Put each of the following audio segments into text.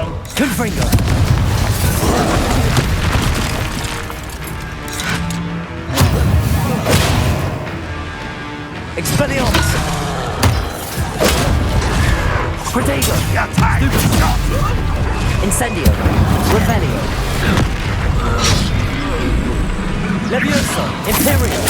Stupefy. Confringo. Expelliarmus. Protego. Incendio. Revelio. Levioso. Imperio.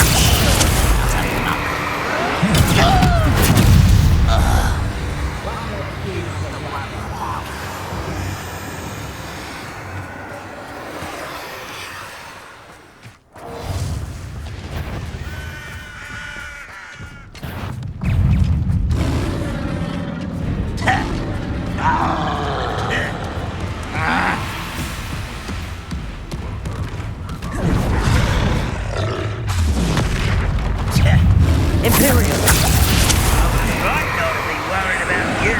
Imperial. Right, not to be worried about you.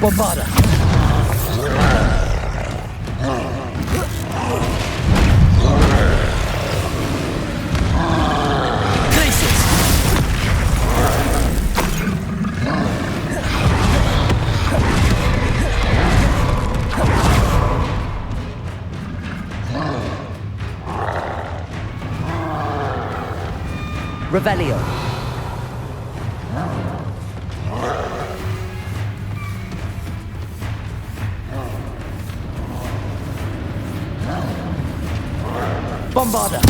Bombarda. Glacius. Revelio. Bombarda.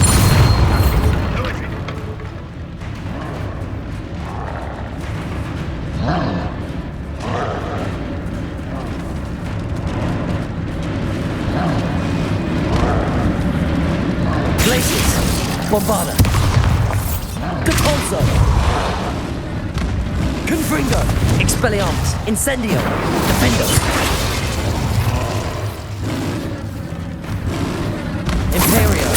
Glacius. Bombarda. Capolzo. Confringo. Expelliarmus. Incendio. Defendo. Imperio.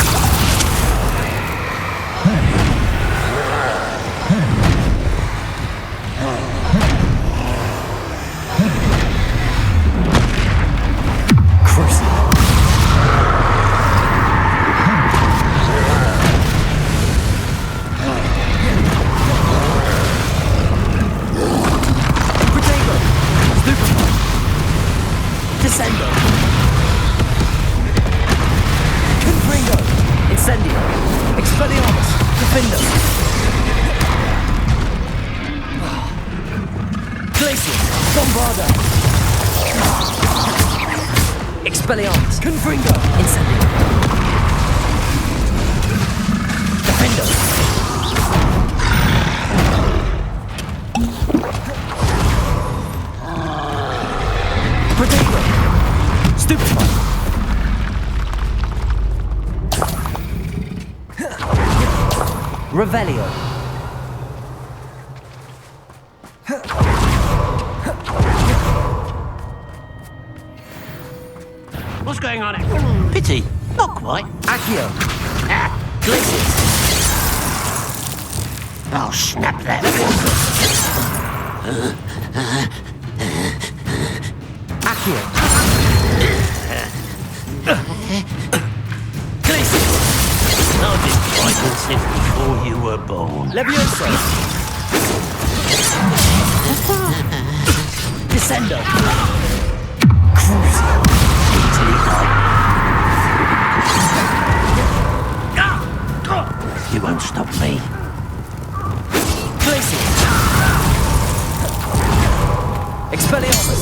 Crucible. Protego. Stupefy. Descendo. Confringo. Incendio. Expelliarmus. Defendo. Glacius. Bombarda. Expelliarmus. Confringo. Incendio. Defendo. Protego. Stupefy. Revelio. What's going on? Pity. Not quite. Accio. Ah, Glacius. I'll snap that. Accio. Glacius. I've been fighting since before you were born. Levioso. Descendo. Crucible. Easily done. You won't stop me. Glacius. Expelliarmus.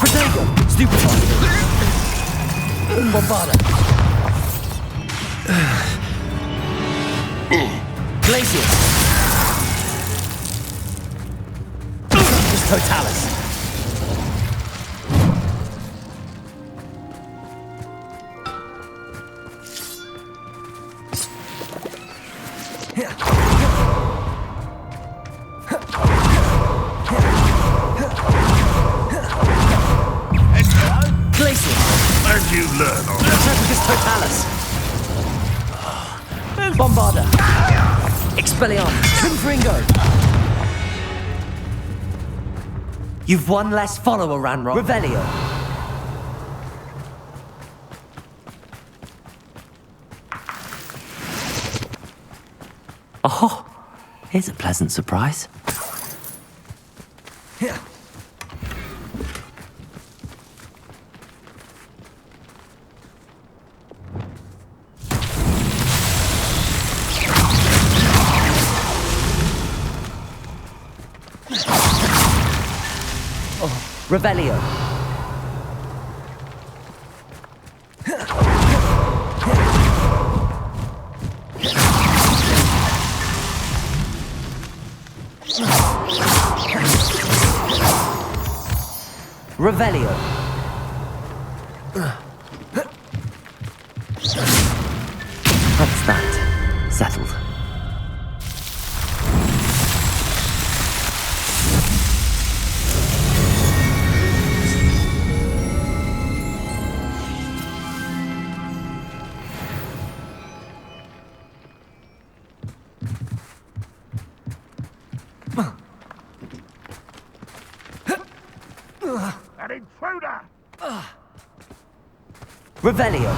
Protego. Stupefy. Bombarda. Glacius. Totalis. Totalis. Bombarda. Expelliarmus. Confringo. You've one less follower, Ranrock. Revelio. Oh, here's a pleasant surprise. Here. Revelio. Revelio. That's that. Settled. An intruder! Revelio.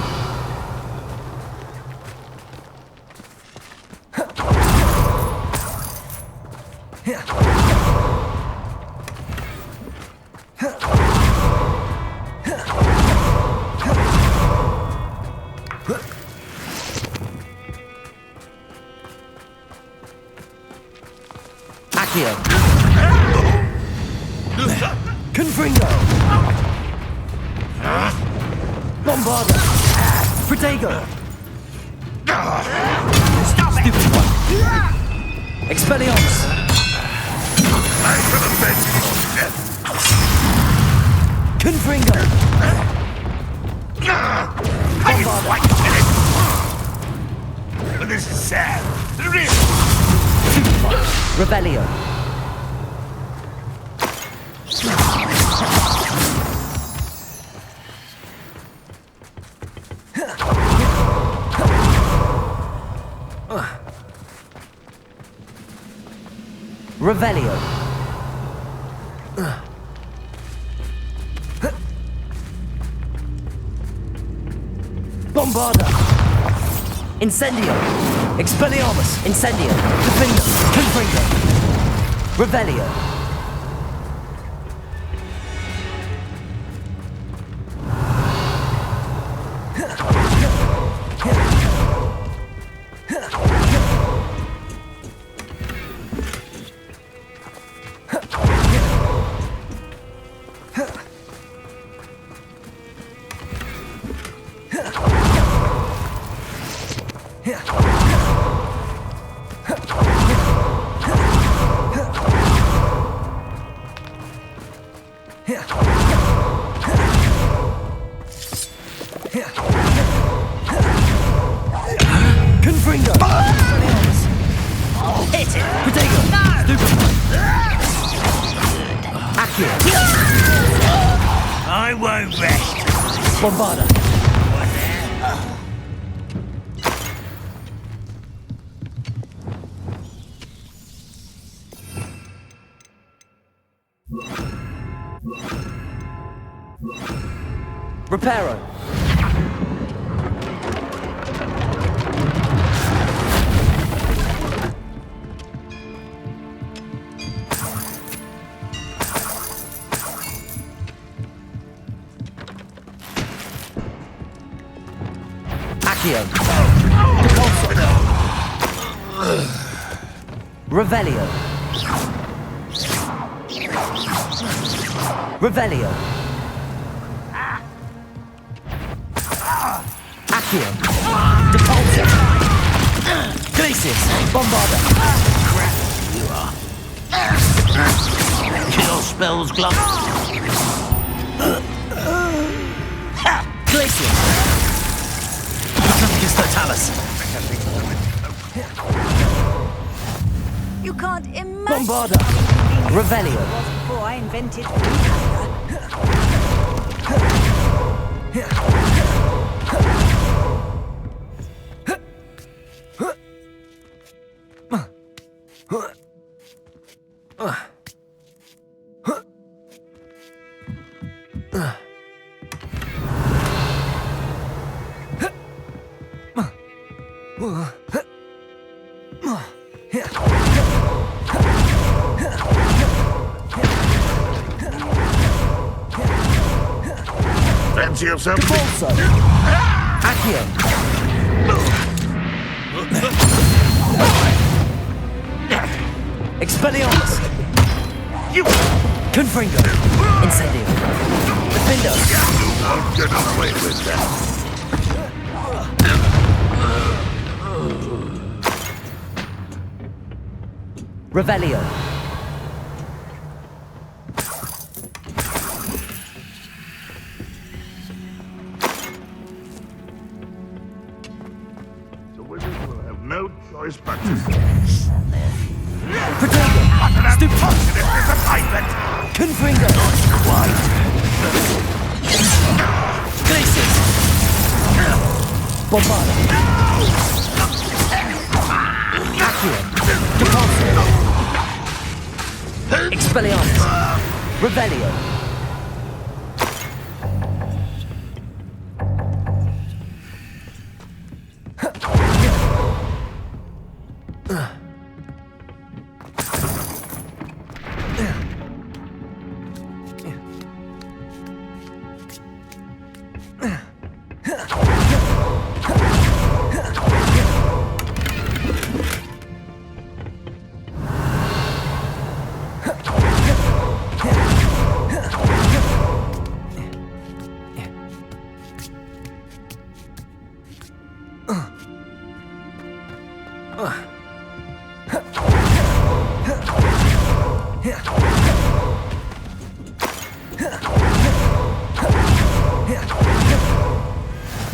Accio. Confringo. Bombarda. Protego. Stop it! Stupid one. Expelliarmus. I'm for the best death! Confringo. I didn't like it! But this is sad. Really? Stupid one. Revelio. Revelio. Bombarda. Incendio. Expelliarmus. Incendio. Confringo. Confringo. Revelio. Confringo. Hit it! Protego. Stupid one. Accio. I won't rest. Bombarda. Reparo. Accio. Revelio. Revelio. Accio. Depulso. Glacius. Bombarda. You are. Your spell's glove. Glacius. Against Totalis. You can't imagine Bombarda. Revelio. what it was before I invented Fancy yourself? Also, Accio. Expelliarmus. You Confringo. Incendio. Defendo. won't get away with that. Revelio. The wizard will have no choice but to... Protego. What an Stupid. unfortunate disappointment! Confringo. Glacius. Bombarda. Accio. Depulso. Expelliarmus. Revelio.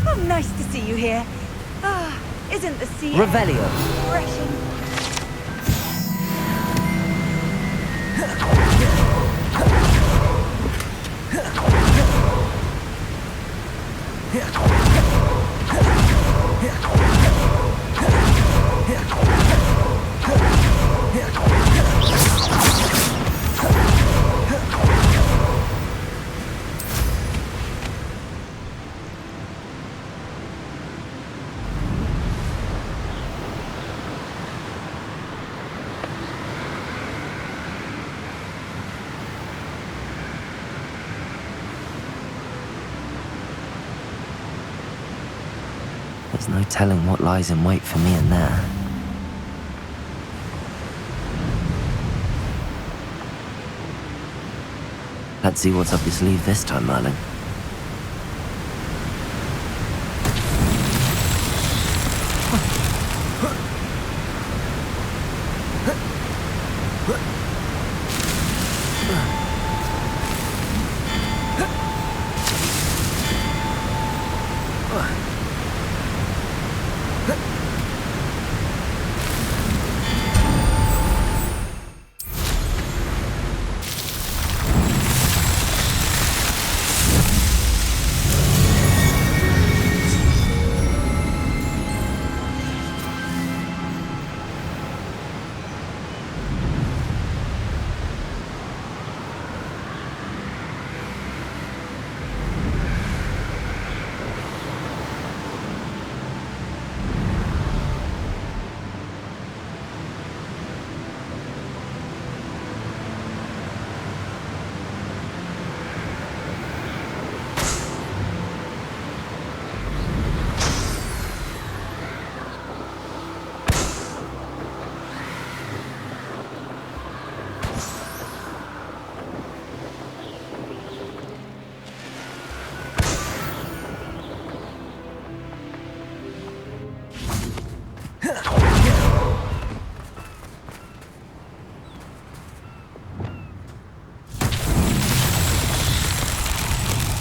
Oh, nice to see you here. Ah, isn't the sea Revelio. refreshing? There's no telling what lies in wait for me in there. Let's see what's up your sleeve this time, Merlin.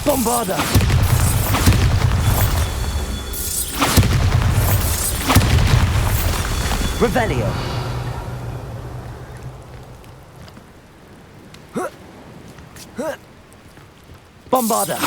Bombarda! Revelio! Bombarda!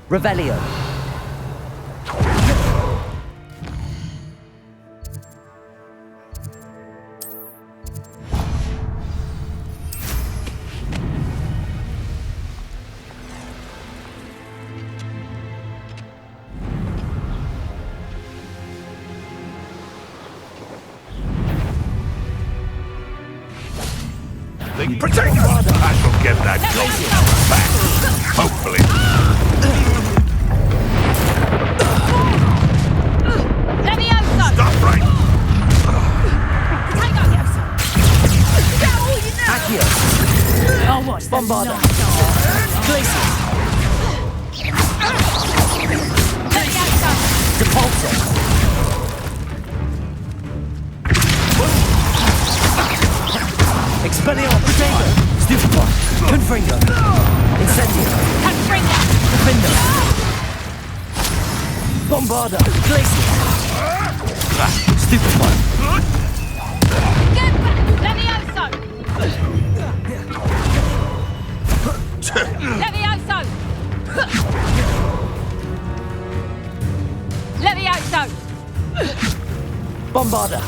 Revelio. Protect us! I shall get that gold back. Hopefully. Levioso! Stop right! Accio. Oh, what's the Bombarda. Glacius. Levioso! Depulso. Expelliarmus. Protego. Stupefy. Confringo. Incendio. Confringo! Defendo. Bombarda. Glacius. Stupefy. Get back! Levioso! Levioso! Levioso! Bombarda.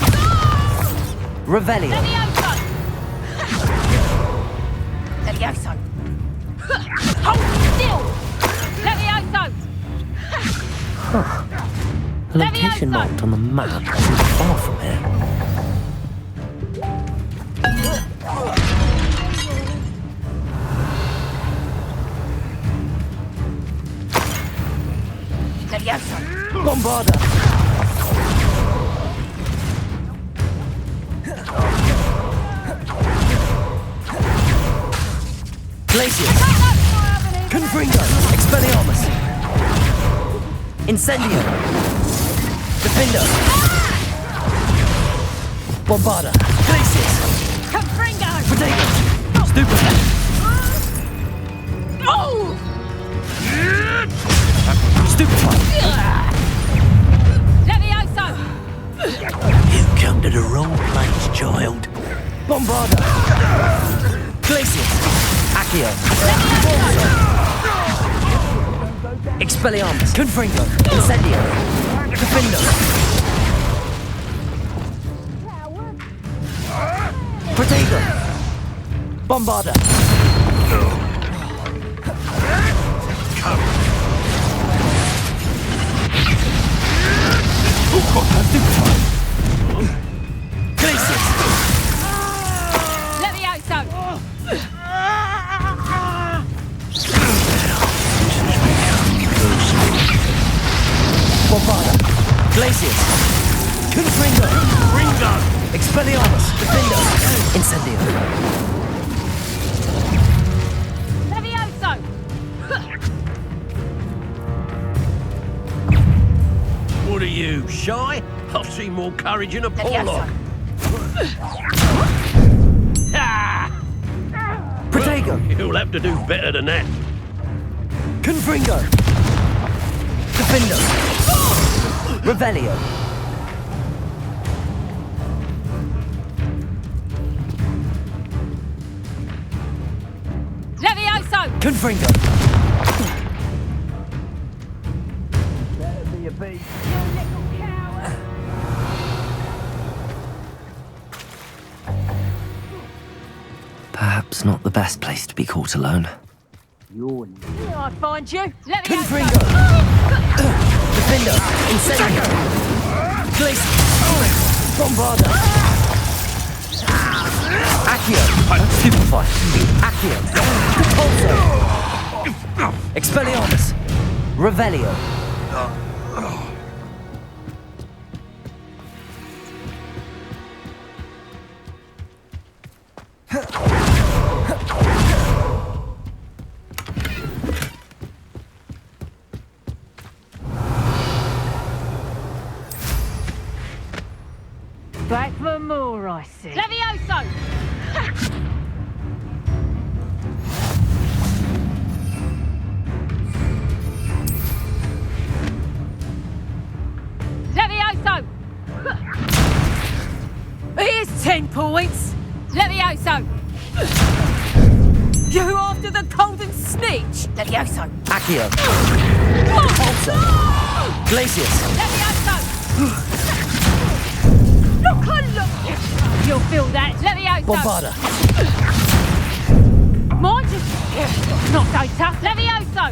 Revelio. Levioso! Levioso! Hold still! Levioso! A location marked on the map isn't far from here. Levioso! Bombarda. Glacius. Confringo. Expelliarmus. Incendio. Defendo. Bombarda. Glacius. Confringo! Protego. Stupefy. Oh! Stupefy. Levioso! You come to the wrong place, child. Bombarda. Glacius. Accio. Expelliarmus. Confringo. Incendio. Defendo. Protego. Bombarda. Glacius. Levioso! Bombarda. Glacius. Confringo. Ringo! Expelliarmus. Defendo. Incendio. Levioso! What are you, shy? I've seen more courage in a Pollock. Ah! Protego. You'll have to do better than that. Confringo. Defendo. Revelio. Levioso! Confringo. Perhaps not the best place to be caught alone. I'll find you! Levioso! Confringo. Defendo. Incendio. Glacius. Bombarda. Accio. Stupefy. Accio. Depulso. Expelliarmus. Revelio. Back for more, I see. Levioso! Levioso! Here's 10 points! Levioso! You after under the cold and snitch! Levioso! Accio. Ultra! Glacius. Levioso! Look, look! You'll feel that, Levioso! Bombarda. Mind you! Not so tough, Levioso!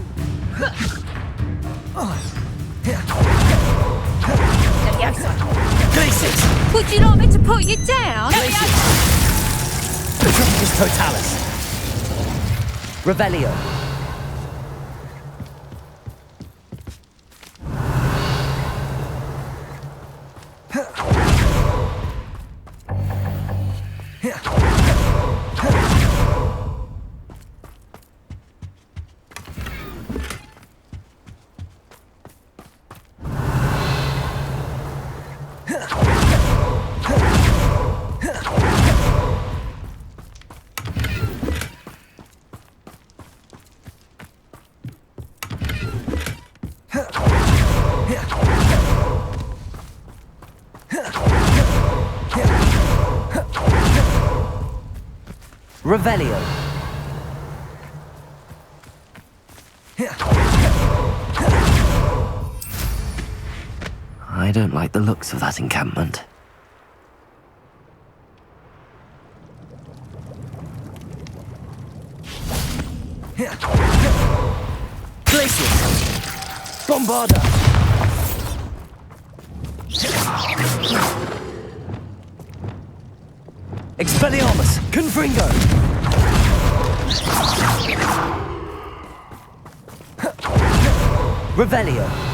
Levioso! Glacius. Would you like me to put you down? Glacius. Tropicus totalis. Revelio. Revelio. I don't like the looks of that encampment. Glacius. Bombarda. Expelliarmus. Confringo. Revelio.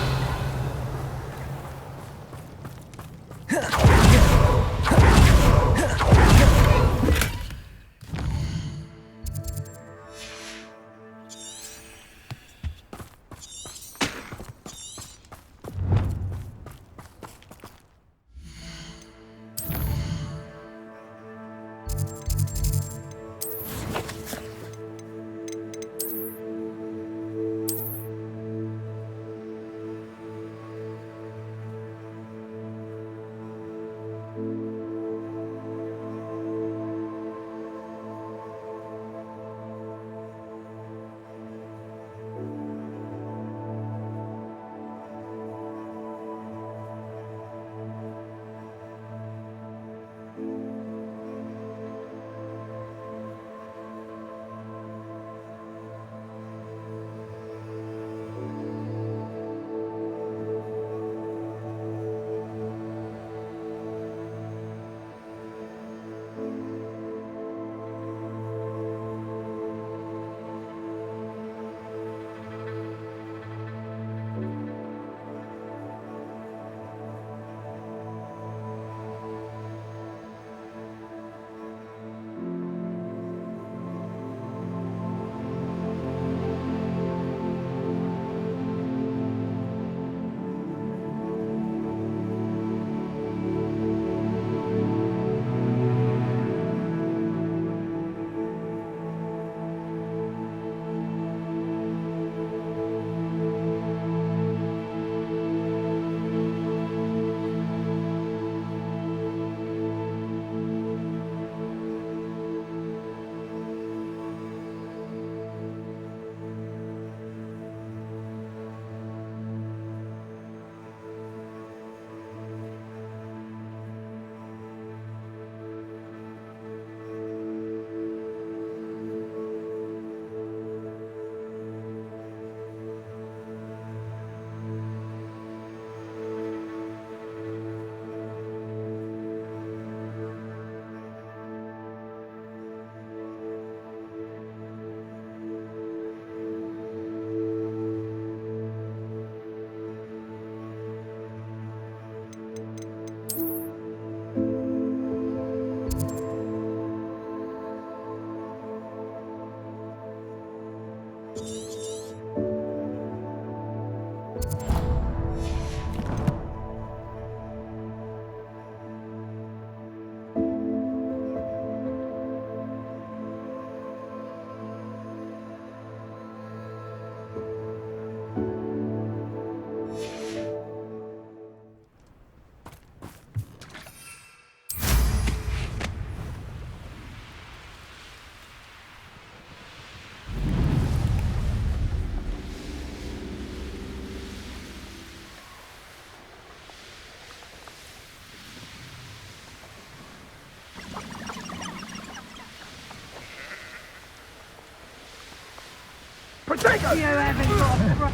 Potato! You haven't got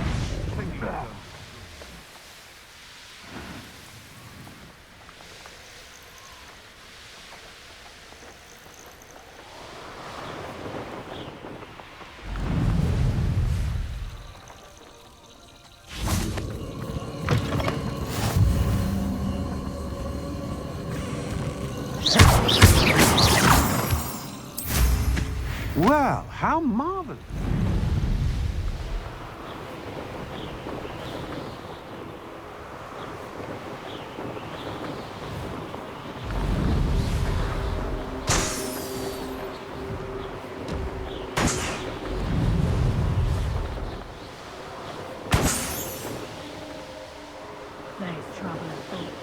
Well, how marvelous. There's trouble afoot.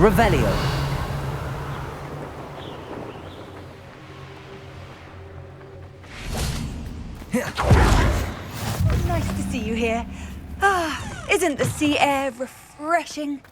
Revelio. Nice to see you here. Ah, isn't the sea air refreshing?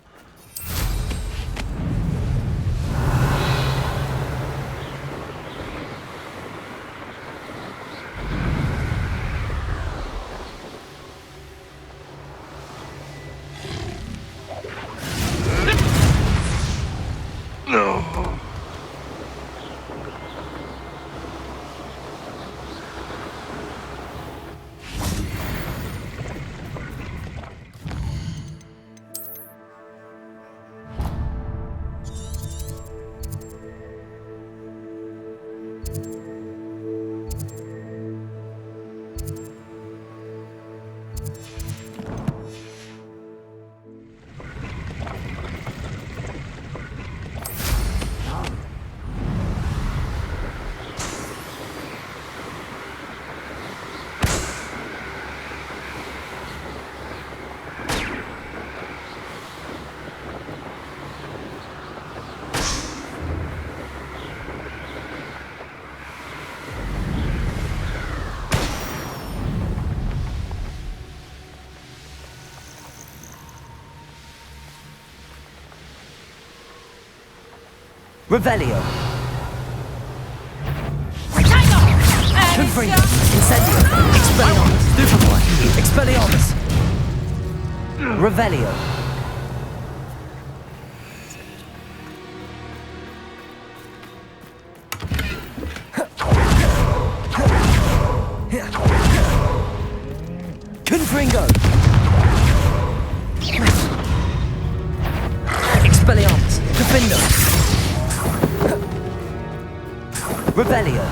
Revelio. Potato! Confringo. Incendio. Expelliarmus. Stupefy. Expelliarmus. Revelio. Confringo. Expelliarmus. Defendo. Revelio.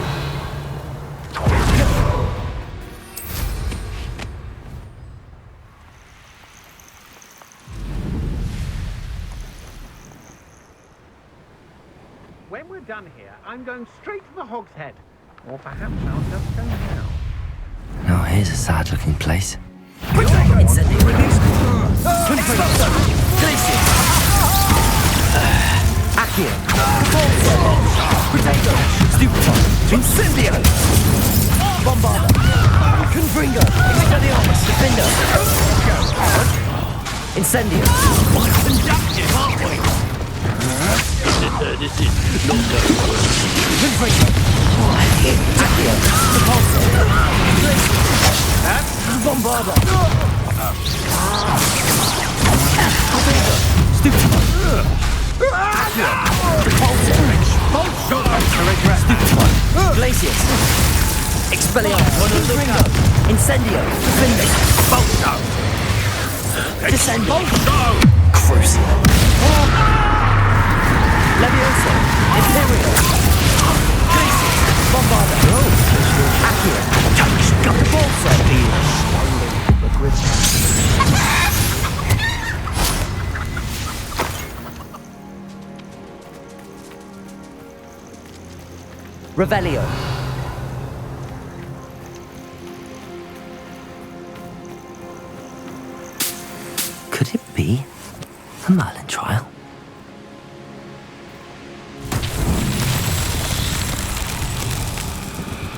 When we're done here, I'm going straight to the Hog's Head. Or perhaps I'll just go now. Now here's a sad-looking place. Incendio. Glacier. Accio. Potato. Stupefy. Incendio. Bombarda. Confringo. Expelliarmus. Defendo. Incendio. Conductive, aren't we? This is not going to work. Confringo. Accio. Repulsor. Bombarda. Stupefy. Accio. Repulsor. Expulso! Stupefy. Glacius. Expelliarmus. Ringo. Incendio. Findus. Expulso! Descendo. Expulso! Crucio. Levioso. Imperial. Glacius. Bombarda. Accio. Repulsor. Revelio. Could it be a Merlin trial?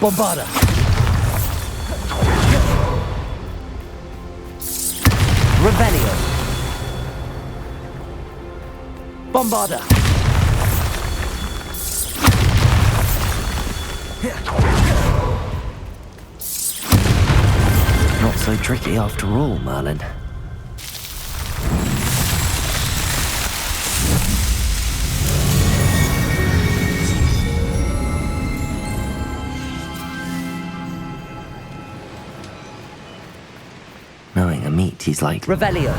Bombarda. Revelio. Bombarda. Not so tricky after all, Merlin. Knowing a meat, he's like Revelio.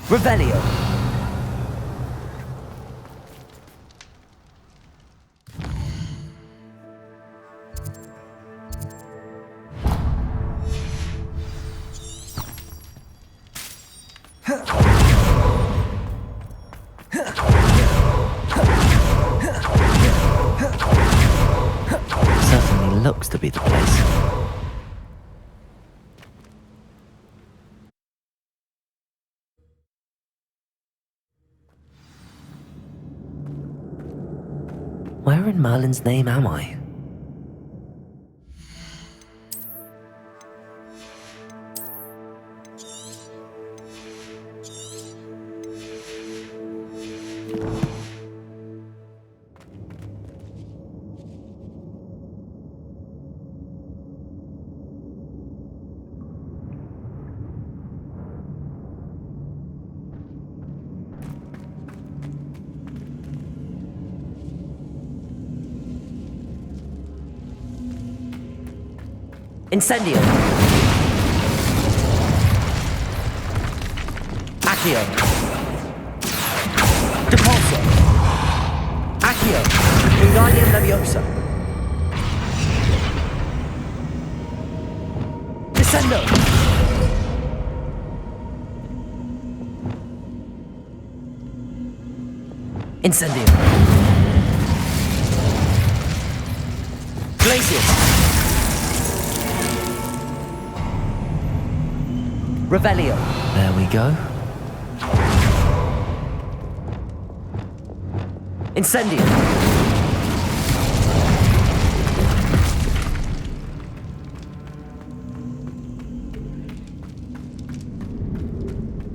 Revelio. Certainly looks to be the place. Where in Merlin's name am I? Incendio. Accio. Depulso. Accio. Wingardium Leviosa. Descendo. Incendio. Glacius. Revelio. There we go. Incendio.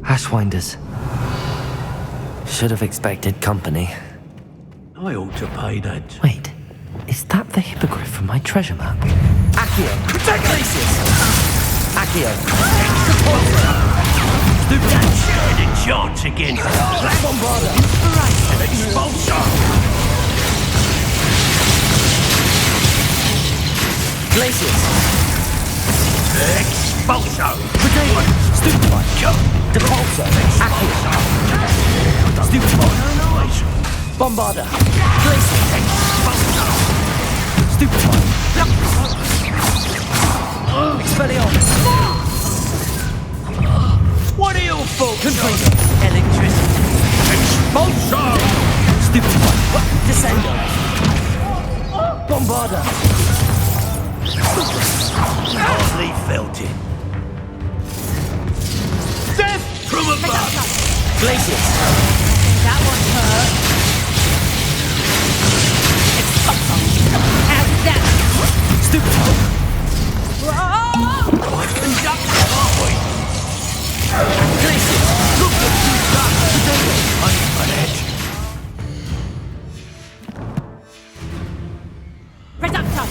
Ashwinders. Should have expected company. I ought to pay that. Wait, is that the hippogriff from my treasure map? Accio. Glacius. Accio. Stupid shared a chance again. Bombarda. Expulso! Glacius. Expulso! Potato. Stupefy. Depulso. Accio. Stupefy. Bombarda. Glacius. Expulso! Stupefy. Confringo. Electricity. Expulso! Stupefy. Descendo. Bombarda. Hardly felt it. Death! From above! Glacius. That one hurt. How's that? Stupefy. Conduct halfway. Glacius. Look at you stuck. I'm on edge. Reductor.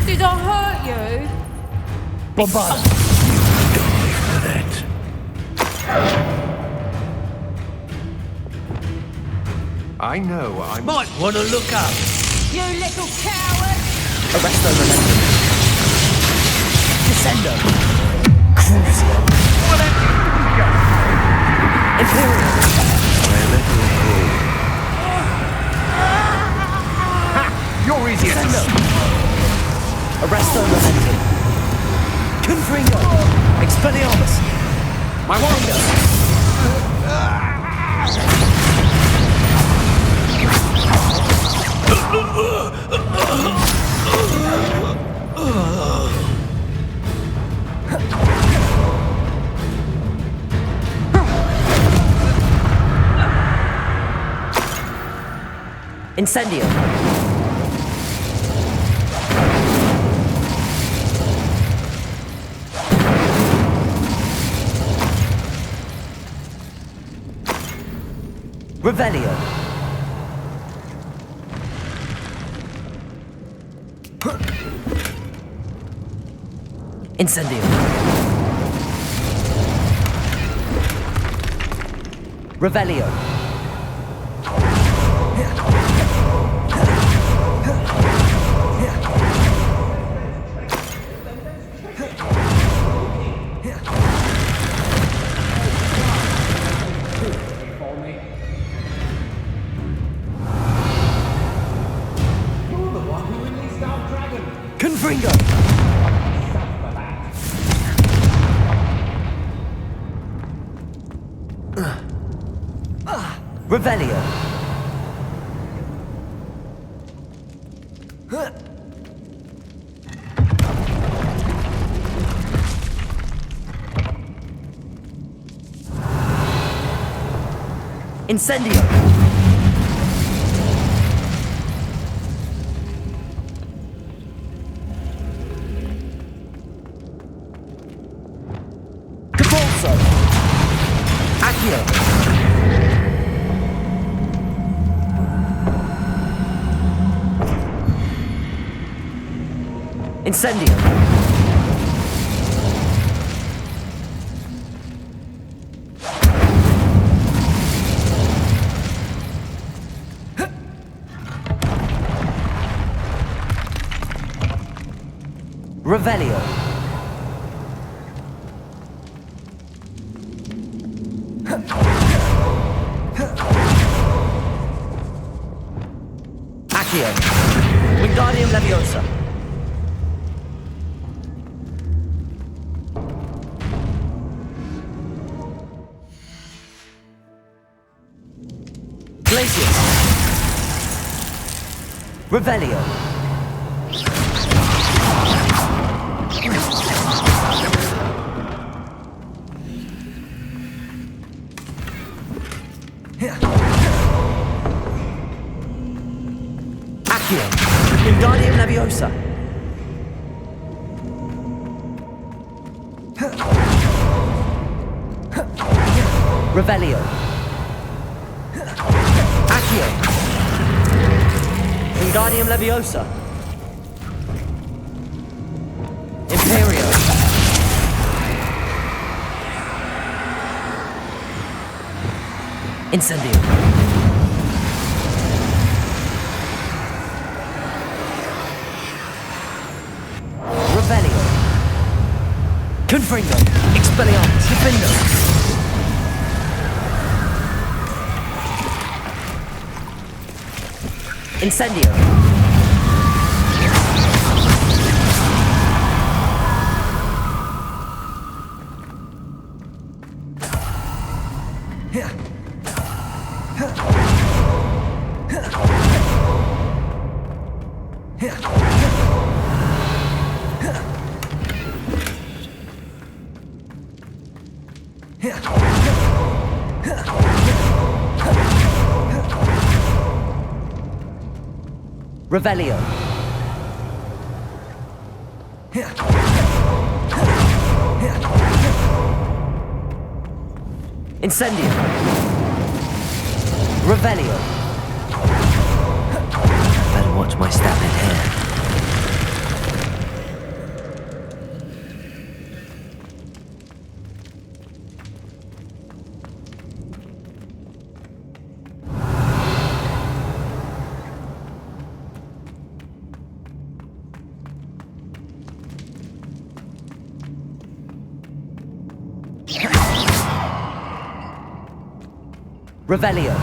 Did I hurt you? Bombarda. That. I know I'm... Might want to look up. You little coward! Arresto Momentum. Descendo. Crucio. Imperial. You're easy as a... Descendo. Arresto Momentum. Confringo. Expelliarmus. My warrior! Incendio. Revelio. Incendio. Revelio. Confringo. Revelio. Incendio. Capolso. Accio. Incendio. Revelio. Accio. Wingardium Leviosa. Glacius. Revelio. Accio. Wingardium Leviosa. Revelio. Accio. Wingardium Leviosa. Imperio. Incendio. Revelio. Confringo. Expelliarmus. Defendo. Incendio. Revelio. Incendio. Revelio. Better watch my step in here. Revelio.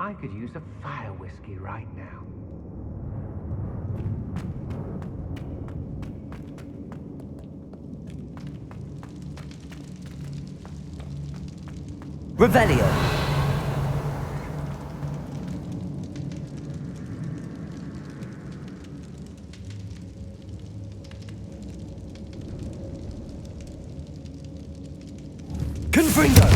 I could use a fire whiskey right now. Revelio. Confringo.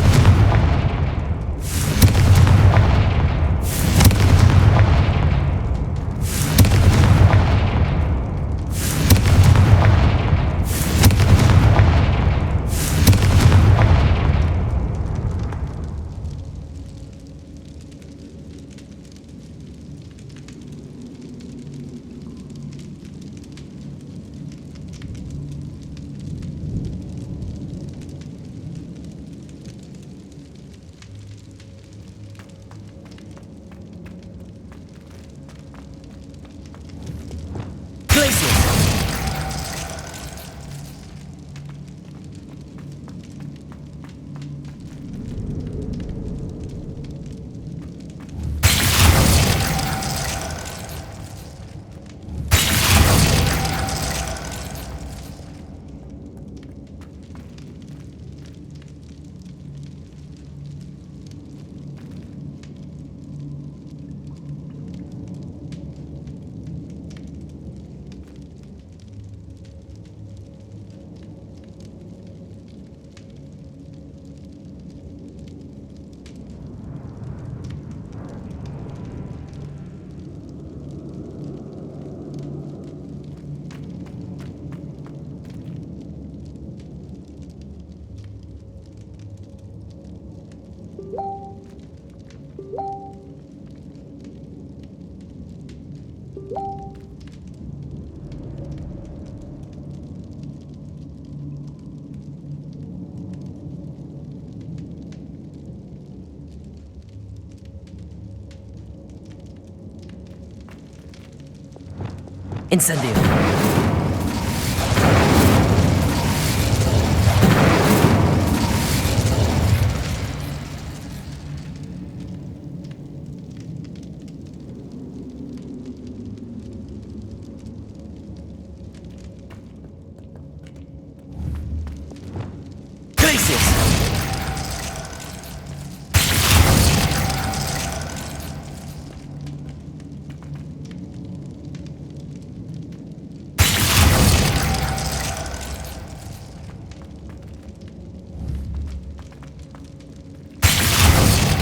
Incendio.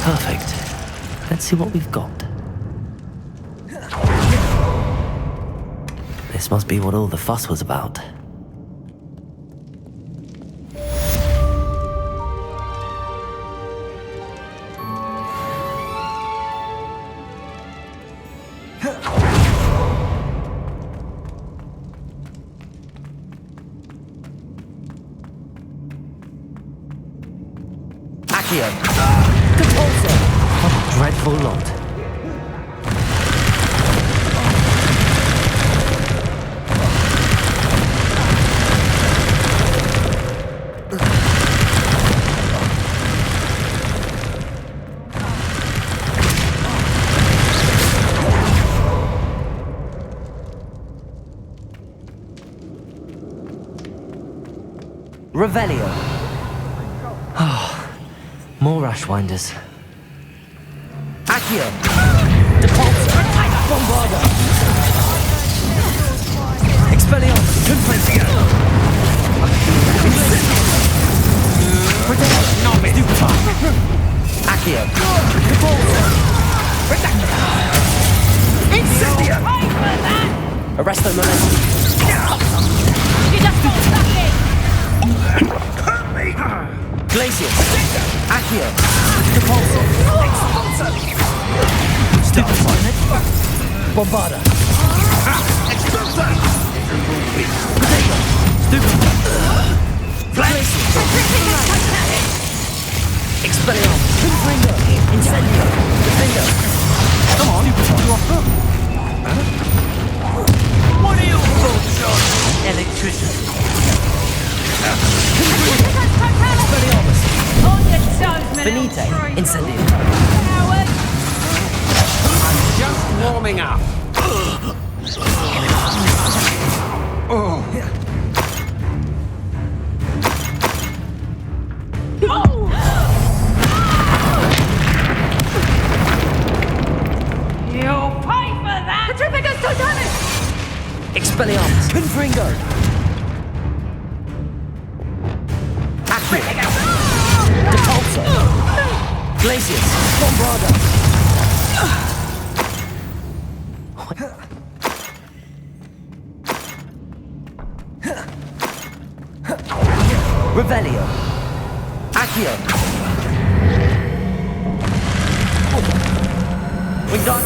Perfect. Let's see what we've got. This must be what all the fuss was about. What a dreadful lot. Revelio. More Rushwinders. Accio. Depulso. Bombarda. Expelliarmus. Confringo. Protector. Stupefy. Accio. Depulso. Incendio! Arresto Momentum. Hurt me! Glacius. Accio. Depulso. Stupefy. Bombarda. Expulso! Protector. Stupefy. Glacius. Expelliarmus. Confringo. Incendio. Defender. Come on. What are your thoughts on electricity? Expelliarmus. On your toes, man. Benite. Incendio. Coward. Just warming up. You'll pay for that. Petrificus Totalis. Expelliarmus. Confringo. Accio. Depulso. Glacius. Bombarda. Revelio. Accio. Wingdot.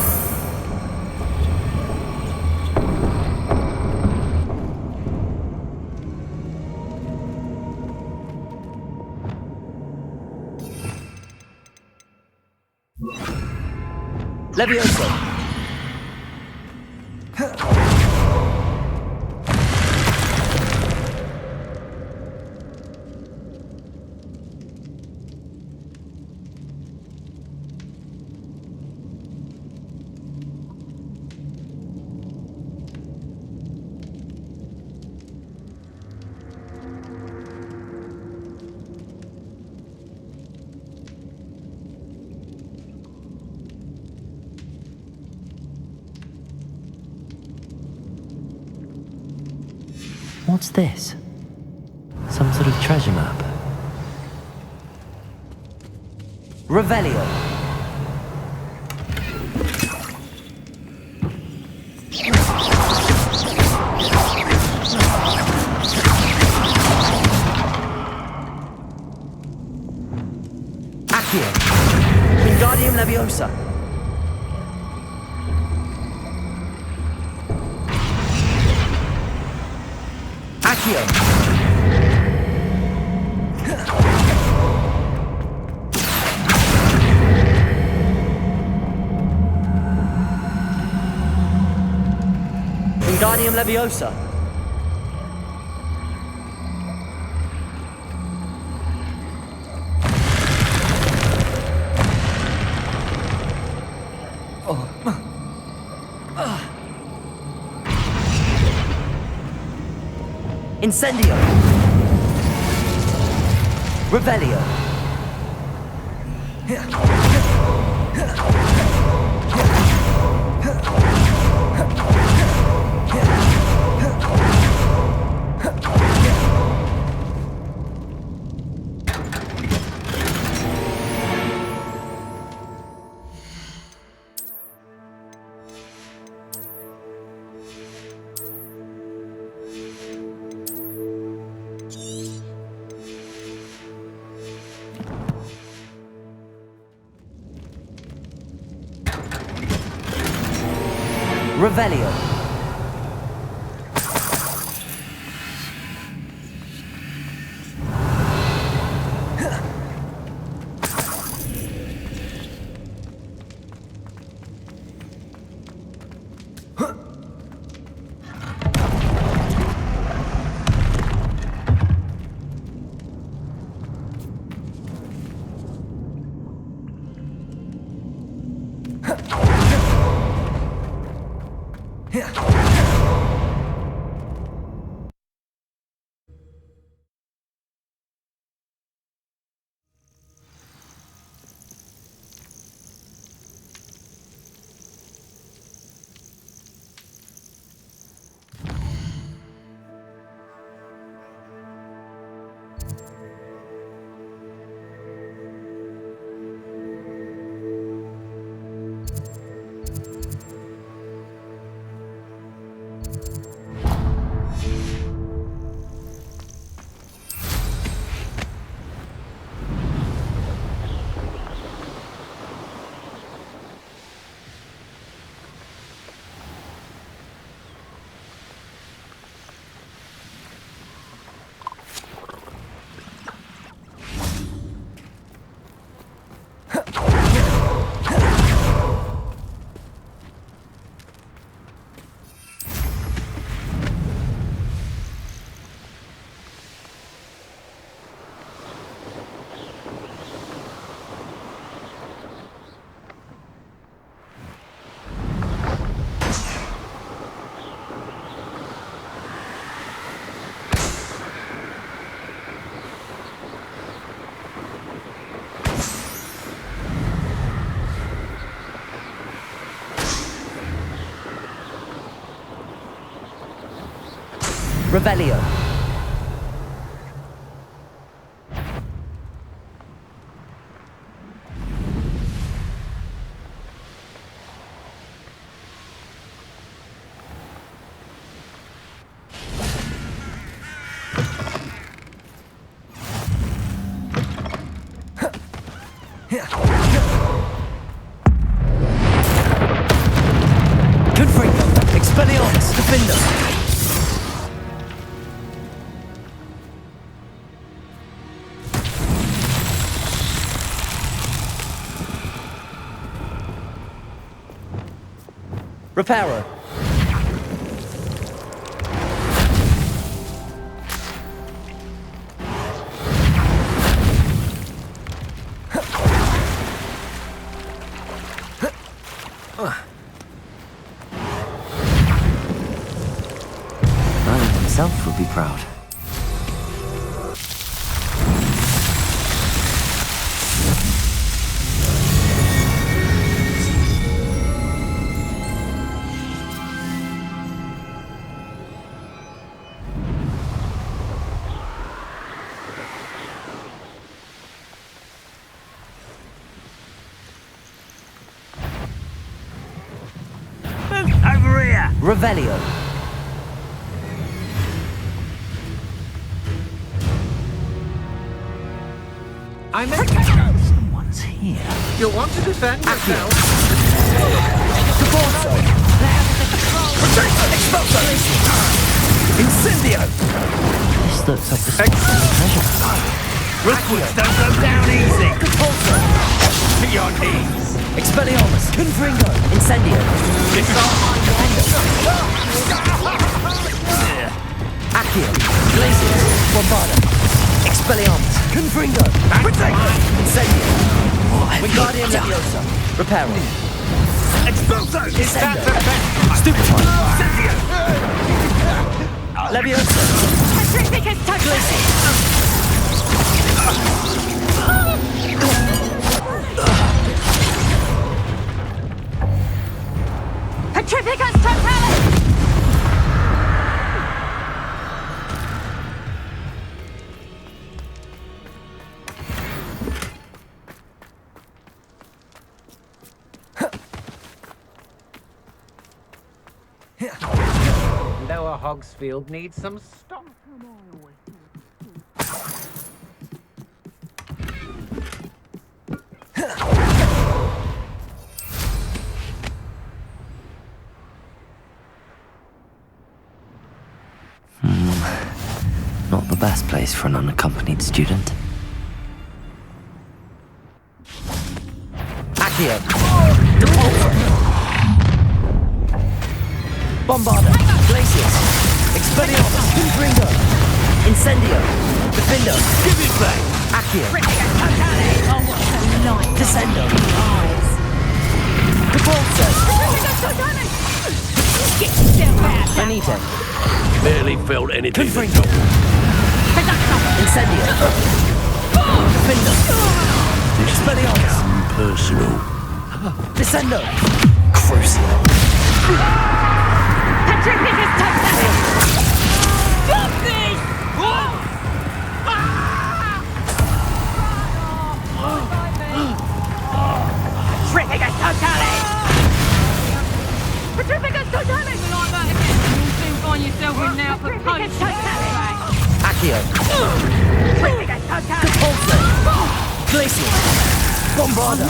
Levioso. What's this? Some sort of treasure map. Revelio. Accio. Wingardium Leviosa. Accio. Wingardium Leviosa. Incendio. Revelio. Revelio. Revelio. Confringo. Expelliarmus. Defender. Reparo. Merlin himself would be proud. Over here! Revelio. I'm Someone's here. You'll want to defend yourself. Caporzo. Expulso. Incendio. This looks like the spot for the treasure. Hogwarts, don't go down easy! Caporzo. To your knees! Expelliarmus. Confringo. Incendio. Accio. Glacius. Bombarda. Expelliarmus. Confringo. Incendio. Wingardium Leviosa. Reparo. Expulso! Is that the best? Stupefy. Incendio! Leviosa. Glacius. Petrificus Totalis! Lower Hogsfield needs some stock. Not the best place for an unaccompanied student. Accio. Bombarda. Glacius. Expelliarmus. Confringo. Incendio. Defendo. Give it back! Accio. Oh, what a light! Descendo. Caporzo. Get yourself out! Benito. Barely felt anything. Confringo. Incendio. Defendo. Expelliarmus. Personal. Descendo. Crucio. Petrificus Totalis! Stop this! Petrificus Totalis! Petrificus Totalis! Like that again, you'll soon find yourself in now for Petrificus punch. Totalis! Accio. Petrificus Totalis! Capulso. Glacius. Bombarda.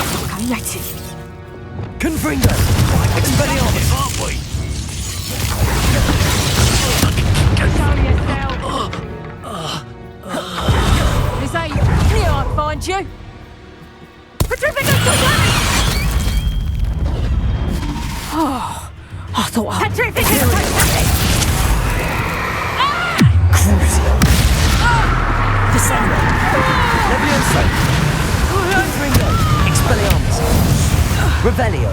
Confringo. Expelliarmus. Aren't we? Show yourself. This ain't here, I'll find you. Petrificus Totalis! Oh, I thought I... Petrificus Totalis! Crucio. Descendo. Leviosa. Confringo. Expelliarmus. Revelio.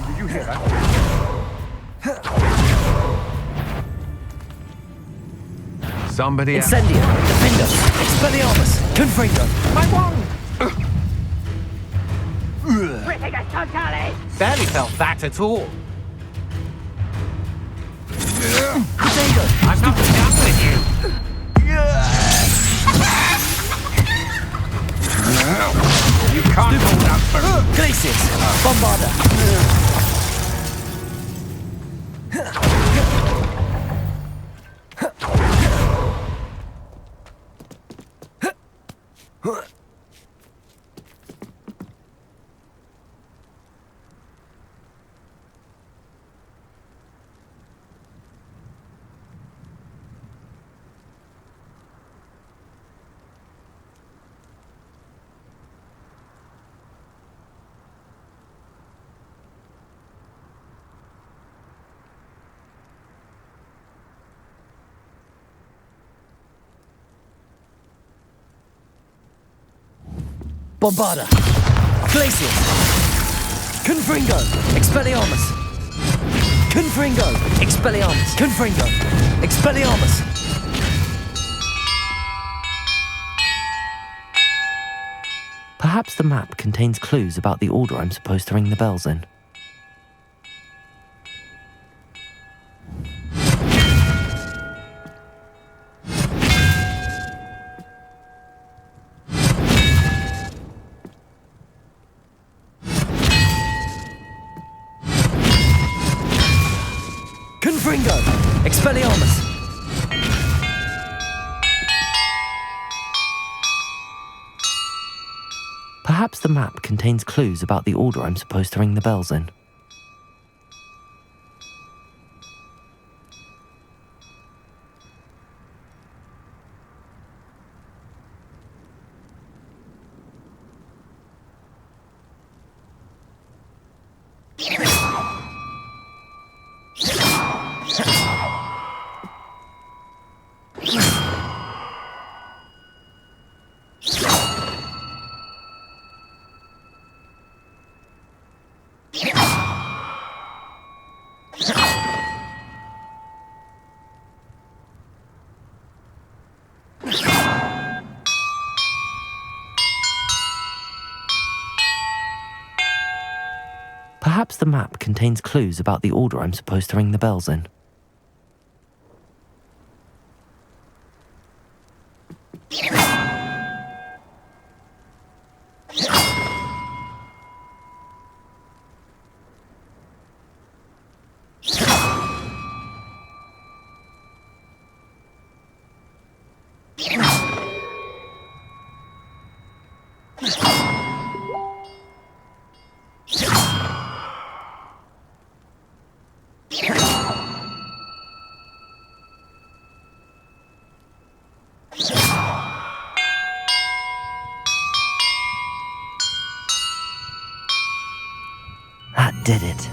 Did you hear that? Somebody else. Incendio, Defendo, Expelliarmus, Confringo. My wand! Barely felt that at all. Defendo, I'm not done with you. You can't hold out for... Glacius, Bombarda. Bombarda, Glacius, Confringo, Expelliarmus, Confringo, Expelliarmus, Confringo, Expelliarmus. Perhaps the map contains clues about the order I'm supposed to ring the bells in. Confringo, Expelliarmus. Perhaps the map contains clues about the order I'm supposed to ring the bells in. Perhaps the map contains clues about the order I'm supposed to ring the bells in. That did it.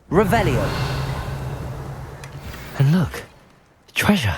Revelio. And look, treasure.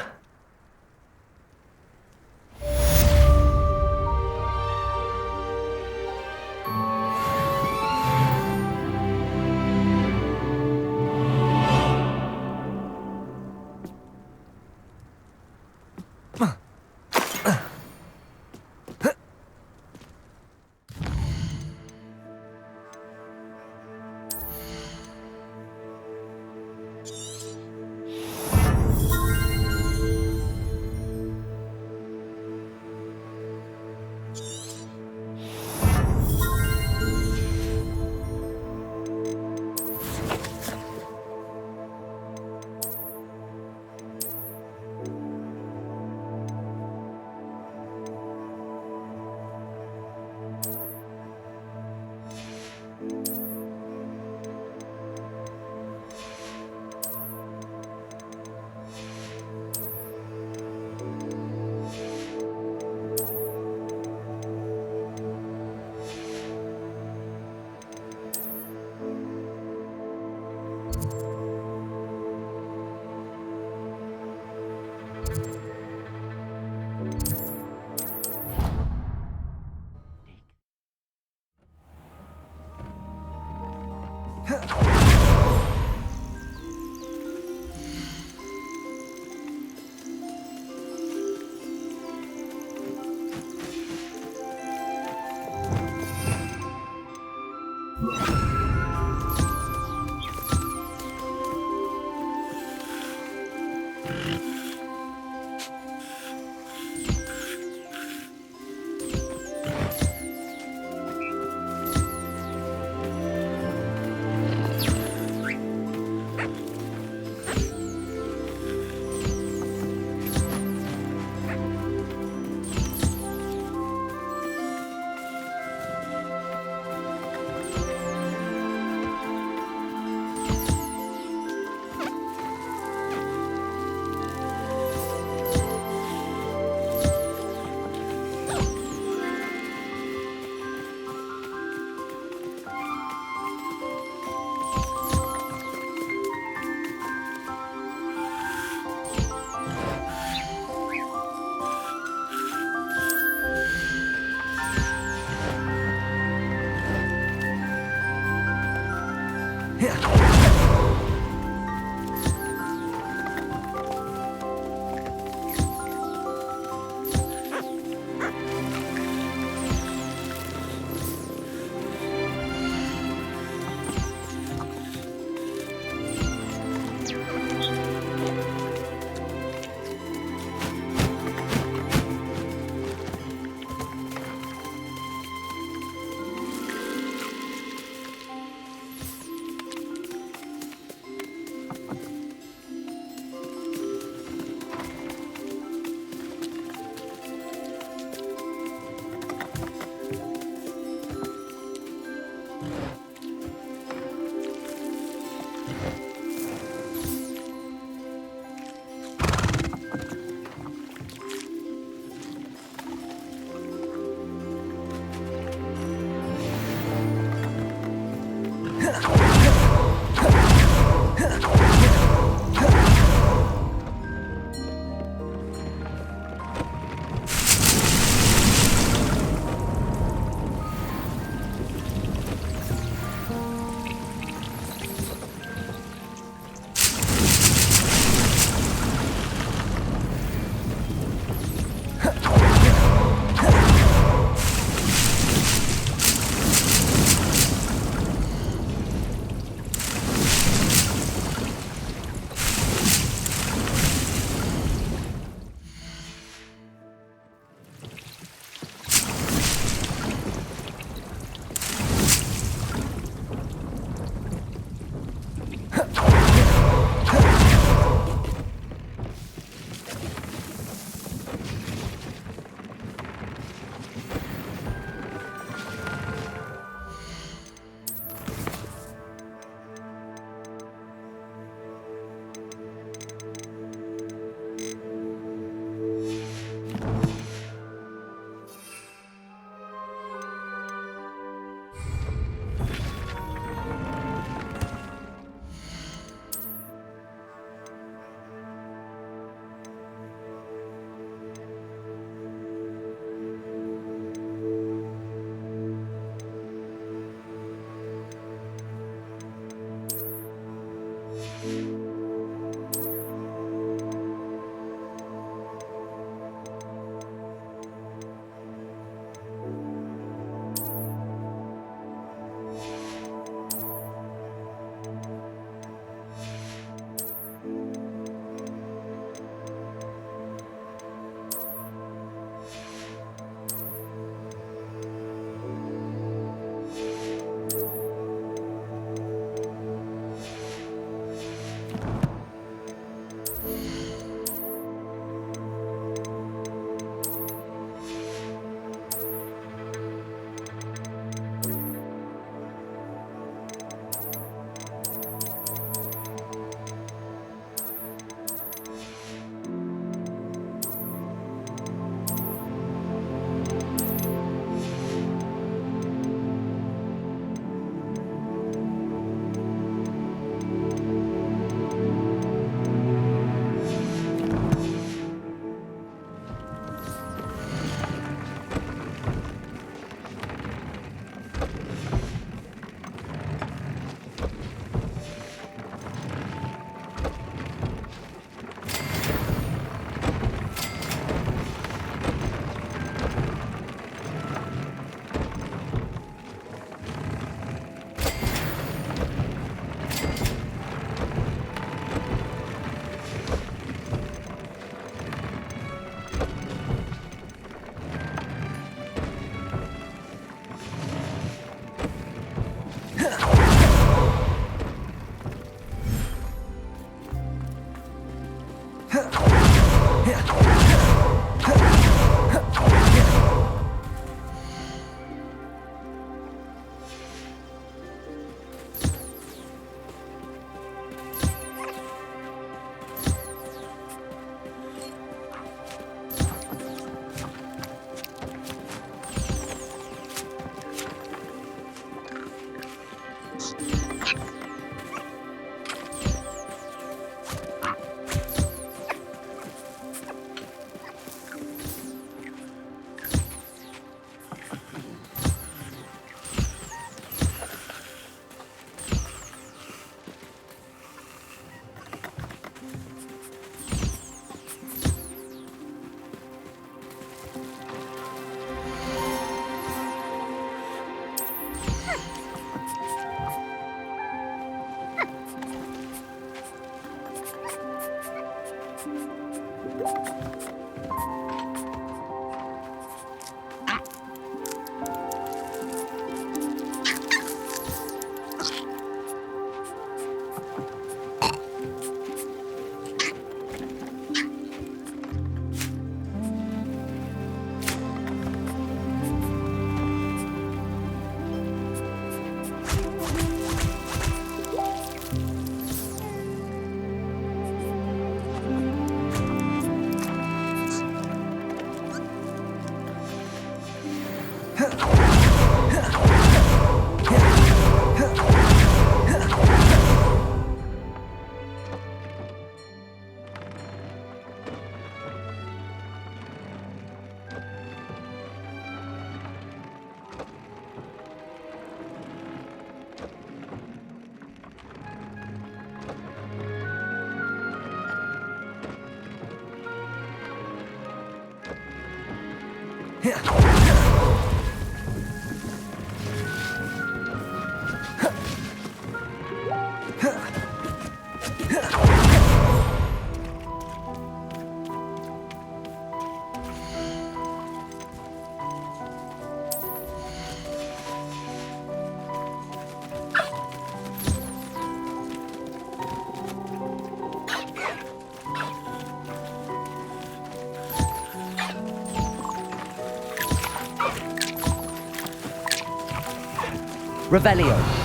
Revelio.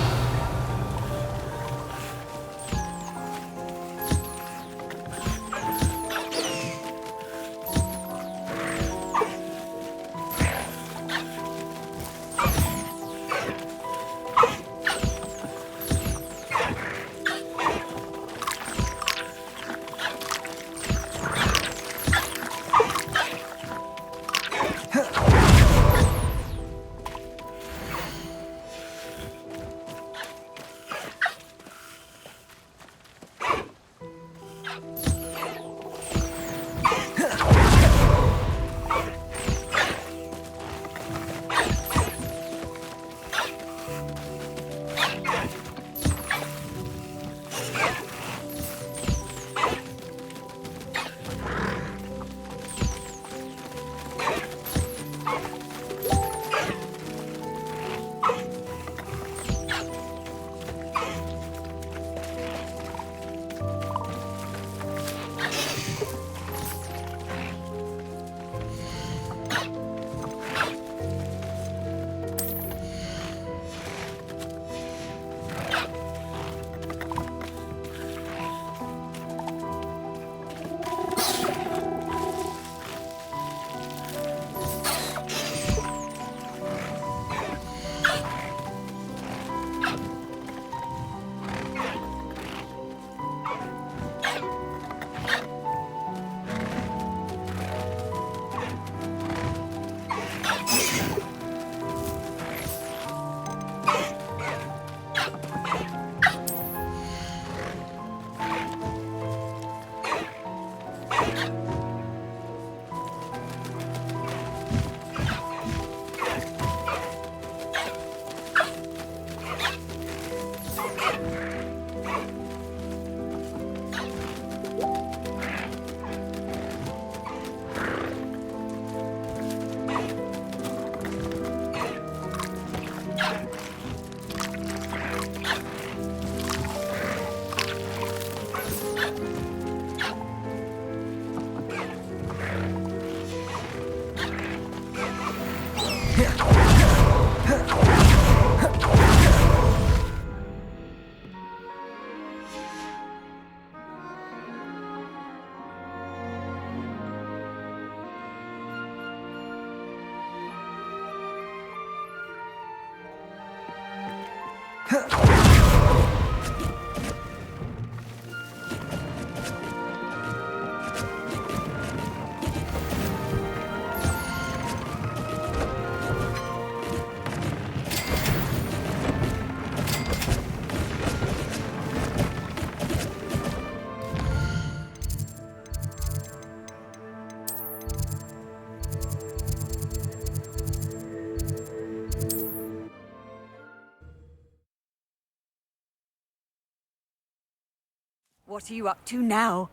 What are you up to now?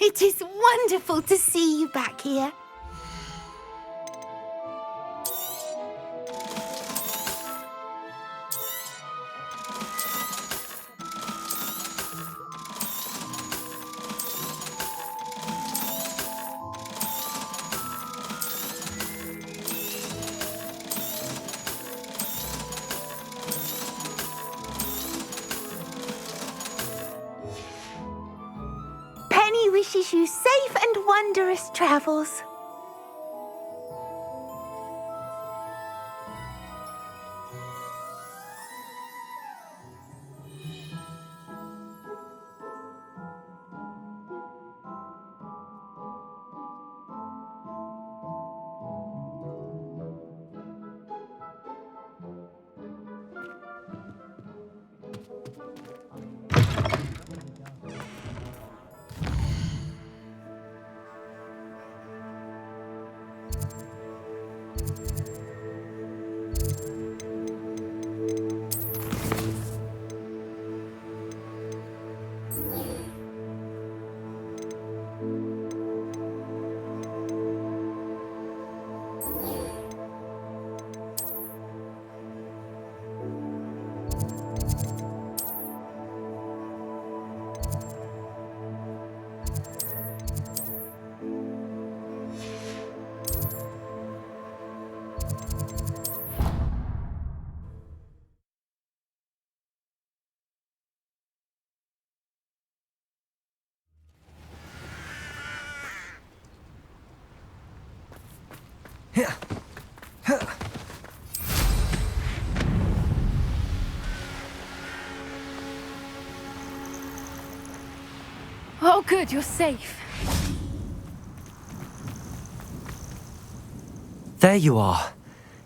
It is wonderful to see you back here. Penny wishes you safe and wondrous travels. Oh, good, you're safe. There you are.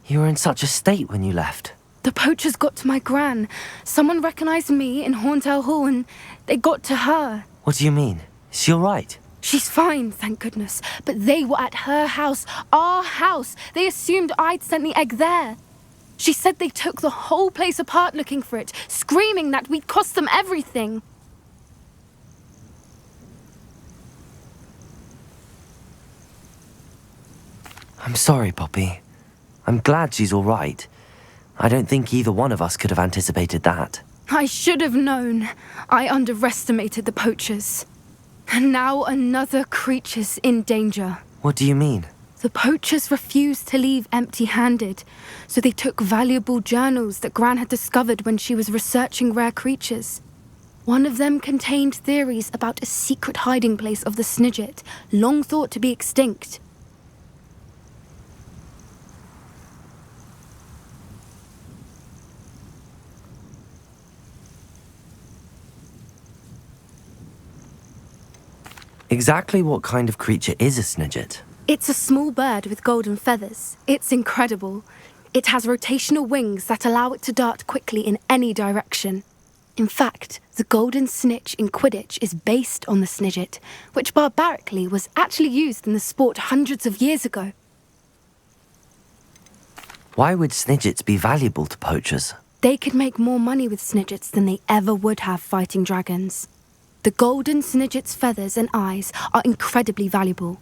You were in such a state when you left. The poachers got to my gran. Someone recognized me in Horntail Hall and they got to her. What do you mean? Is she all right? She's fine, thank goodness. But they were at her house, our house. They assumed I'd sent the egg there. She said they took the whole place apart looking for it, screaming that we'd cost them everything. I'm sorry, Poppy. I'm glad she's all right. I don't think either one of us could have anticipated that. I should have known. I underestimated the poachers. And now another creature's in danger. What do you mean? The poachers refused to leave empty-handed, so they took valuable journals that Gran had discovered when she was researching rare creatures. One of them contained theories about a secret hiding place of the Snidget, long thought to be extinct. Exactly what kind of creature is a Snidget? It's a small bird with golden feathers. It's incredible. It has rotational wings that allow it to dart quickly in any direction. In fact, the golden snitch in Quidditch is based on the Snidget, which barbarically was actually used in the sport hundreds of years ago. Why would Snidgets be valuable to poachers? They could make more money with Snidgets than they ever would have fighting dragons. The golden Snidget's feathers and eyes are incredibly valuable.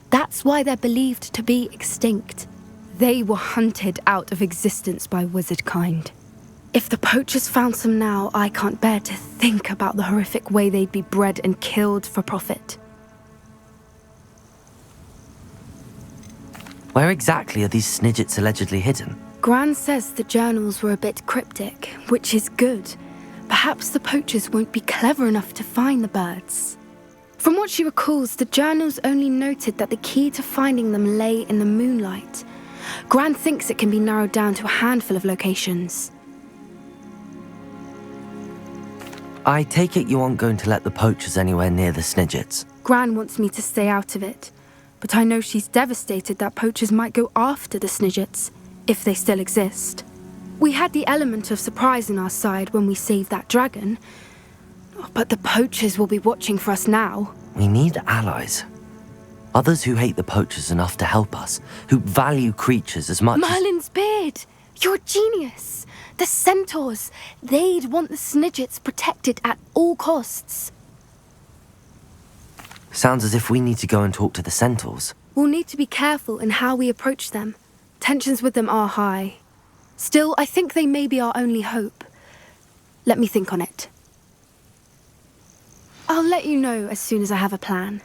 That's why they're believed to be extinct. They were hunted out of existence by wizard kind. If the poachers found some now, I can't bear to think about the horrific way they'd be bred and killed for profit. Where exactly are these snidgets allegedly hidden? Gran says the journals were a bit cryptic, which is good. Perhaps the poachers won't be clever enough to find the birds. From what she recalls, the journals only noted that the key to finding them lay in the moonlight. Gran thinks it can be narrowed down to a handful of locations. I take it you aren't going to let the poachers anywhere near the snidgets. Gran wants me to stay out of it, but I know she's devastated that poachers might go after the snidgets, if they still exist. We had the element of surprise on our side when we saved that dragon, but the poachers will be watching for us now. We need allies. Others who hate the poachers enough to help us, who value creatures as much Merlin's beard! You're a genius! The centaurs! They'd want the snidgets protected at all costs. Sounds as if we need to go and talk to the centaurs. We'll need to be careful in how we approach them. Tensions with them are high. Still, I think they may be our only hope. Let me think on it. I'll let you know as soon as I have a plan.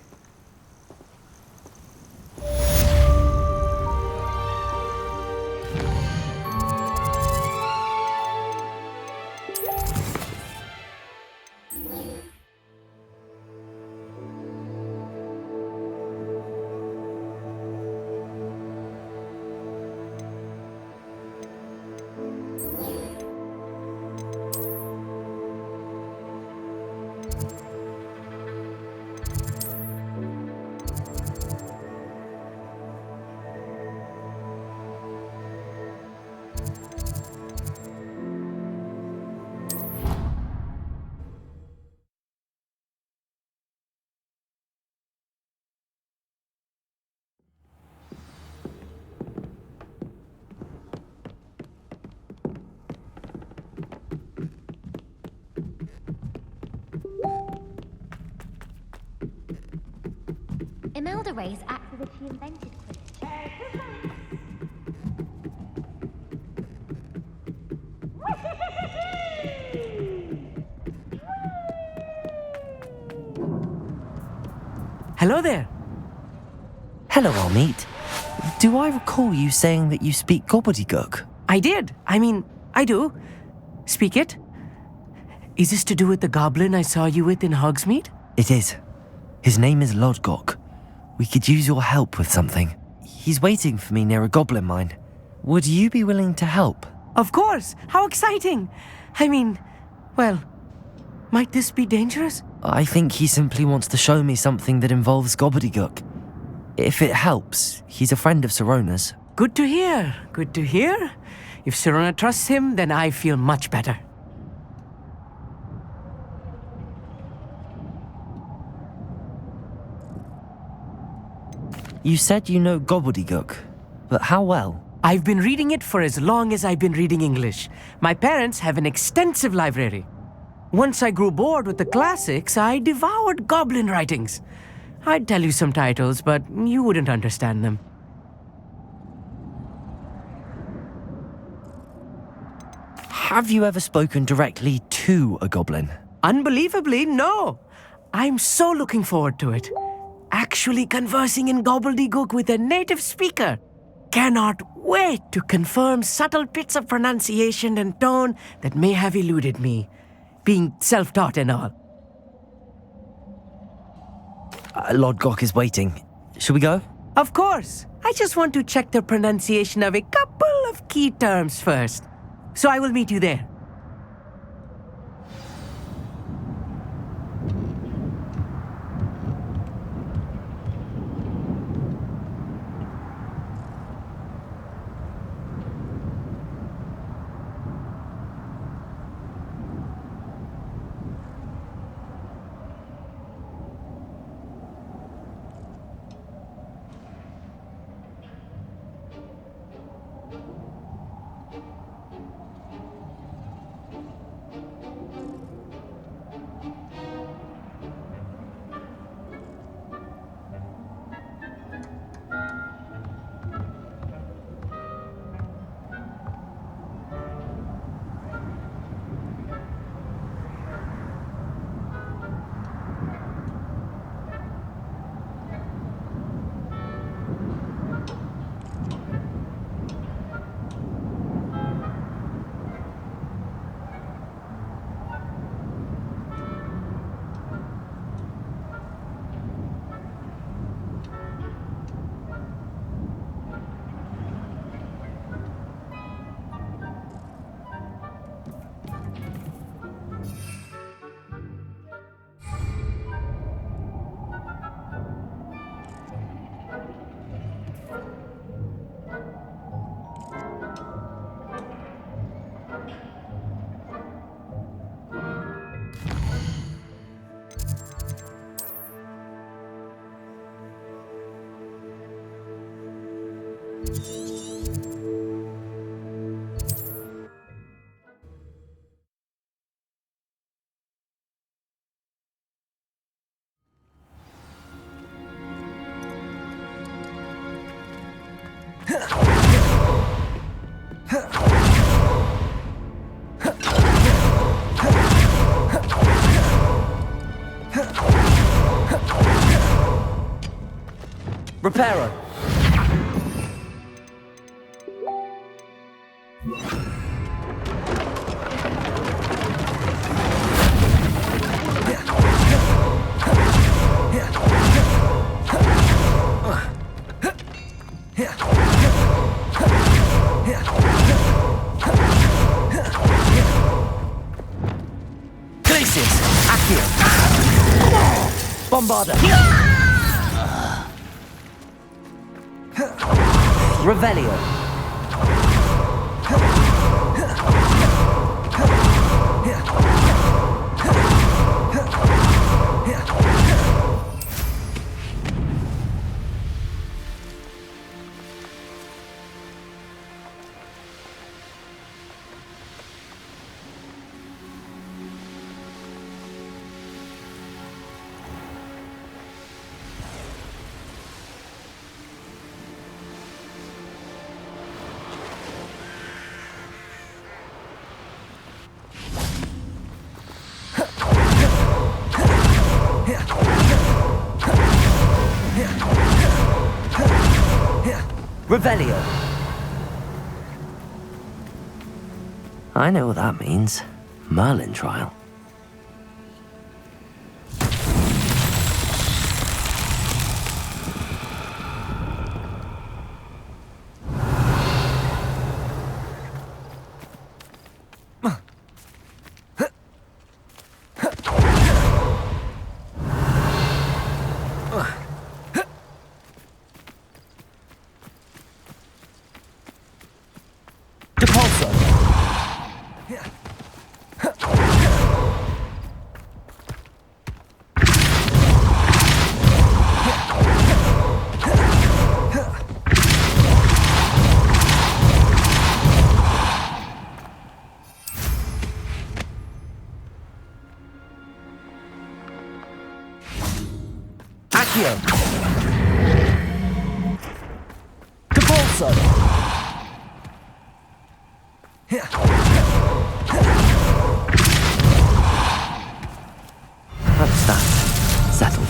Imelda Reyes acted as if she invented Quidditch. Hello there. Hello, Amit. Do I recall you saying that you speak gobbledygook? I did. I do. Speak it. Is this to do with the goblin I saw you with in Hogsmeade? It is. His name is Lodgok. We could use your help with something. He's waiting for me near a goblin mine. Would you be willing to help? Of course. How exciting. Well, might this be dangerous? I think he simply wants to show me something that involves gobbledygook. If it helps, he's a friend of Sirona's. Good to hear. Good to hear. If Sirona trusts him, then I feel much better. You said you know gobbledygook, but how well? I've been reading it for as long as I've been reading English. My parents have an extensive library. Once I grew bored with the classics, I devoured goblin writings. I'd tell you some titles, but you wouldn't understand them. Have you ever spoken directly to a goblin? Unbelievably, no. I'm so looking forward to it. Actually conversing in gobbledygook with a native speaker. Cannot wait to confirm subtle bits of pronunciation and tone that may have eluded me, being self-taught and all. Lodgok is waiting. Shall we go? Of course. I just want to check the pronunciation of a couple of key terms first. So I will meet you there. Reparo. Glacius. Accio. Bombarda. Revelio. Revelio. I know what that means. Merlin trial. Accio. Depulso. That's that. Settled.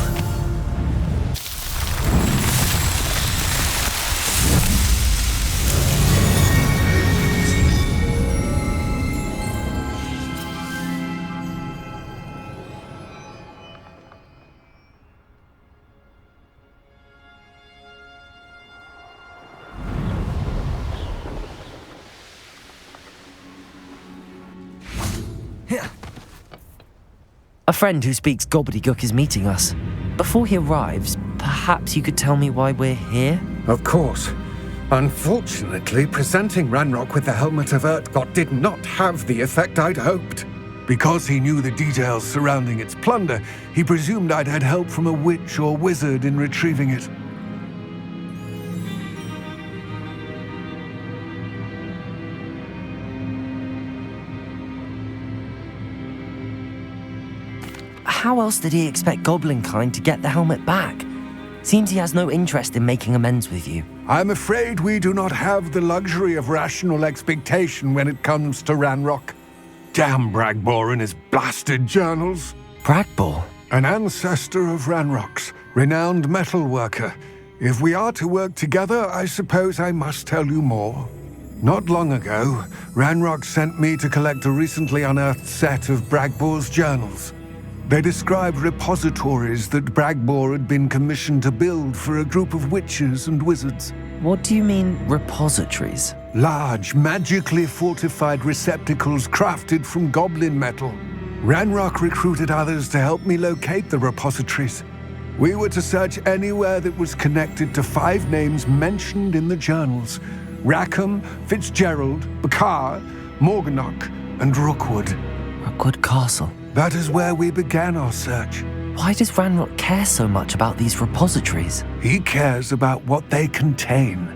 A friend who speaks gobbledygook is meeting us. Before he arrives, perhaps you could tell me why we're here? Of course. Unfortunately, presenting Ranrock with the Helmet of Urtkot did not have the effect I'd hoped. Because he knew the details surrounding its plunder, he presumed I'd had help from a witch or wizard in retrieving it. How else did he expect Goblinkind to get the helmet back? Seems he has no interest in making amends with you. I'm afraid we do not have the luxury of rational expectation when it comes to Ranrock. Damn Bragbor and his blasted journals. Bragbor? An ancestor of Ranrock's, renowned metal worker. If we are to work together, I suppose I must tell you more. Not long ago, Ranrock sent me to collect a recently unearthed set of Bragbor's journals. They described repositories that Bragbor had been commissioned to build for a group of witches and wizards. What do you mean, repositories? Large, magically fortified receptacles crafted from goblin metal. Ranrock recruited others to help me locate the repositories. We were to search anywhere that was connected to 5 names mentioned in the journals: Rackham, Fitzgerald, Bakar, Morganach, and Rookwood. Rookwood Castle. That is where we began our search. Why does Ranrock care so much about these repositories? He cares about what they contain.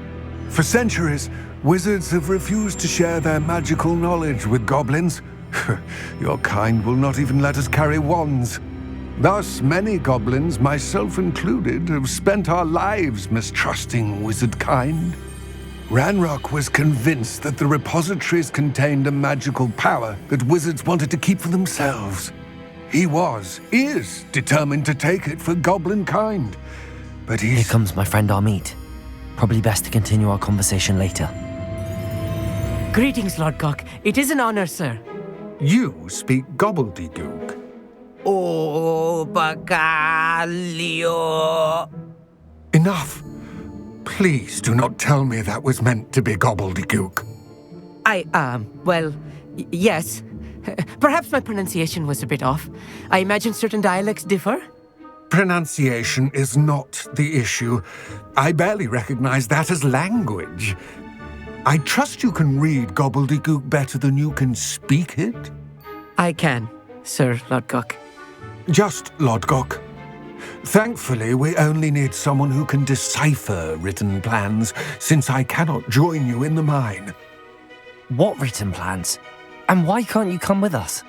For centuries, wizards have refused to share their magical knowledge with goblins. Your kind will not even let us carry wands. Thus, many goblins, myself included, have spent our lives mistrusting wizard kind. Ranrock was convinced that the repositories contained a magical power that wizards wanted to keep for themselves. He is determined to take it for goblin kind. But Here comes my friend Amit. Probably best to continue our conversation later. Greetings, Lord Cock. It is an honor, sir. You speak gobbledygook. Oh, Bacalio. Enough. Please do not tell me that was meant to be gobbledygook. Yes. Perhaps my pronunciation was a bit off. I imagine certain dialects differ. Pronunciation is not the issue. I barely recognize that as language. I trust you can read gobbledygook better than you can speak it? I can, Sir Lodgok. Just Lodgok. Thankfully, we only need someone who can decipher written plans, since I cannot join you in the mine. What written plans? And why can't you come with us?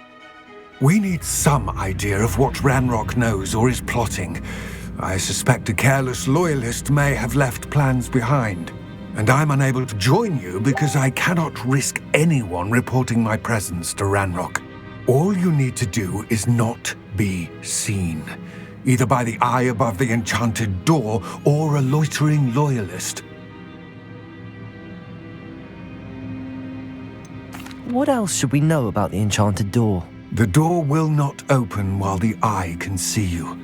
We need some idea of what Ranrock knows or is plotting. I suspect a careless loyalist may have left plans behind. And I'm unable to join you because I cannot risk anyone reporting my presence to Ranrock. All you need to do is not be seen, either by the eye above the enchanted door or a loitering loyalist. What else should we know about the enchanted door? The door will not open while the eye can see you.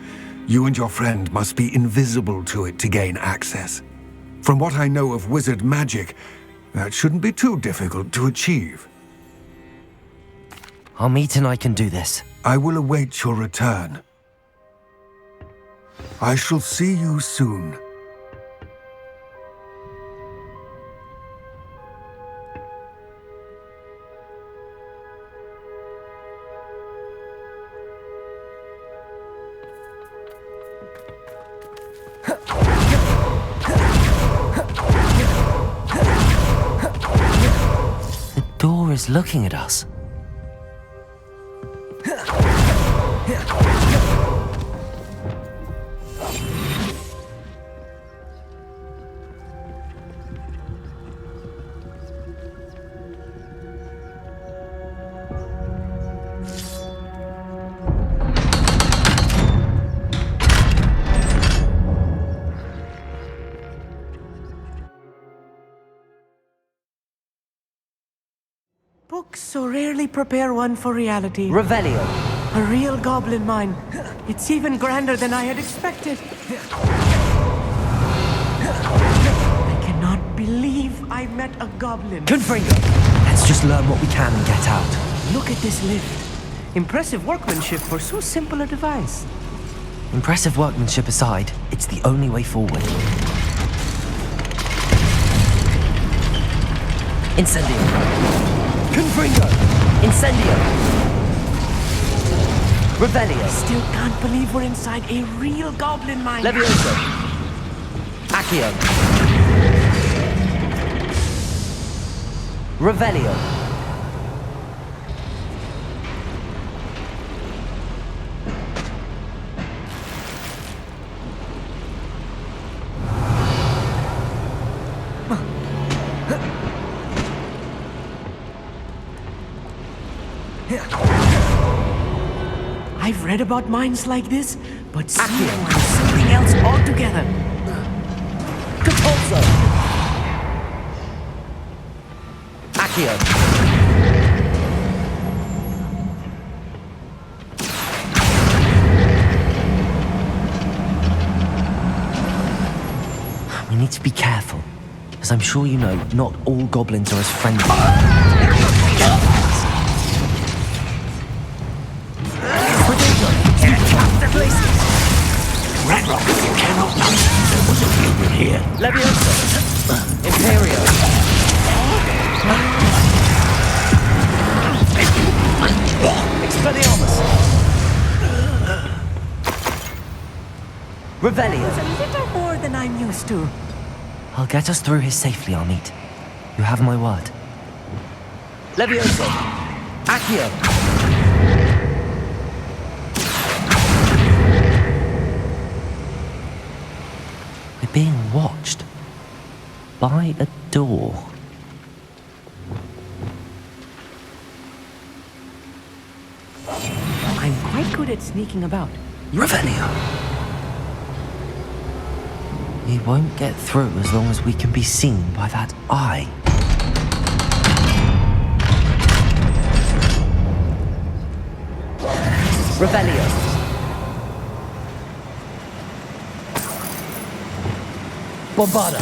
You and your friend must be invisible to it to gain access. From what I know of wizard magic, that shouldn't be too difficult to achieve. Amit and I can do this. I will await your return. I shall see you soon. The door is looking at us. Books so rarely prepare one for reality. Revelio. A real goblin mine. It's even grander than I had expected. I cannot believe I met a goblin. Confringo. Let's just learn what we can and get out. Look at this lift. Impressive workmanship for so simple a device. Impressive workmanship aside, it's the only way forward. Incendio. Confringo. Incendio. Revelio. Still can't believe we're inside a real goblin mine. Levioso. Accio. Revelio. I've read about mines like this, but seeing one is something else altogether. Capolzo. Accio. We need to be careful, as I'm sure you know, not all goblins are as friendly. Ranrock, you cannot believe there was a human here. Levioso. Imperio. Expelliarmus. Revelio. It's a little more than I'm used to. I'll get us through here safely, Amit. You have my word. Levioso! Accio! We're being watched. By a door. I'm quite good at sneaking about. Revelio. We won't get through as long as we can be seen by that eye. Revelio. Bombarda.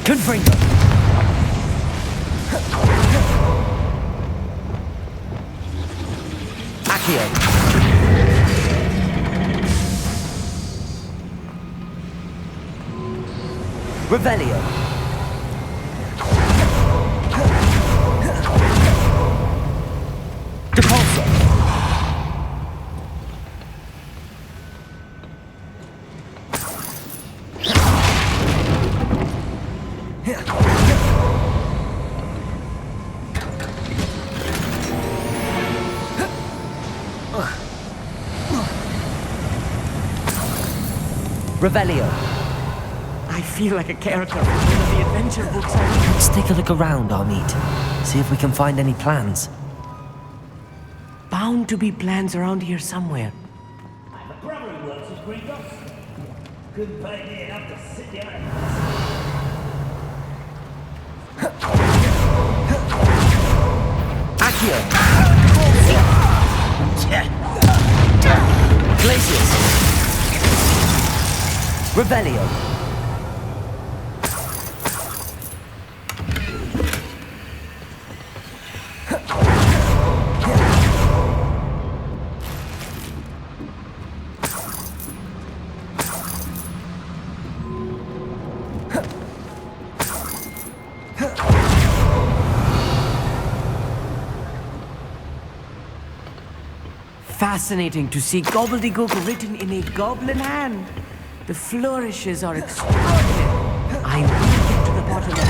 Confringo. Accio. Revelio. Depulso. Revelio. I feel like a character from one of the adventure books I read. Let's take a look around, Amit. See if we can find any plans. Bound to be plans around here somewhere. I have a brother who works with Gringotts. Couldn't pay me enough to sit down and Accio. Glacius. Revelio. Fascinating to see gobbledygook written in a goblin hand. The flourishes are extraordinary. I will get to the bottom of the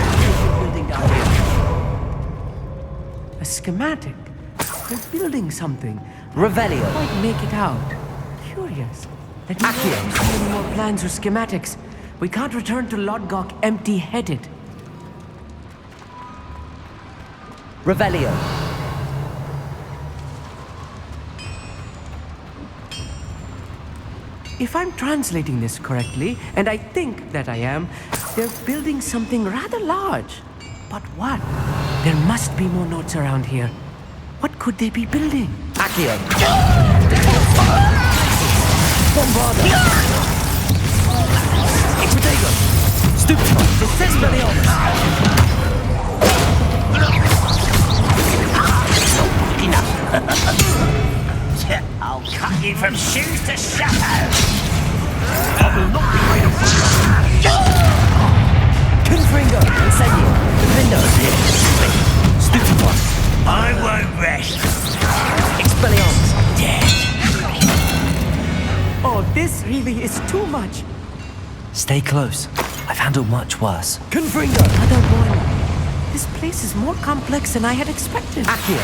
building down here. A schematic. They're building something. Revelio. I can't make it out. Curious. Let me know if you see any more plans or schematics. We can't return to Lodgok empty-headed. Revelio. If I'm translating this correctly, and I think that I am, they're building something rather large. But what? There must be more notes around here. What could they be building? Accio. Bombarda. Expotago. Stupefy. Desesperados. enough. I'll cut you from shoes to shadow. I will not be made a fool of. Confringo. Incendio. Defendo. Stupefy. I won't rest. Expelliarmus. Dead. Oh, this really is too much. Stay close. I've handled much worse. Confringo. Other boy. This place is more complex than I had expected. Accio.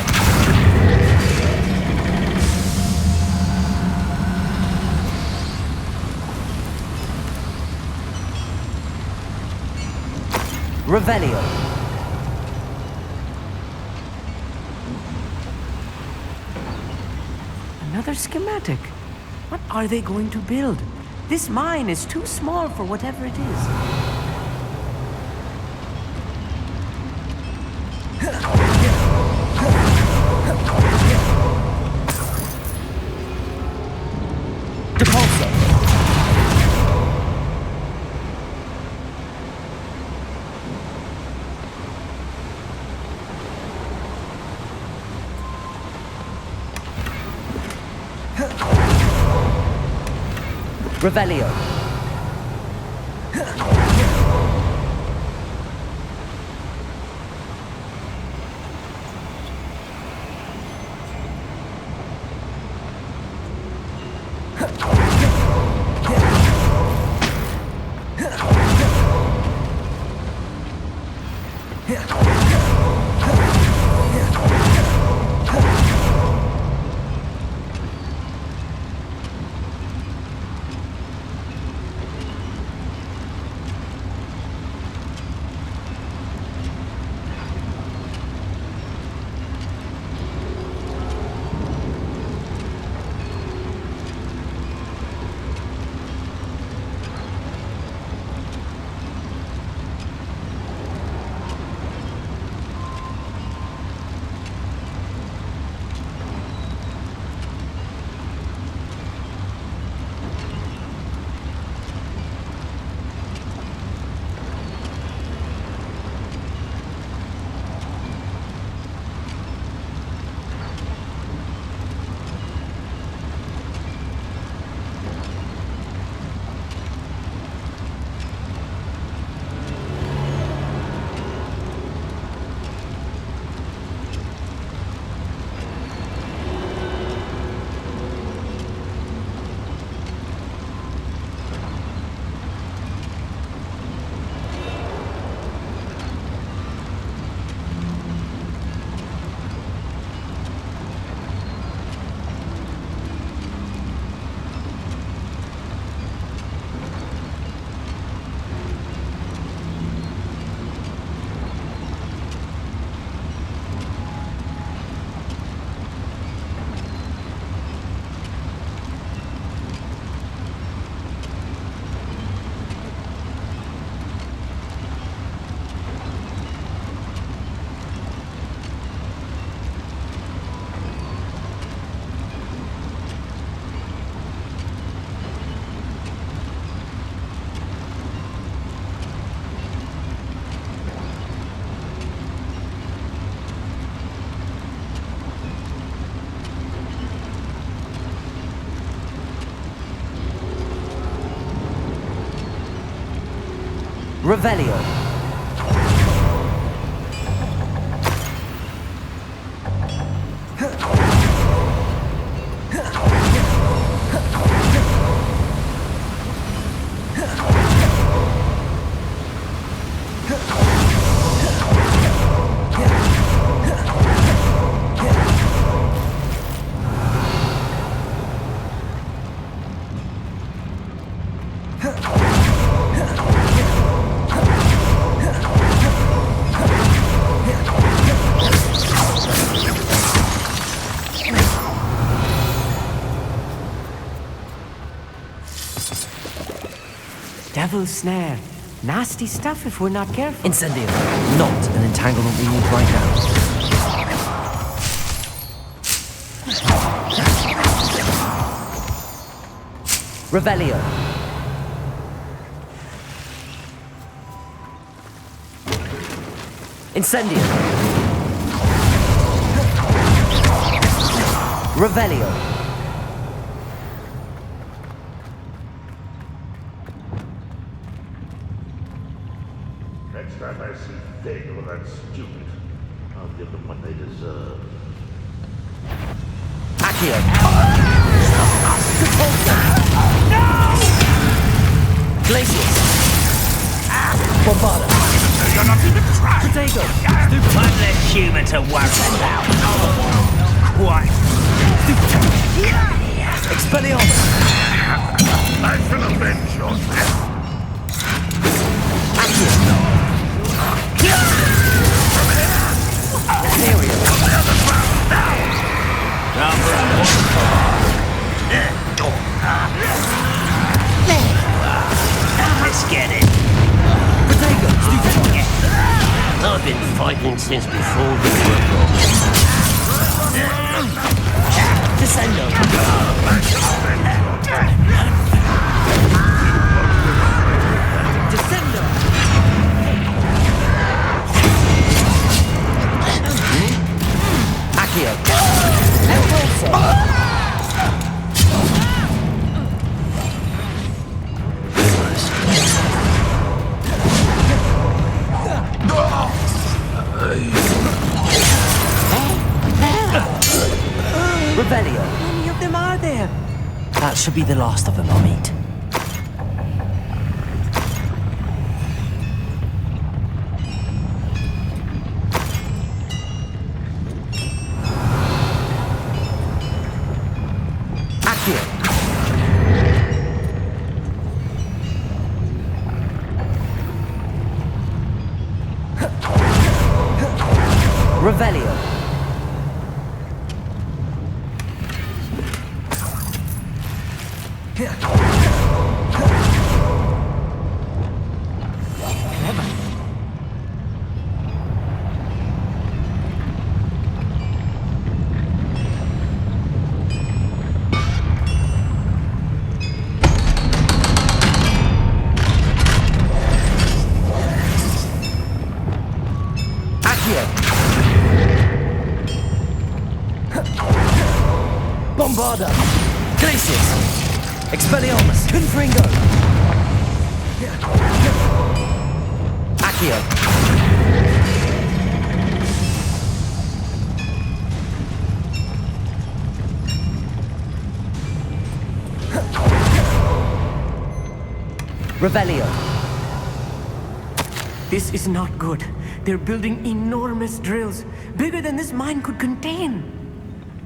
Revelio. Another schematic. What are they going to build? This mine is too small for whatever it is. Depulso. Revelio. Revelio. Devil's snare. Nasty stuff if we're not careful. Incendio. Not an entanglement we need right now. Revelio. Incendio. Revelio. Next time I see Daniel that stupid, I'll give them what they deserve. Accio. Glacius. Bombarda. You're not even trying! Potato. I'm less human to worry about. Quite. Expelliarmus. I shall avenge your death. Let's get it. I've been fighting since before the war. Descendo. Descendo. Accio. Revelio. How many of them are there? That should be the last of them I'll meet. Accio. Revelio. Bombarda. Glacius. Expelliarmus. Confringo. Accio. Revelio. This is not good. They're building enormous drills, bigger than this mine could contain.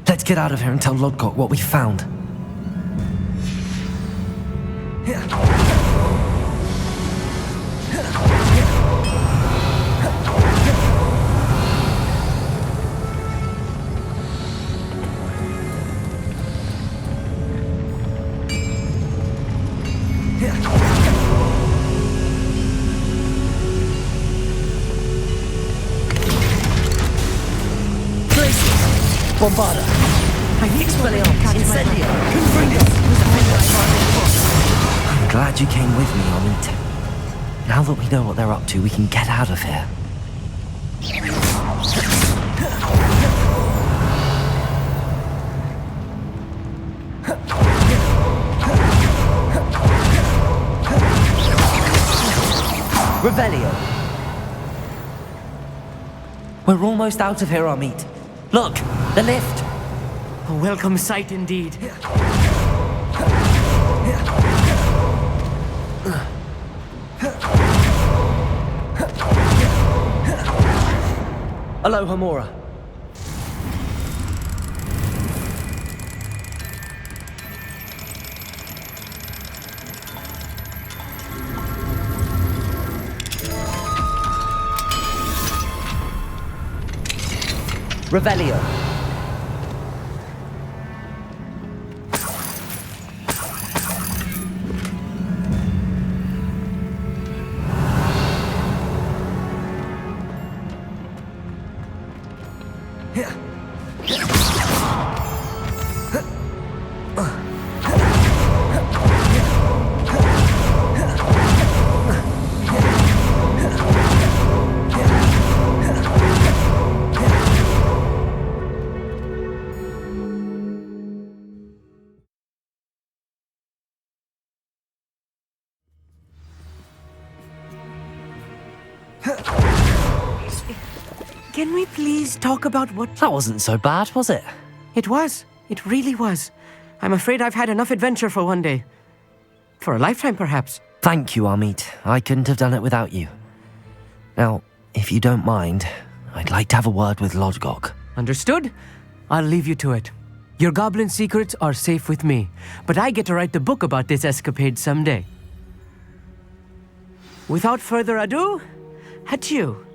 Let's get out of here and tell Lodgok what we found. Bombarda. Expelliarmus. Incendio. Confringo. I'm glad you came with me, Armit. Now that we know what they're up to, we can get out of here. Revelio. We're almost out of here, Amit. Look, the lift. A welcome sight indeed. Aloha, Mora. Revelio. Can we please talk about what... That wasn't so bad, was it? It was. It really was. I'm afraid I've had enough adventure for one day. For a lifetime, perhaps. Thank you, Amit. I couldn't have done it without you. Now, if you don't mind, I'd like to have a word with Lodgok. Understood? I'll leave you to it. Your goblin secrets are safe with me, but I get to write the book about this escapade someday. Without further ado, adieu.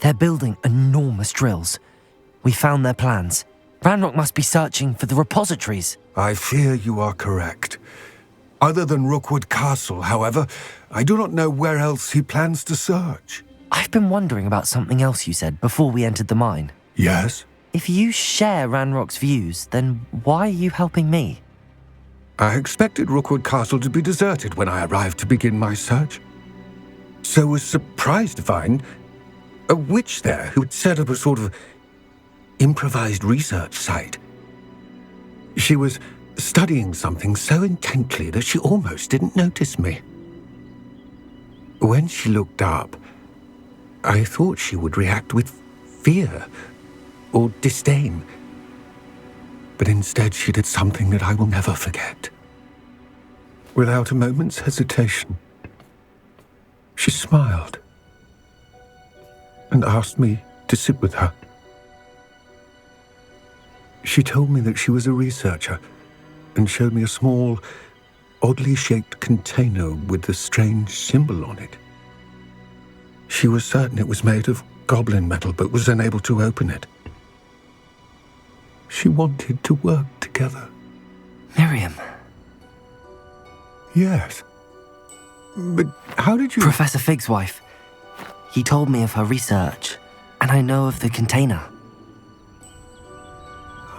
They're building enormous drills. We found their plans. Ranrock must be searching for the repositories. I fear you are correct. Other than Rookwood Castle, however, I do not know where else he plans to search. I've been wondering about something else you said before we entered the mine. Yes? If you share Ranrock's views, then why are you helping me? I expected Rookwood Castle to be deserted when I arrived to begin my search. So was surprised to find a witch there who'd set up a sort of improvised research site. She was studying something so intently that she almost didn't notice me. When she looked up, I thought she would react with fear or disdain. But instead she did something that I will never forget. Without a moment's hesitation, she smiled and asked me to sit with her. She told me that she was a researcher and showed me a small, oddly shaped container with a strange symbol on it. She was certain it was made of goblin metal, but was unable to open it. She wanted to work together. Miriam. Yes. But how did you... Professor Fig's wife. He told me of her research, and I know of the container.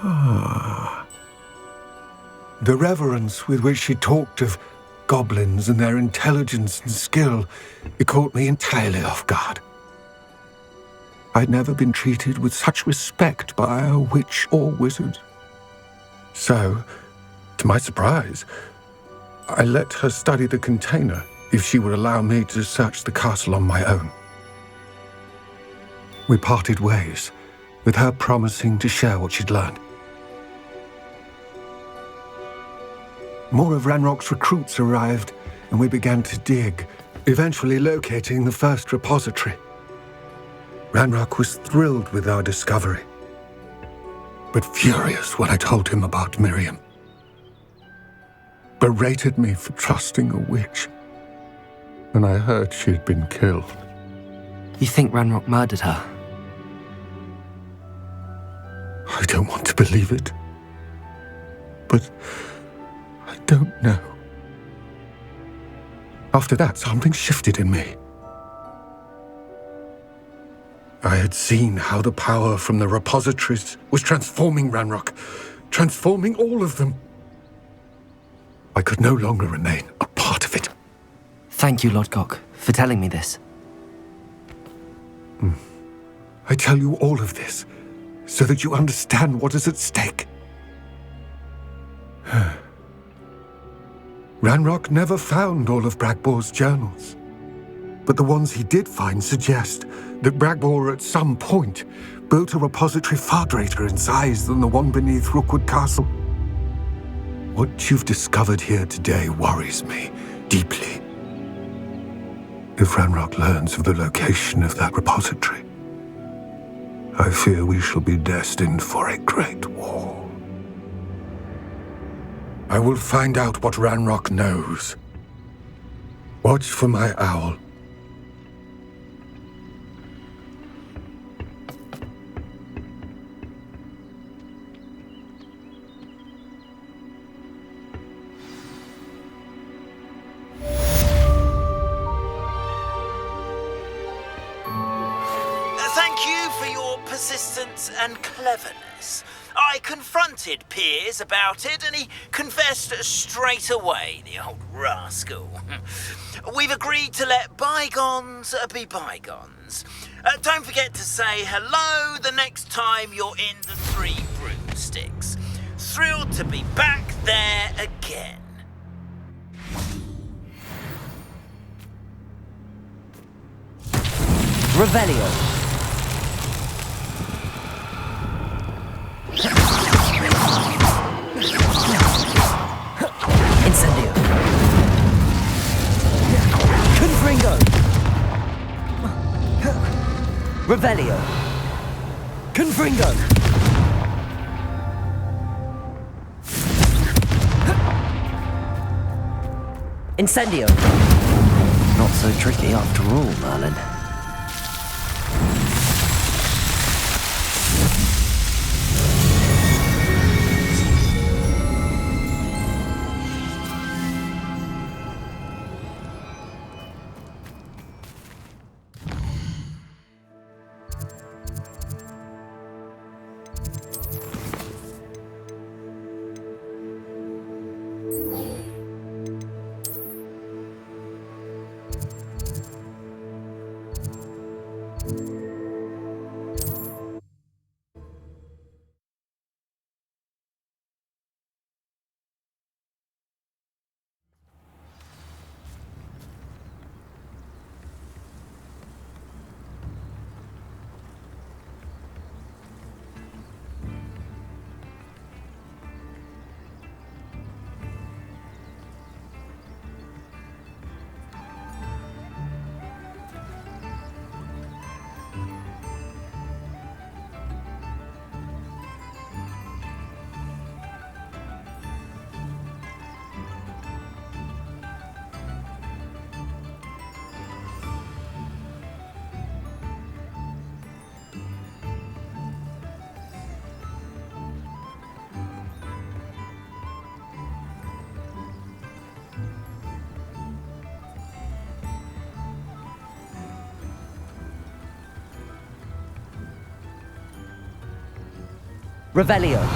Ah. The reverence with which she talked of goblins and their intelligence and skill, it caught me entirely off guard. I'd never been treated with such respect by a witch or wizard. So, to my surprise, I let her study the container if she would allow me to search the castle on my own. We parted ways, with her promising to share what she'd learned. More of Ranrock's recruits arrived, and we began to dig, eventually locating the first repository. Ranrock was thrilled with our discovery, but furious when I told him about Miriam. Berated me for trusting a witch, and I heard she'd been killed. You think Ranrock murdered her? I don't want to believe it, but I don't know. After that, something shifted in me. I had seen how the power from the repositories was transforming Ranrock, transforming all of them. I could no longer remain a part of it. Thank you, Lodgok, for telling me this. I tell you all of this so that you understand what is at stake. Ranrock never found all of Bragbor's journals, but the ones he did find suggest that Bragbor at some point built a repository far greater in size than the one beneath Rookwood Castle. What you've discovered here today worries me deeply. If Ranrock learns of the location of that repository, I fear we shall be destined for a great war. I will find out what Ranrock knows. Watch for my owl. Thank you for your persistence and cleverness. I confronted Piers about it and he confessed straight away, the old rascal. We've agreed to let bygones be bygones. Don't forget to say hello the next time you're in the Three Broomsticks. Thrilled to be back there again. Revelio. Incendio. Confringo. Revelio. Confringo. Incendio. Not so tricky after all, Merlin. Revelio.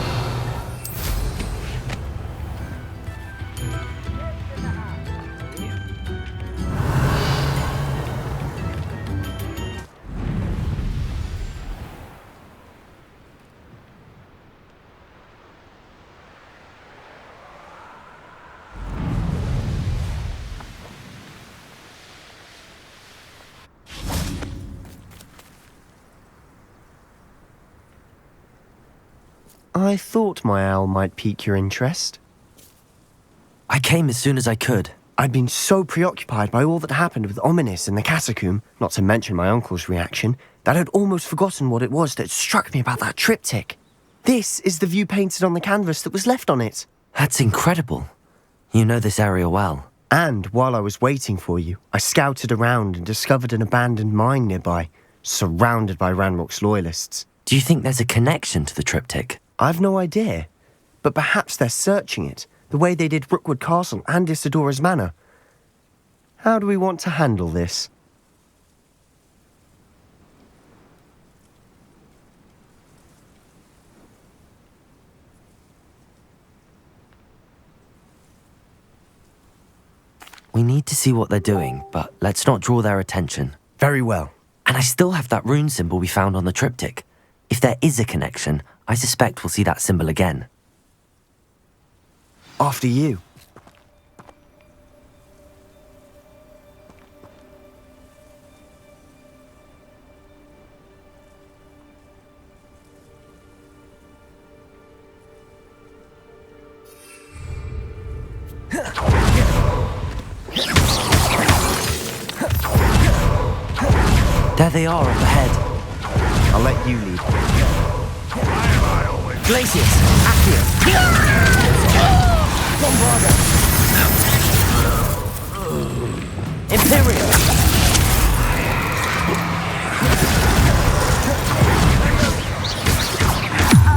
I thought my owl might pique your interest. I came as soon as I could. I'd been so preoccupied by all that happened with Ominis in the catacomb, not to mention my uncle's reaction, that I'd almost forgotten what it was that struck me about that triptych. This is the view painted on the canvas that was left on it. That's incredible. You know this area well. And while I was waiting for you, I scouted around and discovered an abandoned mine nearby, surrounded by Ranrock's loyalists. Do you think there's a connection to the triptych? I've no idea, but perhaps they're searching it, the way they did Rookwood Castle and Isidora's Manor. How do we want to handle this? We need to see what they're doing, but let's not draw their attention. Very well. And I still have that rune symbol we found on the triptych. If there is a connection, I suspect we'll see that symbol again. After you. There they are up ahead. I'll let you lead. Glacius! Accio! Bombarda! Imperial!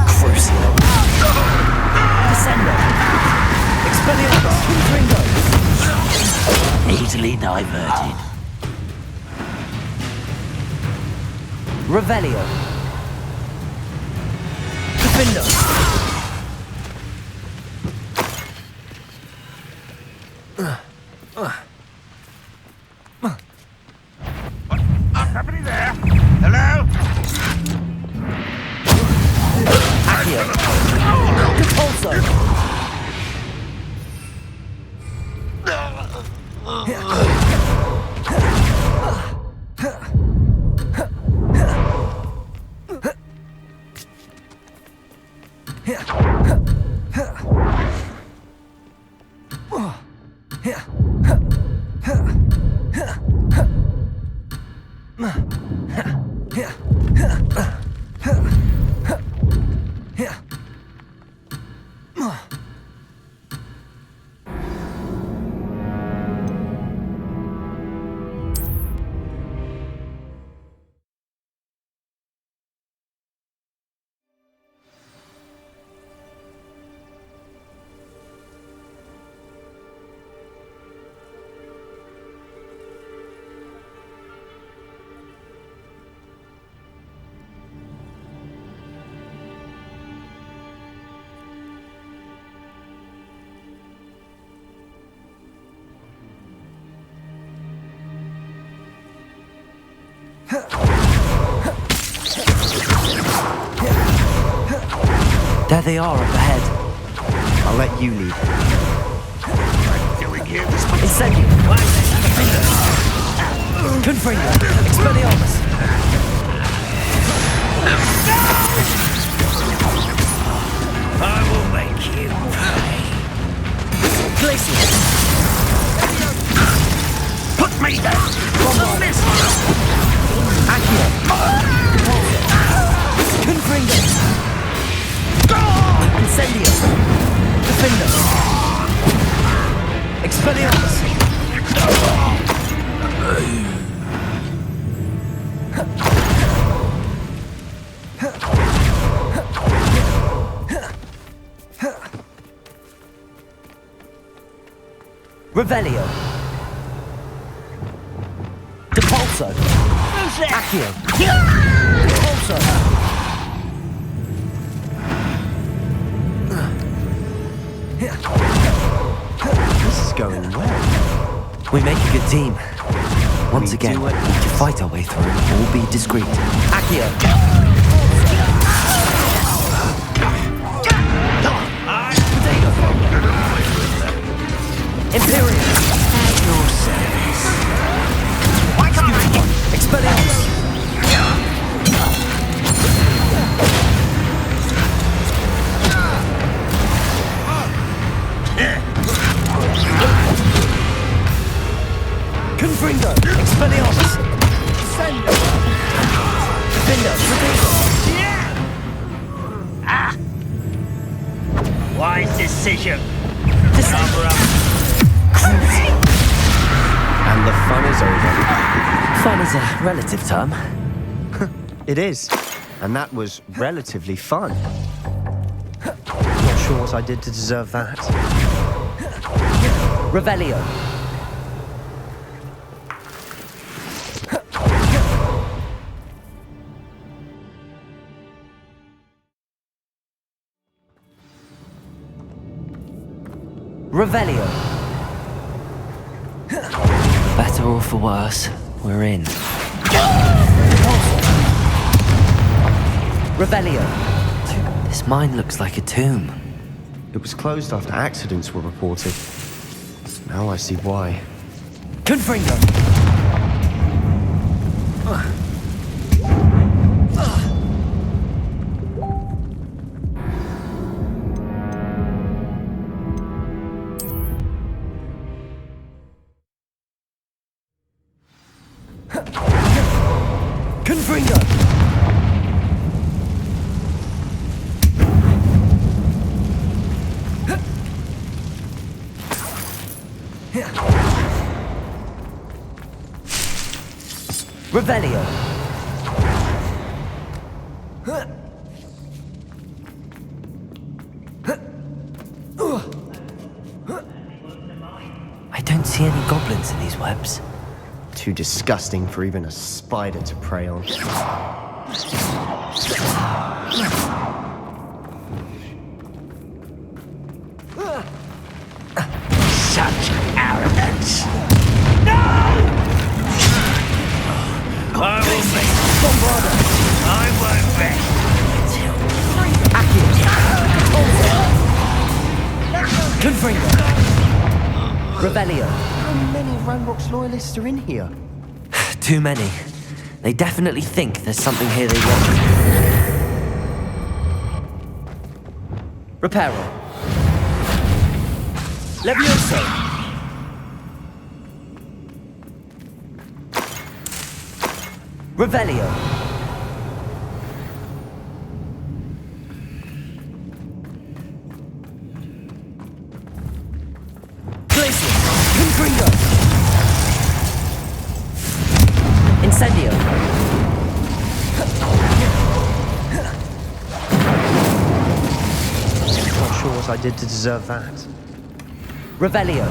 Crucio! Descendo! Expelliarmus! Ringo! Easily diverted. Revelio. Defendo. What's happening there? Hello? Accio. Repulso. There they are up ahead. I'll let you lead. Incendio! Confringo! Expelliarmus! I will make you pay. Glacius! Put me down! Accio! Confringo! Incendio! Defendo! Expelliarmus! Revelio! Depulso! Accio! Depulso! This is going well. We make a good team. Once again, we can fight our way through or be discreet. Accio! Imperial! At your service. Expelliarmus! Confringo! Expelliarmus! Send! Defender! Ah! Wise decision. And the fun is over. Fun is a relative term. It is. And that was relatively fun. Not sure what I did to deserve that. Revelio. Revelio. For better or for worse, we're in. Revelio. This mine looks like a tomb. It was closed after accidents were reported. Now I see why. Confringo. Confringo. Revelio. I don't see any goblins in these webs. Too disgusting for even a spider to prey on. Such arrogance. No! I will be. I won't rest until... Confringo. Revelio. How many Ranrock's loyalists are in here? Too many. They definitely think there's something here they want. Reparo. Levioso. Revelio. Glacius. Confringo. Incendio. Not sure what I did to deserve that. Revelio.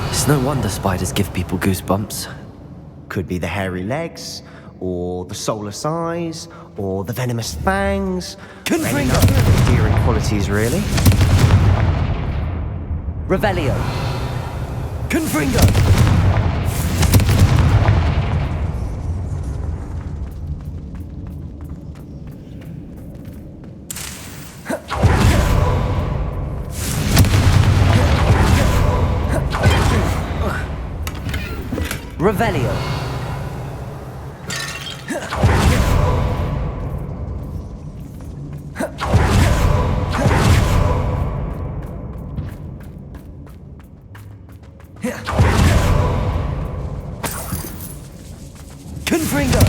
It's no wonder spiders give people goosebumps. Could be the hairy legs, or the soulless eyes, or the venomous fangs. Confringo! Endearing qualities, really. Revelio. Confringo! Revelio. Confringo.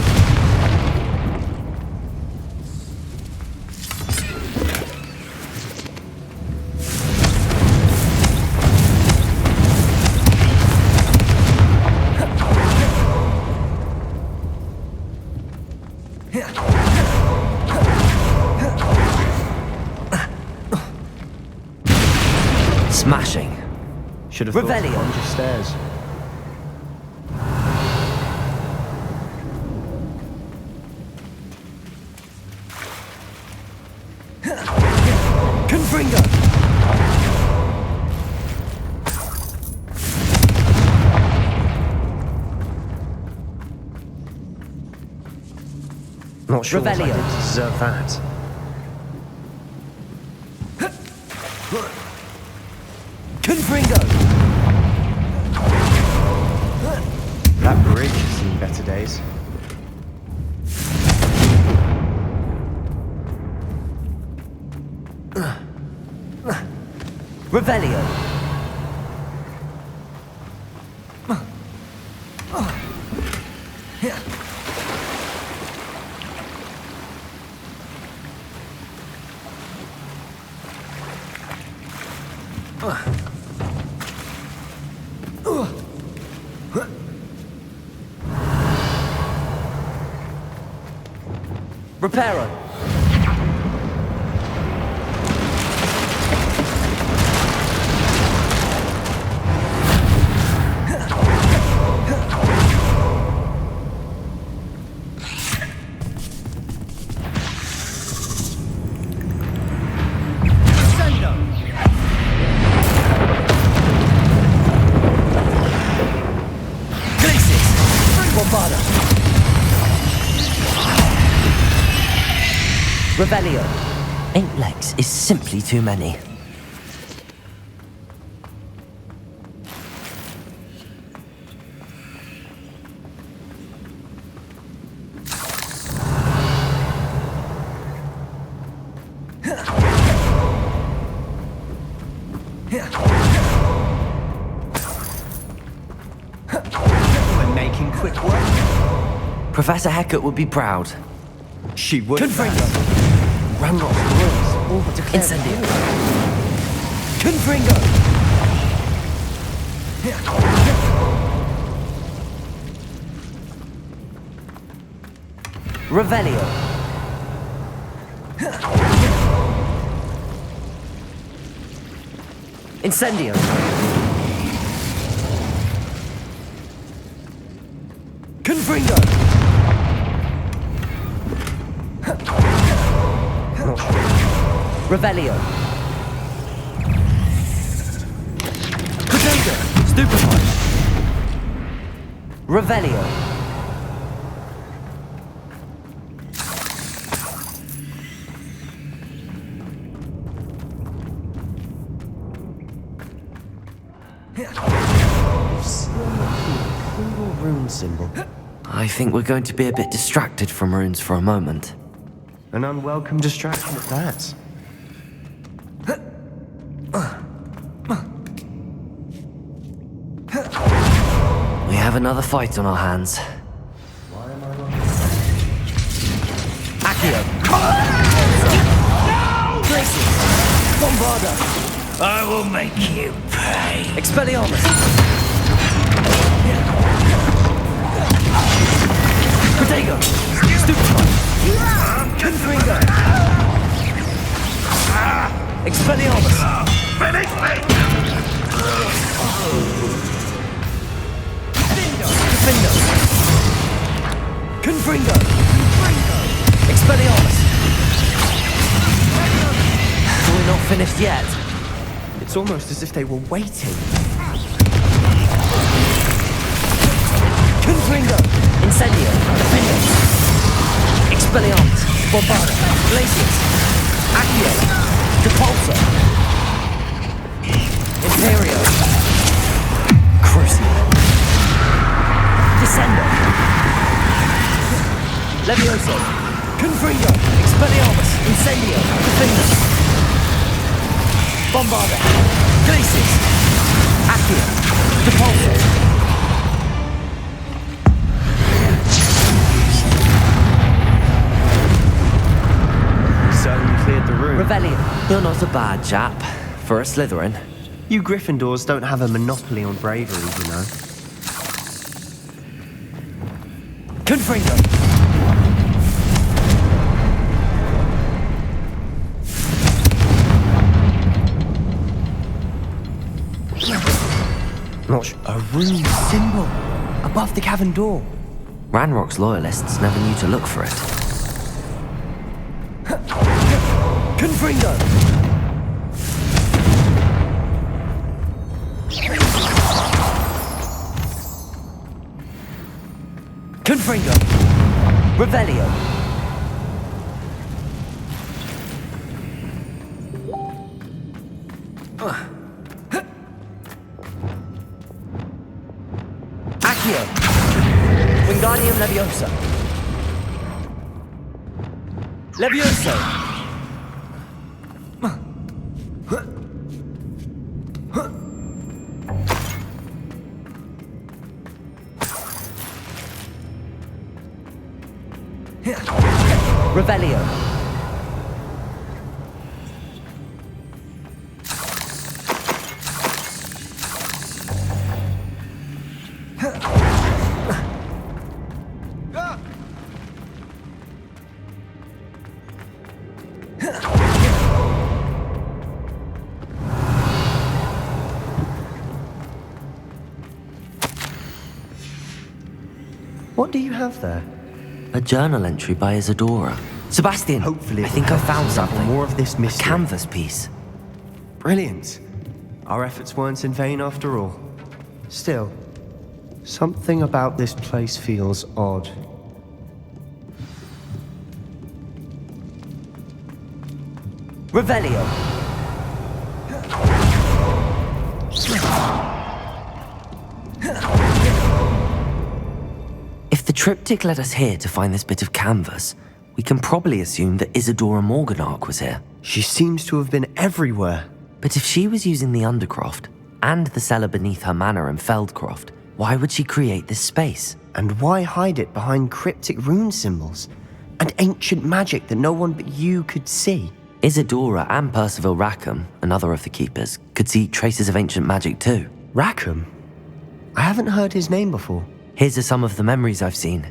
Smashing. Should have thought Revelio. to plunge stairs. Confringo. Not sure what I did Revelio. to deserve that. Confringo! That bridge has seen better days. Revelio. Reparo. Revelio. 8 legs is simply too many. We're making quick work. Professor Hecat would be proud. She would. Confringo. Ranrock's ruins, all but declared. Incendio. Confringo. Revelio. Incendio. Confringo. Revelio. Potato. Stupefy. Revelio. Single rune symbol. I think we're going to be a bit distracted from runes for a moment. An unwelcome distraction at that. We have another fight on our hands. Accio. Places. Bombarda. I will make you pay. Expelliarmus. Protego. Stupefy. Confringo. Expelliarmus. Finish me! Defendo. Confringo. Expelliarmus. We're not finished yet. It's almost as if they were waiting. Confringo. Incendio. Defendo. Expelliarmus. Bombarda. Glacius. Accio. Depulso. Imperio. Crucio. Descendo. Levioso. Confringo. Expelliarmus. Incendio. Defendo. Bombarda. Glacius. Accio. Depulso. Certainly cleared the room. Revelio. You're not a bad chap for a Slytherin. You Gryffindors don't have a monopoly on bravery, you know. Confringo. A rune symbol above the cavern door. Ranrock's loyalists never knew to look for it. Confringo. Confringo. Revelio. Accio! Wingardium Leviosa! Levioso! Revelio! What do you have there? A journal entry by Isadora. Sebastian, Hopefully, I think I found something. More of this mystery. A canvas piece. Brilliant. Our efforts weren't in vain after all. Still, something about this place feels odd. Revelio! If the triptych led us here to find this bit of canvas, we can probably assume that Isadora Morganach was here. She seems to have been everywhere. But if she was using the Undercroft, and the cellar beneath her manor in Feldcroft, why would she create this space? And why hide it behind cryptic rune symbols and ancient magic that no one but you could see? Isadora and Percival Rackham, another of the keepers, could see traces of ancient magic too. Rackham? I haven't heard his name before. Here's some of the memories I've seen.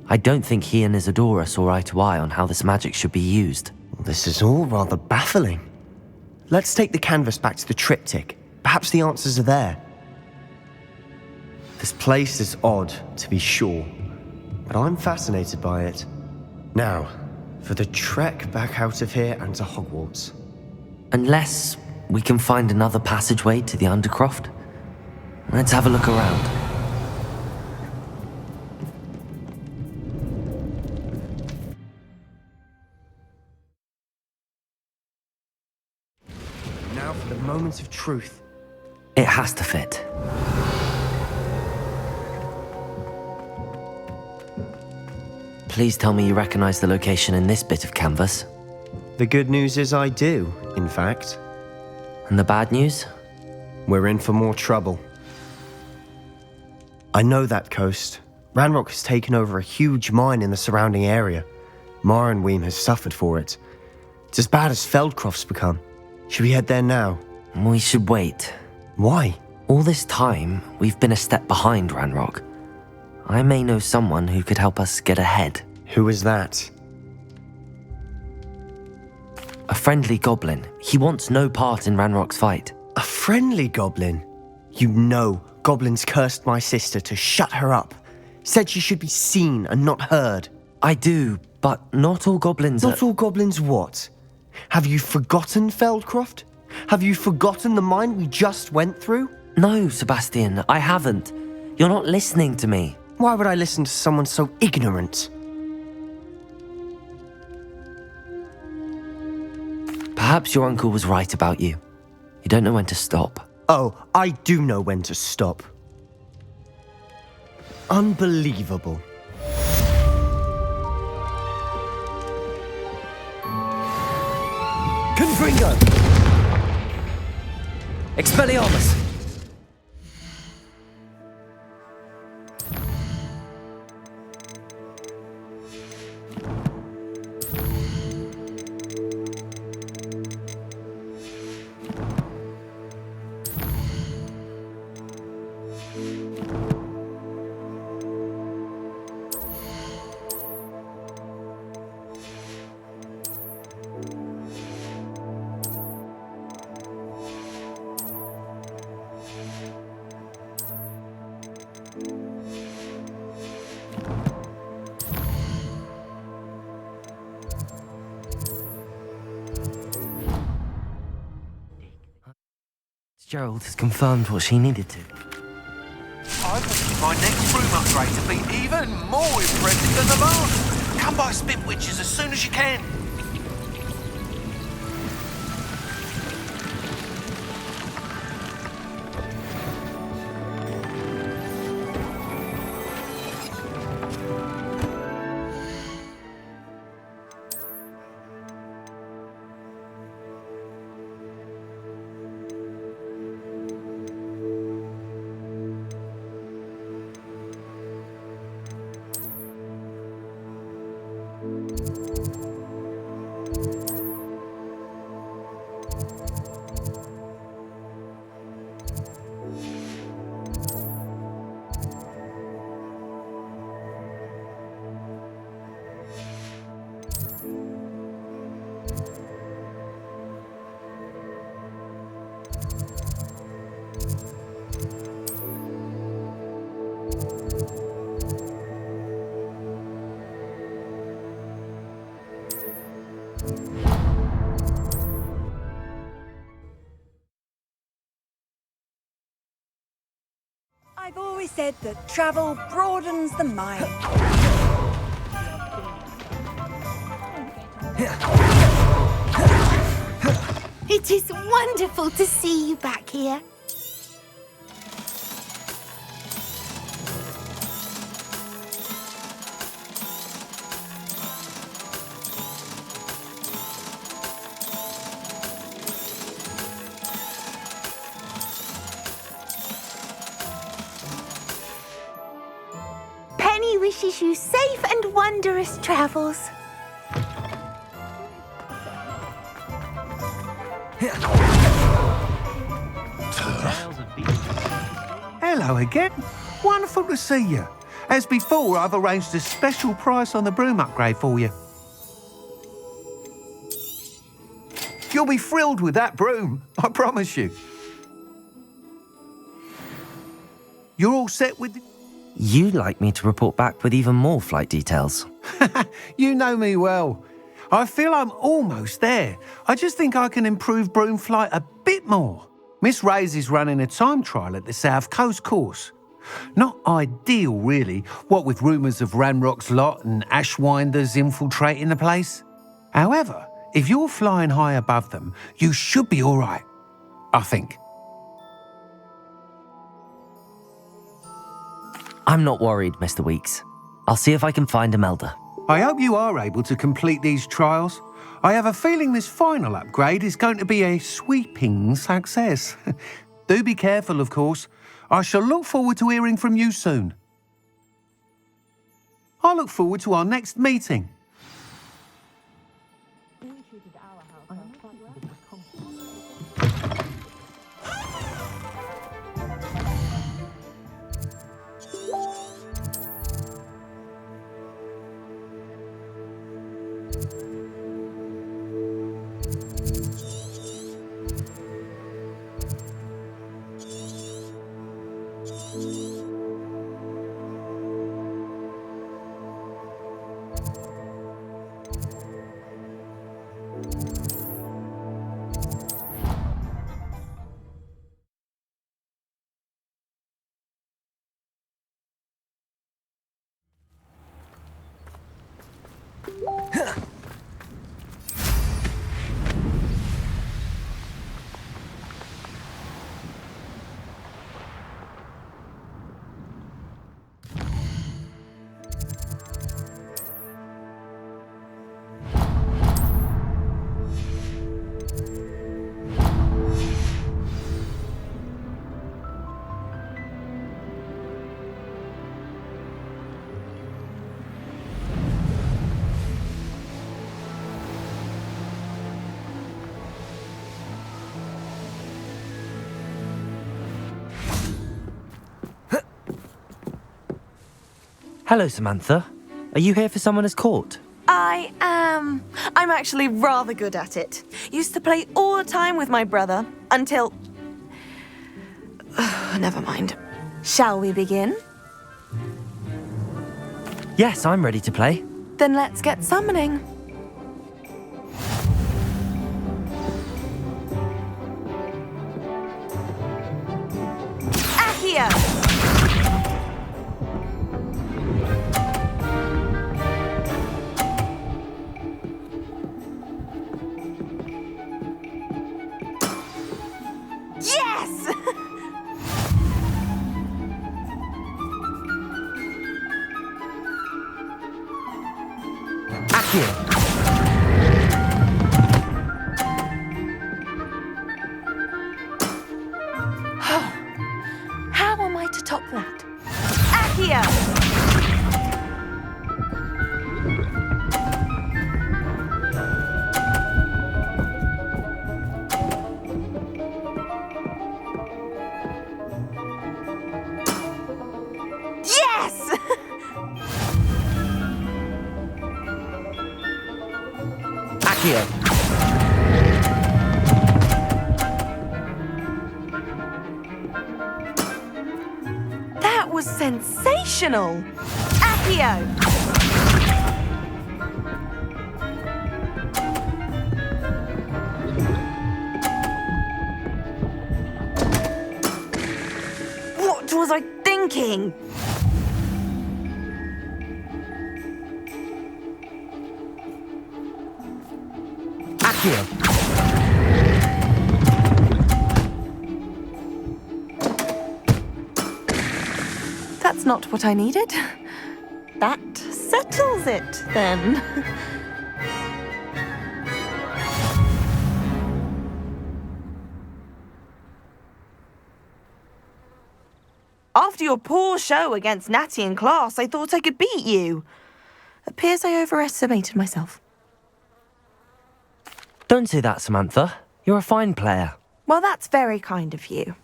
I don't think he and Isadora saw eye to eye on how this magic should be used. This is all rather baffling. Let's take the canvas back to the triptych. Perhaps the answers are there. This place is odd, to be sure, but I'm fascinated by it. Now, for the trek back out of here and to Hogwarts. Unless we can find another passageway to the Undercroft. Let's have a look around. Now for the moment of truth. It has to fit. Please tell me you recognize the location in this bit of canvas. The good news is I do, in fact. And the bad news? We're in for more trouble. I know that coast. Ranrock has taken over a huge mine in the surrounding area. Marrenweem has suffered for it. It's as bad as Feldcroft's become. Should we head there now? We should wait. Why? All this time, we've been a step behind Ranrock. I may know someone who could help us get ahead. Who is that? A friendly goblin. He wants no part in Ranrock's fight. A friendly goblin? You know, goblins cursed my sister to shut her up. Said she should be seen and not heard. I do, but not all goblins Not all goblins what? Have you forgotten Feldcroft? Have you forgotten the mine we just went through? No, Sebastian, I haven't. You're not listening to me. Why would I listen to someone so ignorant? Perhaps your uncle was right about you. You don't know when to stop. Oh, I do know when to stop. Unbelievable. Confringo! Expelliarmus! Gerald has confirmed what she needed to. I think my next room upgrade to be even more impressive than the last. Come by Spitwitches as soon as you can. I've always said that travel broadens the mind. It is wonderful to see you back here. Penny wishes you safe and wondrous travels. Hello again. Wonderful to see you. As before, I've arranged a special price on the broom upgrade for you. You'll be thrilled with that broom, I promise you. You're all set with... You'd like me to report back with even more flight details. You know me well. I feel I'm almost there. I just think I can improve broom flight a bit more. Miss Ray's is running a time trial at the South Coast course. Not ideal, really, what with rumours of Ranrock's lot and Ashwinders infiltrating the place. However, if you're flying high above them, you should be all right, I think. I'm not worried, Mr. Weeks. I'll see if I can find Imelda. I hope you are able to complete these trials. I have a feeling this final upgrade is going to be a sweeping success. Do be careful, of course. I shall look forward to hearing from you soon. I look forward to our next meeting. Hello, Samantha. Are you here for someone as court? I am. I'm actually rather good at it. Used to play all the time with my brother until... Never mind. Shall we begin? Yes, I'm ready to play. Then let's get summoning. Accio! Yes! Accio! How am I to top that? Accio! Accio! That was sensational! Accio! What was I thinking? thinking? Accio! That's not what I needed. That settles it, then. After your poor show against Natty in class, I thought I could beat you. Appears I overestimated myself. Don't say that, Samantha. You're a fine player. Well, that's very kind of you.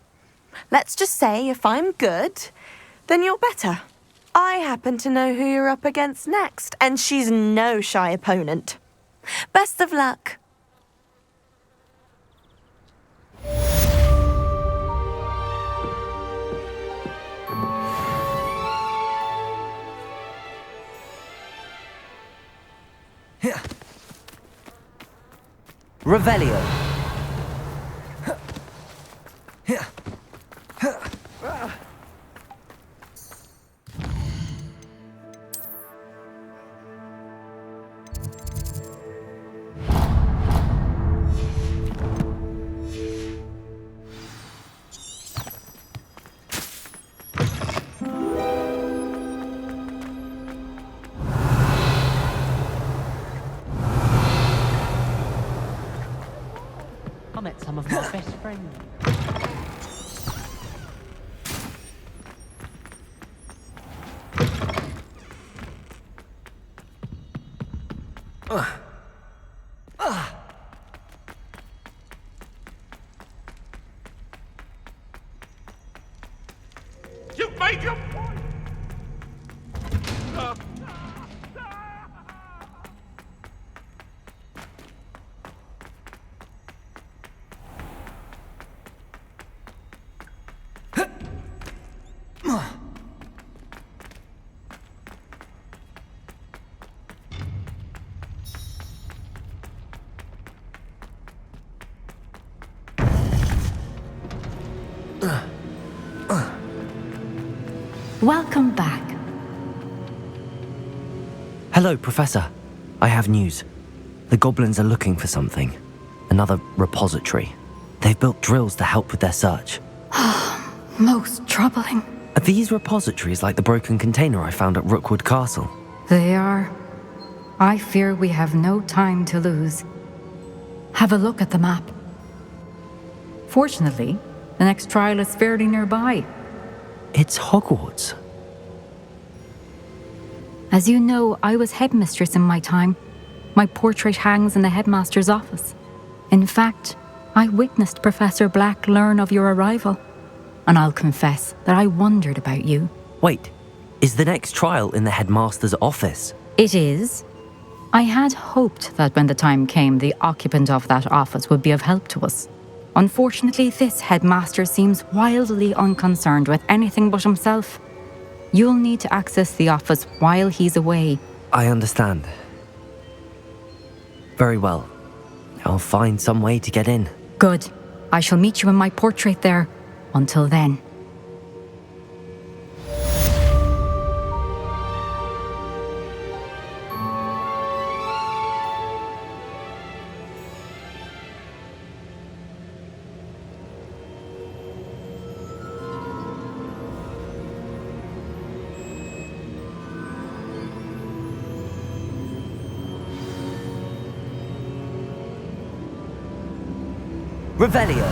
Let's just say if I'm good, then you're better. I happen to know who you're up against next, and she's no shy opponent. Best of luck. Revelio. I met some of my best friends. You made your point! Welcome back. Hello, Professor. I have news. The goblins are looking for something. Another repository. They've built drills to help with their search. Most troubling. Are these repositories like the broken container I found at Rookwood Castle? They are. I fear we have no time to lose. Have a look at the map. Fortunately, the next trial is fairly nearby. It's Hogwarts. As you know, I was headmistress in my time. My portrait hangs in the headmaster's office. In fact, I witnessed Professor Black learn of your arrival. And I'll confess that I wondered about you. Wait, is the next trial in the headmaster's office? It is. I had hoped that when the time came, the occupant of that office would be of help to us. Unfortunately, this headmaster seems wildly unconcerned with anything but himself. You'll need to access the office while he's away. I understand. Very well. I'll find some way to get in. Good. I shall meet you in my portrait there. Until then. Revelio.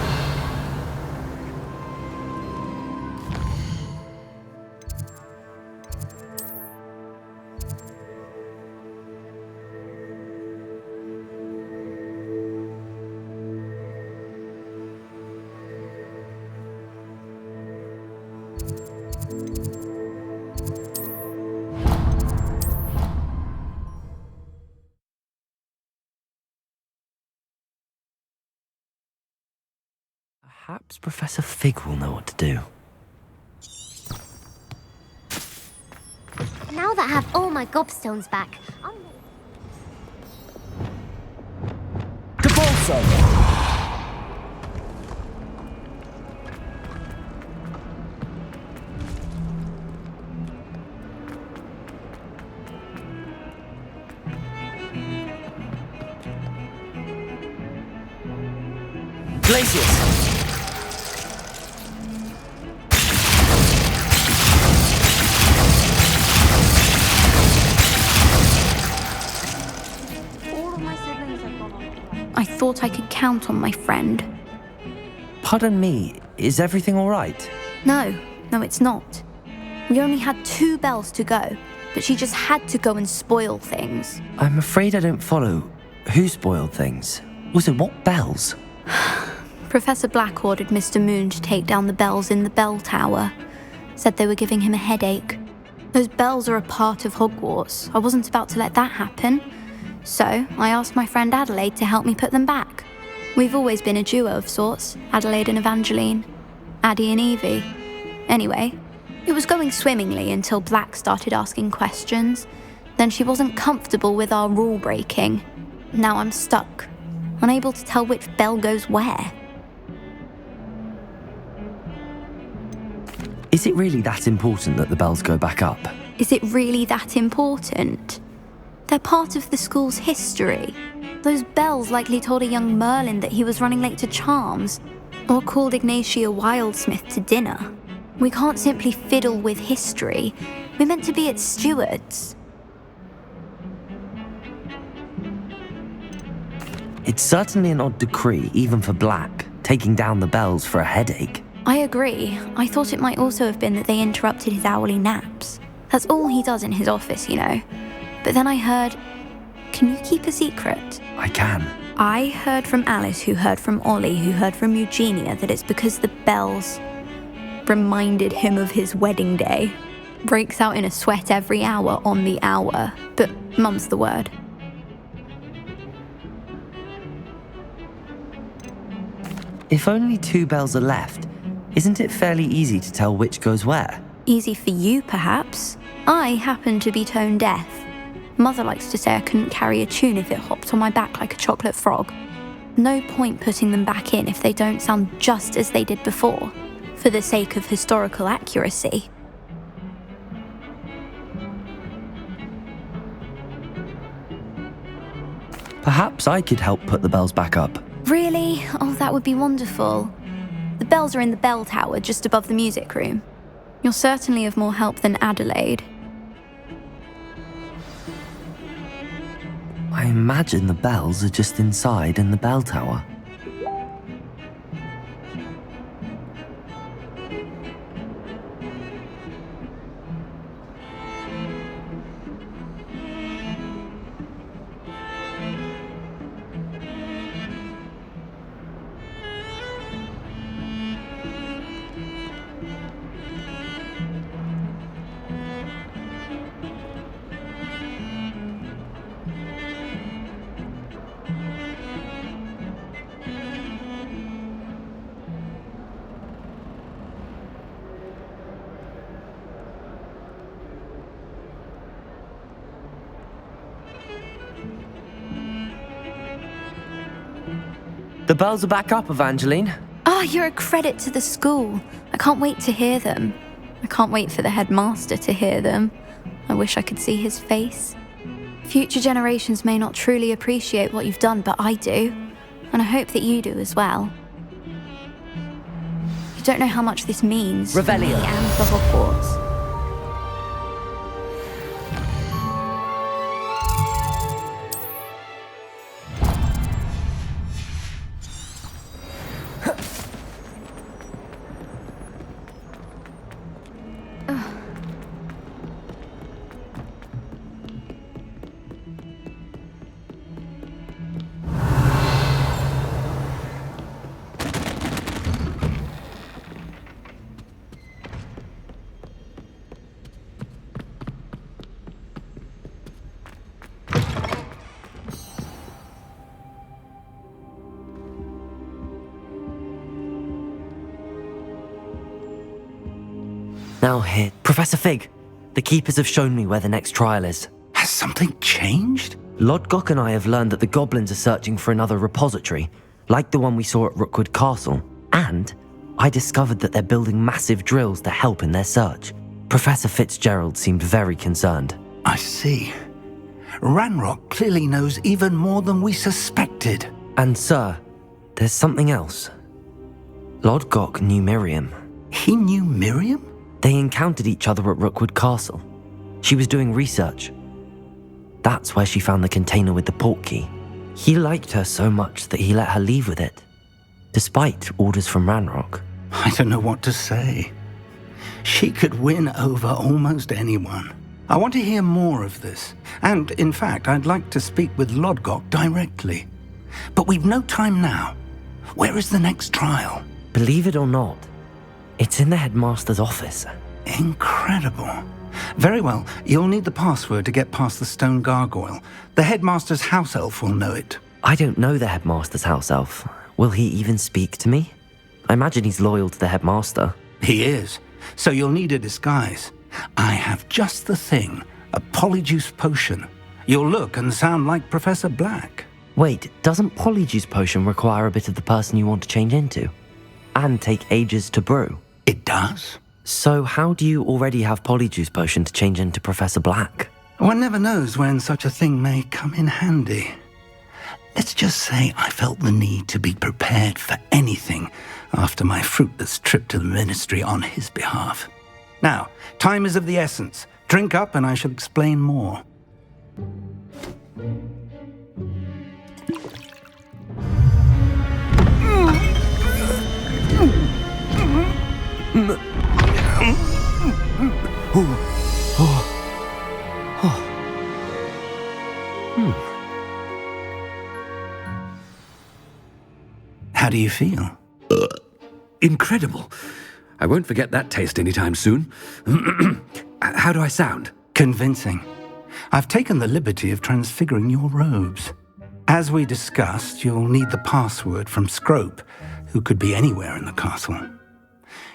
Perhaps Professor Fig will know what to do. Now that I have all my gobstones back, I'm... Glacius! I thought I could count on my friend. Pardon me, is everything all right? No, it's not. We only had 2 bells to go, but she just had to go and spoil things. I'm afraid I don't follow. Who spoiled things? Also, what bells? Professor Black ordered Mr. Moon to take down the bells in the bell tower. Said they were giving him a headache. Those bells are a part of Hogwarts. I wasn't about to let that happen. So I asked my friend Adelaide to help me put them back. We've always been a duo of sorts, Adelaide and Evangeline. Addie and Evie. Anyway, it was going swimmingly until Black started asking questions. Then she wasn't comfortable with our rule breaking. Now I'm stuck, unable to tell which bell goes where. Is it really that important that the bells go back up? Is it really that important? They're part of the school's history. Those bells likely told a young Merlin that he was running late to Charms, or called Ignatia Wildsmith to dinner. We can't simply fiddle with history. We're meant to be its stewards. It's certainly an odd decree, even for Black, taking down the bells for a headache. I agree. I thought it might also have been that they interrupted his hourly naps. That's all he does in his office, you know. But then I heard... Can you keep a secret? I can. I heard from Alice, who heard from Ollie, who heard from Eugenia, that it's because the bells reminded him of his wedding day. Breaks out in a sweat every hour on the hour. But mum's the word. If only 2 bells are left, isn't it fairly easy to tell which goes where? Easy for you, perhaps. I happen to be tone deaf. Mother likes to say I couldn't carry a tune if it hopped on my back like a chocolate frog. No point putting them back in if they don't sound just as they did before, for the sake of historical accuracy. Perhaps I could help put the bells back up. Really? Oh, that would be wonderful. The bells are in the bell tower just above the music room. You're certainly of more help than Adelaide. I imagine the bells are just inside in the bell tower. The bells are back up, Evangeline. You're a credit to the school. I can't wait to hear them. I can't wait for the headmaster to hear them. I wish I could see his face. Future generations may not truly appreciate what you've done, but I do. And I hope that you do as well. You don't know how much this means. Revelio. For me and for Hogwarts. Now here, Professor Fig. The Keepers have shown me where the next trial is. Has something changed? Lodgok and I have learned that the goblins are searching for another repository, like the one we saw at Rookwood Castle. And I discovered that they're building massive drills to help in their search. Professor Fitzgerald seemed very concerned. I see. Ranrock clearly knows even more than we suspected. And sir, there's something else. Lodgok knew Miriam. He knew Miriam? They encountered each other at Rookwood Castle. She was doing research. That's where she found the container with the port key. He liked her so much that he let her leave with it, despite orders from Ranrock. I don't know what to say. She could win over almost anyone. I want to hear more of this. And, in fact, I'd like to speak with Lodgok directly. But we've no time now. Where is the next trial? Believe it or not, it's in the headmaster's office. Incredible. Very well. You'll need the password to get past the stone gargoyle. The headmaster's house elf will know it. I don't know the headmaster's house elf. Will he even speak to me? I imagine he's loyal to the headmaster. He is. So you'll need a disguise. I have just the thing. A polyjuice potion. You'll look and sound like Professor Black. Wait, doesn't polyjuice potion require a bit of the person you want to change into? And take ages to brew? It does. So how do you already have polyjuice potion to change into Professor Black? One never knows when such a thing may come in handy. Let's just say I felt the need to be prepared for anything after my fruitless trip to the ministry on his behalf. Now, time is of the essence. Drink up and I shall explain more. How do you feel? Incredible. I won't forget that taste anytime soon. How do I sound? Convincing. I've taken the liberty of transfiguring your robes. As we discussed, you'll need the password from Scrope, who could be anywhere in the castle.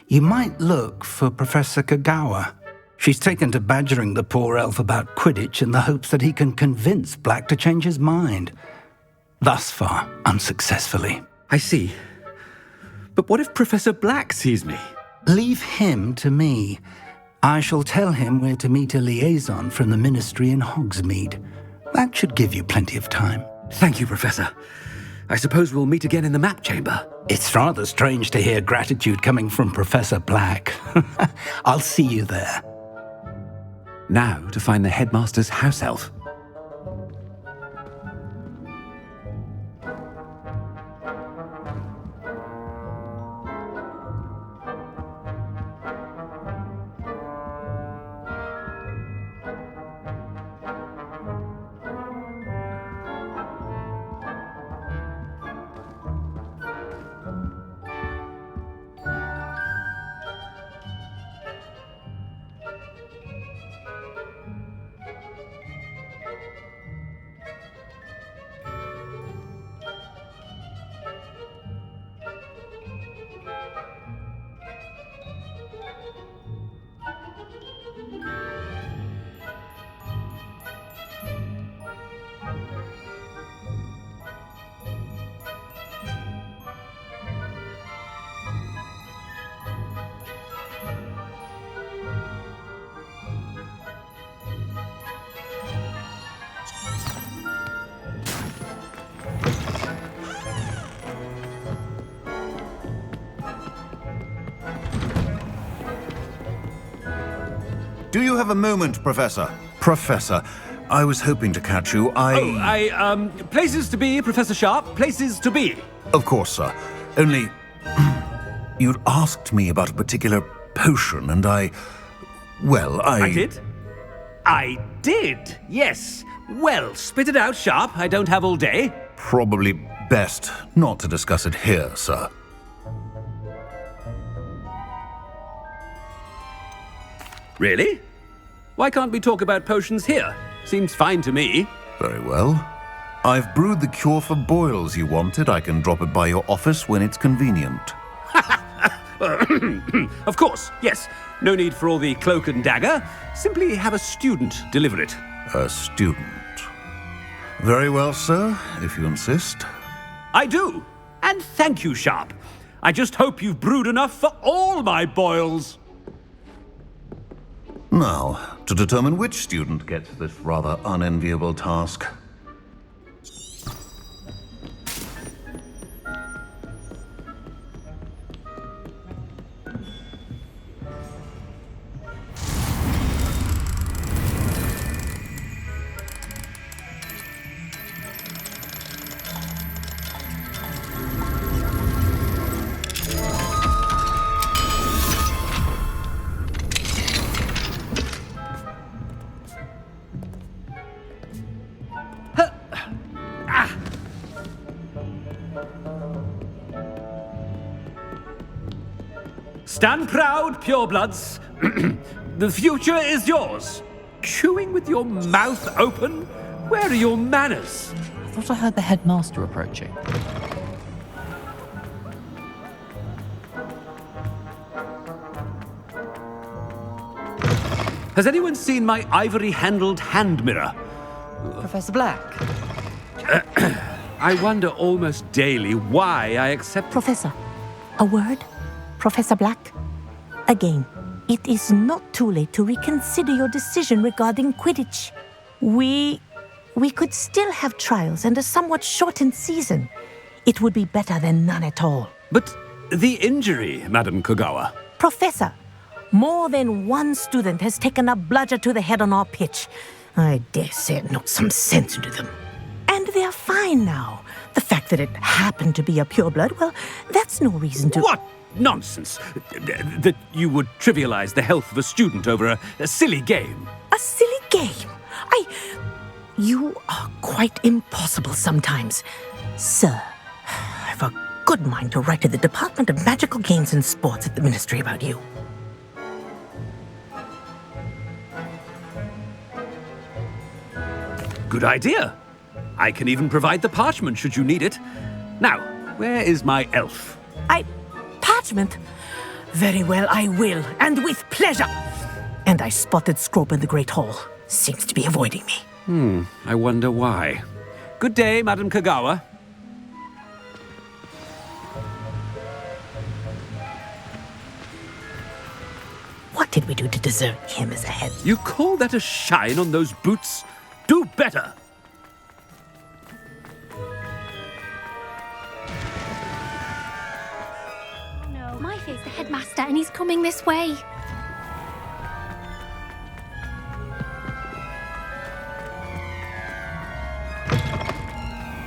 You might look for Professor Kagawa. She's taken to badgering the poor elf about Quidditch in the hopes that he can convince Black to change his mind. Thus far, unsuccessfully. I see. But what if Professor Black sees me? Leave him to me. I shall tell him where to meet a liaison from the ministry in Hogsmeade. That should give you plenty of time. Thank you, Professor. I suppose we'll meet again in the map chamber. It's rather strange to hear gratitude coming from Professor Black. I'll see you there. Now to find the headmaster's house elf. Do you have a moment, Professor? Professor, I was hoping to catch you. Places to be, Professor Sharp. Places to be. Of course, sir. Only, you'd asked me about a particular potion, and I did? I did, yes. Well, spit it out, Sharp. I don't have all day. Probably best not to discuss it here, sir. Really? Why can't we talk about potions here? Seems fine to me. Very well. I've brewed the cure for boils you wanted. I can drop it by your office when it's convenient. Of course, yes. No need for all the cloak and dagger. Simply have a student deliver it. A student. Very well, sir, if you insist. I do. And thank you, Sharp. I just hope you've brewed enough for all my boils. Now, to determine which student gets this rather unenviable task. Stand proud, purebloods. The future is yours. Chewing with your mouth open? Where are your manners? I thought I heard the headmaster approaching. Has anyone seen my ivory-handled hand mirror? Professor Black? I wonder almost daily why I accept... Professor, a word? Professor Black? Again, it is not too late to reconsider your decision regarding Quidditch. We could still have trials and a somewhat shortened season. It would be better than none at all. But the injury, Madam Kogawa. Professor, more than one student has taken a bludger to the head on our pitch. I dare say it knocked some sense into them. And they're fine now. The fact that it happened to be a pureblood, well, that's no reason to... What nonsense! That you would trivialize the health of a student over a silly game. A silly game? You are quite impossible sometimes. Sir, I've a good mind to write to the Department of Magical Games and Sports at the Ministry about you. Good idea. I can even provide the parchment should you need it. Now, where is my elf? Parchment? Very well, I will, and with pleasure. And I spotted Scrope in the Great Hall. Seems to be avoiding me. I wonder why. Good day, Madam Kogawa. What did we do to deserve him as a head? You call that a shine on those boots? Do better! No, my fate's the headmaster and he's coming this way.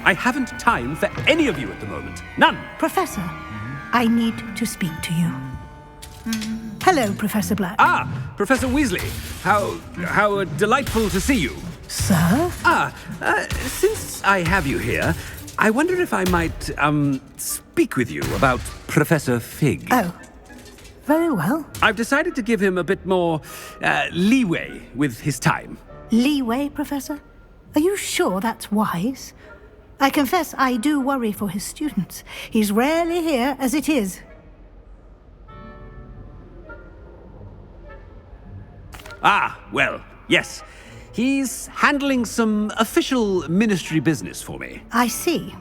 I haven't time for any of you at the moment. None. Professor, I need to speak to you. Hello, Professor Black. Ah, Professor Weasley. How delightful to see you. Sir? Since I have you here, I wonder if I might, speak with you about Professor Fig. Oh, very well. I've decided to give him a bit more, leeway with his time. Leeway, Professor? Are you sure that's wise? I confess I do worry for his students. He's rarely here as it is. Ah, well, yes. He's handling some official ministry business for me. I see.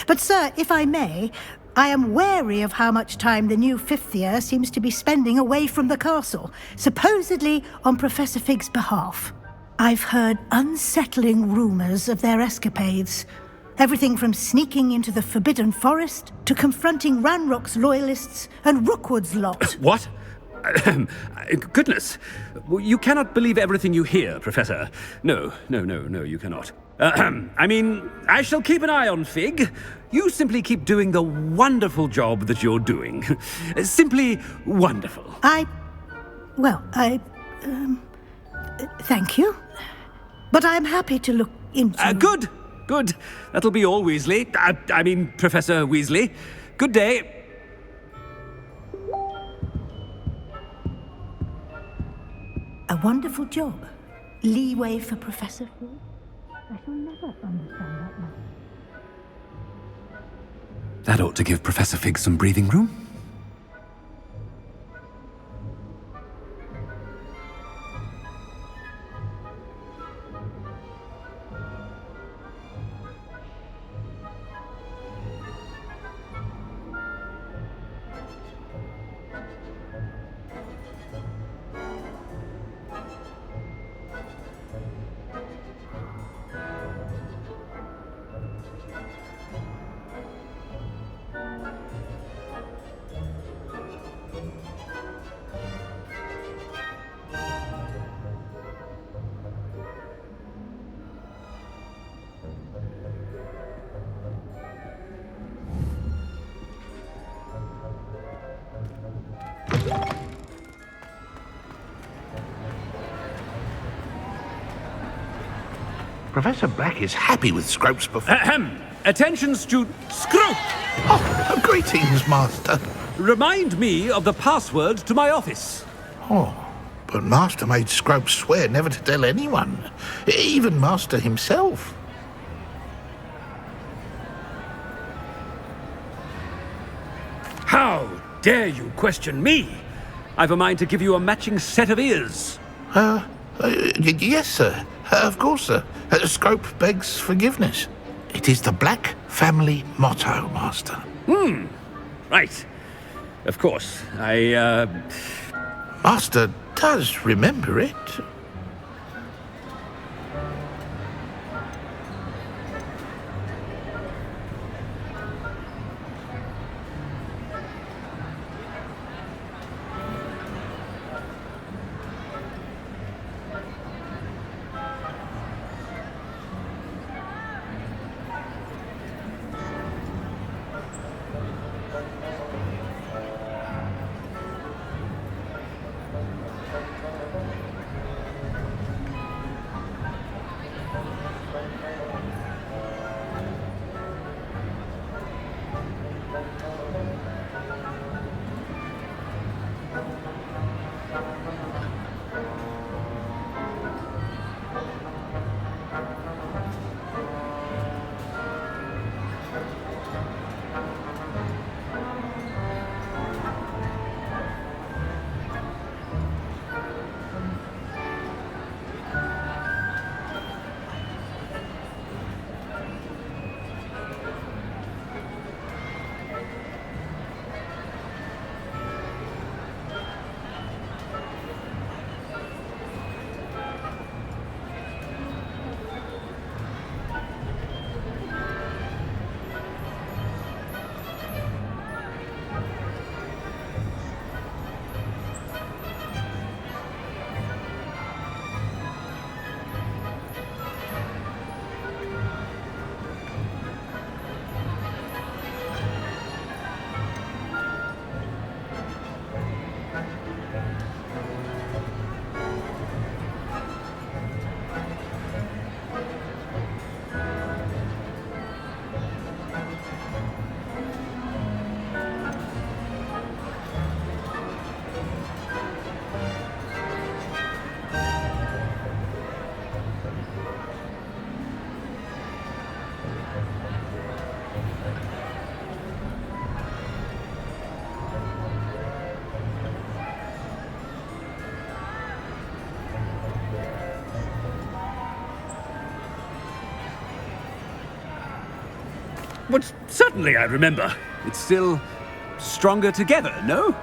But, sir, if I may, I am wary of how much time the new fifth year seems to be spending away from the castle, supposedly on Professor Fig's behalf. I've heard unsettling rumors of their escapades. Everything from sneaking into the Forbidden Forest to confronting Ranrock's loyalists and Rookwood's lot. What? Goodness. You cannot believe everything you hear, Professor. No, you cannot. I mean, I shall keep an eye on Fig. You simply keep doing the wonderful job that you're doing. Simply wonderful. Thank you. But I'm happy to look into... Good. That'll be all, Weasley. I mean, Professor Weasley. Good day. A wonderful job. Leeway for Professor Fig. I shall never understand that much. That ought to give Professor Fig some breathing room. Professor Black is happy with Scrope's performance. Attention, Scrope! Oh, greetings, Master. Remind me of the password to my office. Oh, but Master made Scrope swear never to tell anyone, even Master himself. How dare you question me? I've a mind to give you a matching set of ears. Yes, sir. Of course, sir. Scrope begs forgiveness. It is the Black family motto, Master. Right. Of course. Master does remember it. But certainly I remember. It's still stronger together, no?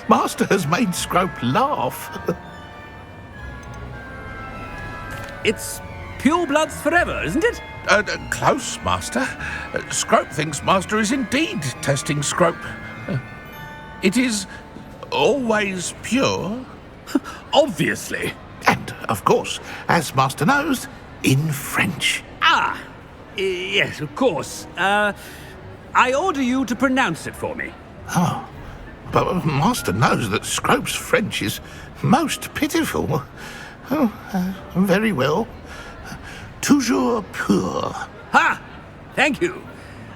Master has made Scrope laugh. It's pure bloods forever, isn't it? Close, Master. Scrope thinks Master is indeed testing Scrope. It is always pure. Obviously. And, of course, as Master knows, in French. Ah! Yes, of course. I order you to pronounce it for me. Oh, but Master knows that Scrope's French is most pitiful. Oh, very well. Toujours pur. Ha! Thank you.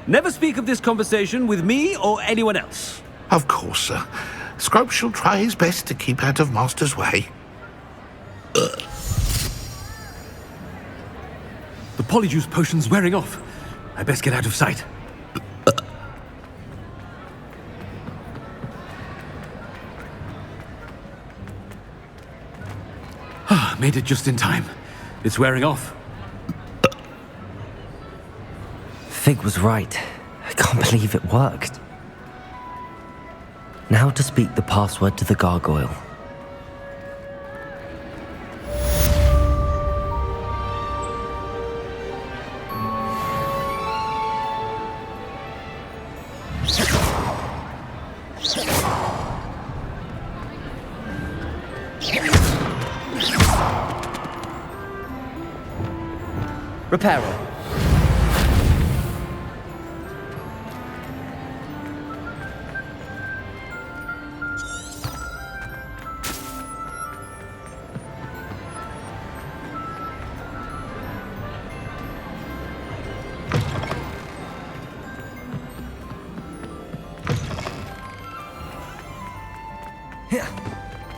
Never speak of this conversation with me or anyone else. Of course, sir. Scrope shall try his best to keep out of Master's way. The polyjuice potion's wearing off. I best get out of sight. Made it just in time. It's wearing off. Fig was right. I can't believe it worked. Now to speak the password to the gargoyle. Reparo.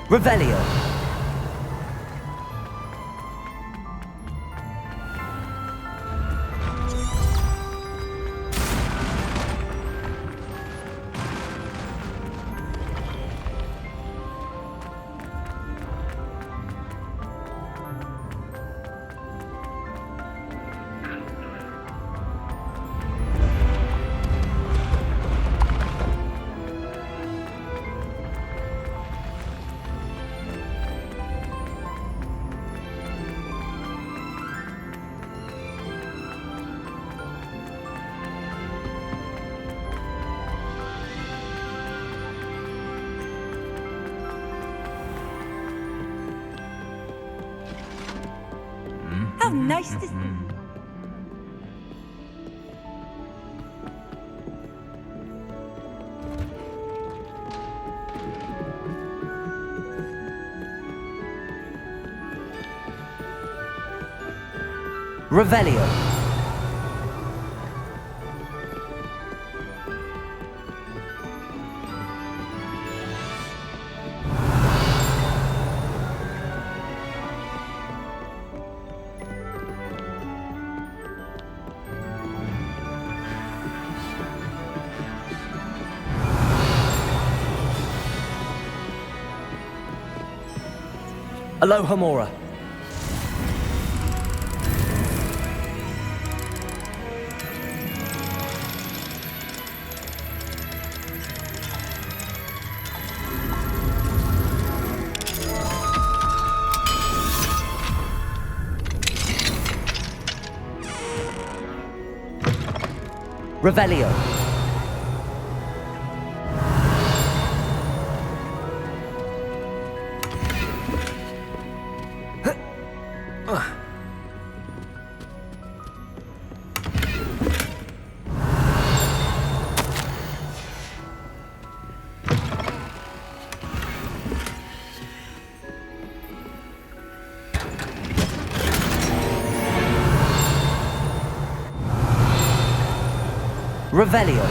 Revelio. How nice this is. Revelio. Aloha Mora. Revelio. Revelio.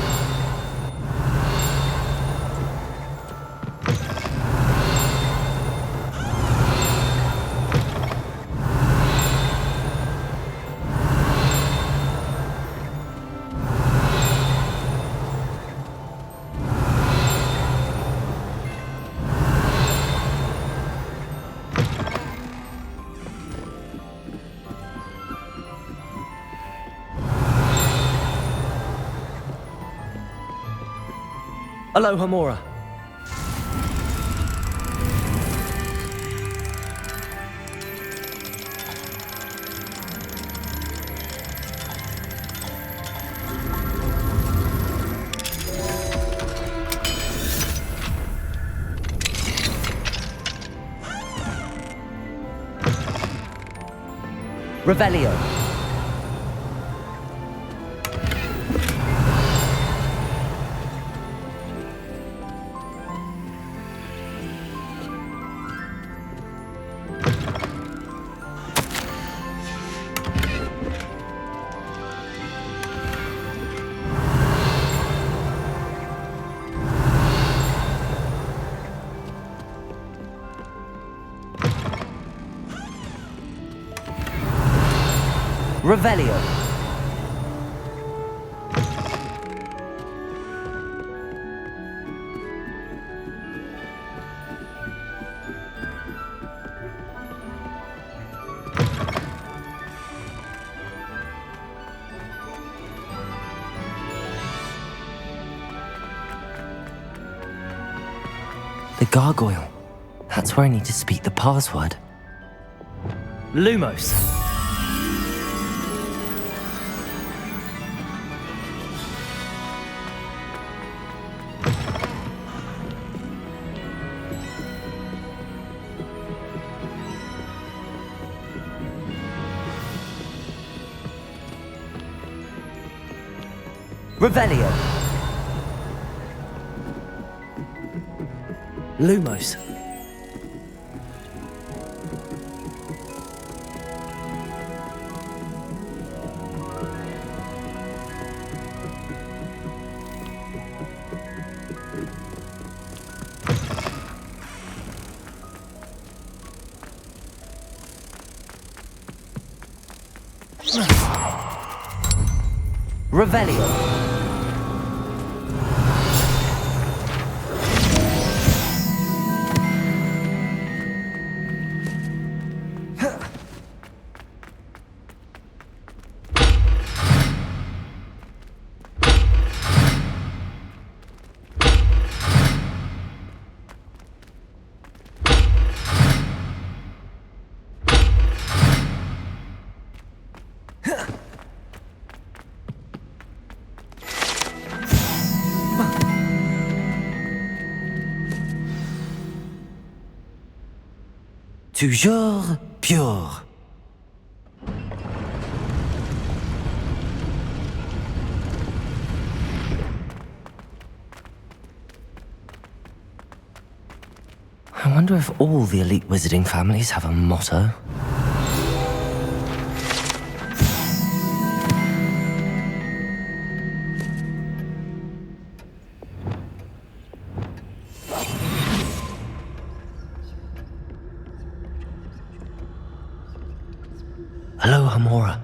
Aloha Mora. Revelio. Revelio. The gargoyle. That's where I need to speak the password. Lumos. Revelio. Lumos. Revelio. Toujours pure. I wonder if all the elite wizarding families have a motto. Hello, Hamora.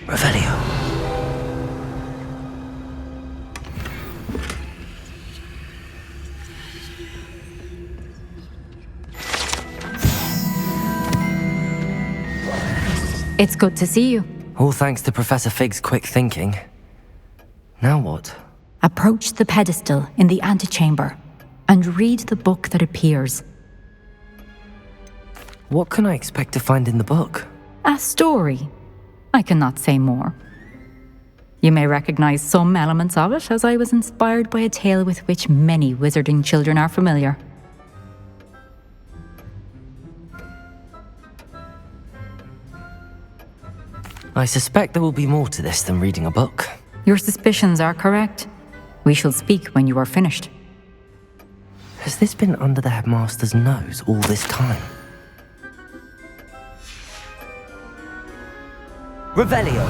Revelio. It's good to see you. All thanks to Professor Fig's quick thinking. Now what? Approach the pedestal in the antechamber and read the book that appears. What can I expect to find in the book? A story. I cannot say more. You may recognize some elements of it, as I was inspired by a tale with which many wizarding children are familiar. I suspect there will be more to this than reading a book. Your suspicions are correct. We shall speak when you are finished. Has this been under the headmaster's nose all this time? Revelio.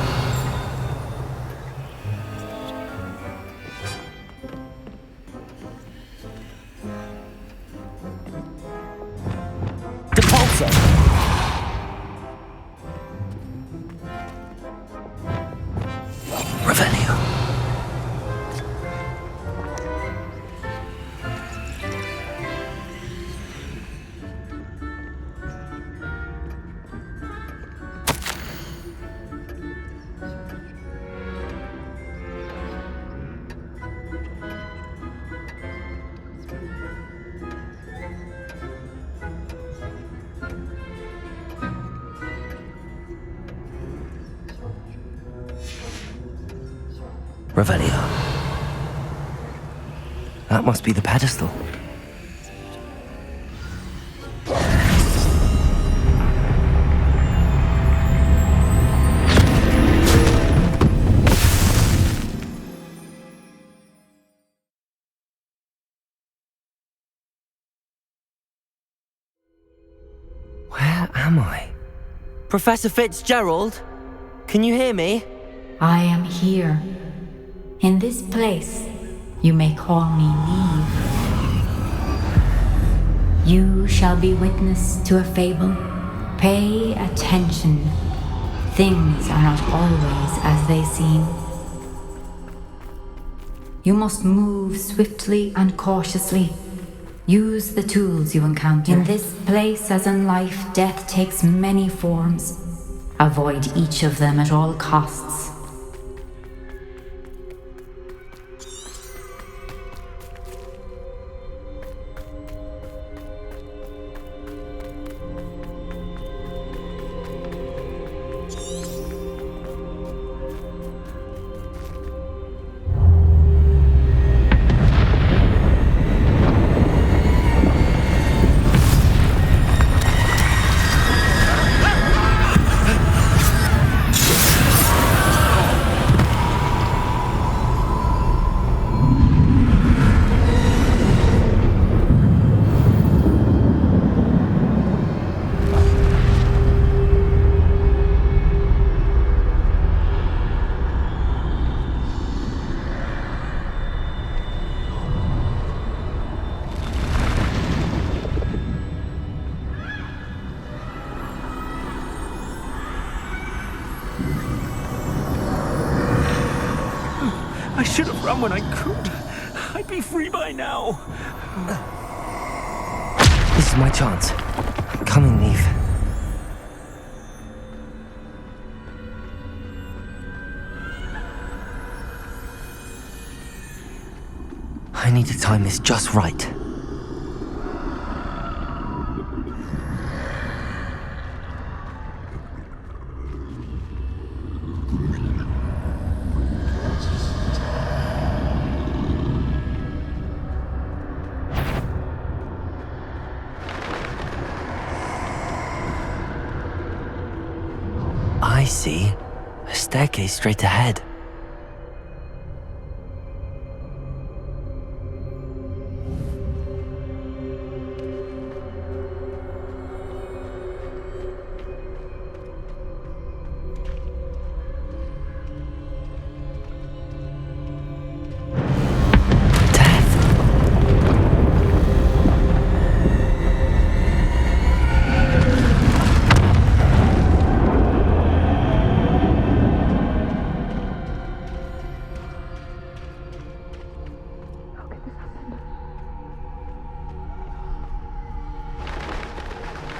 Depulso. Revelio. Revelio. That must be the pedestal. Where am I? Professor Fitzgerald? Can you hear me? I am here. In this place, you may call me Neve. You shall be witness to a fable. Pay attention. Things are not always as they seem. You must move swiftly and cautiously. Use the tools you encounter. In this place, as in life, death takes many forms. Avoid each of them at all costs. I should have run when I could. I'd be free by now. This is my chance. I'm coming, Neve. I need to time this just right. I see. A staircase straight ahead.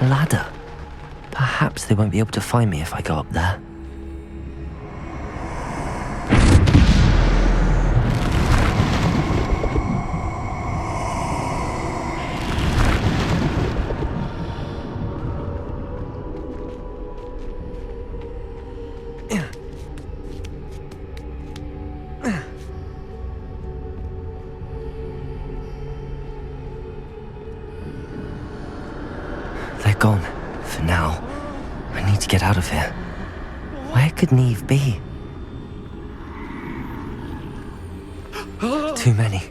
A ladder. Perhaps they won't be able to find me if I go up there. They're gone, for now. I need to get out of here. Where could Neve be? Too many.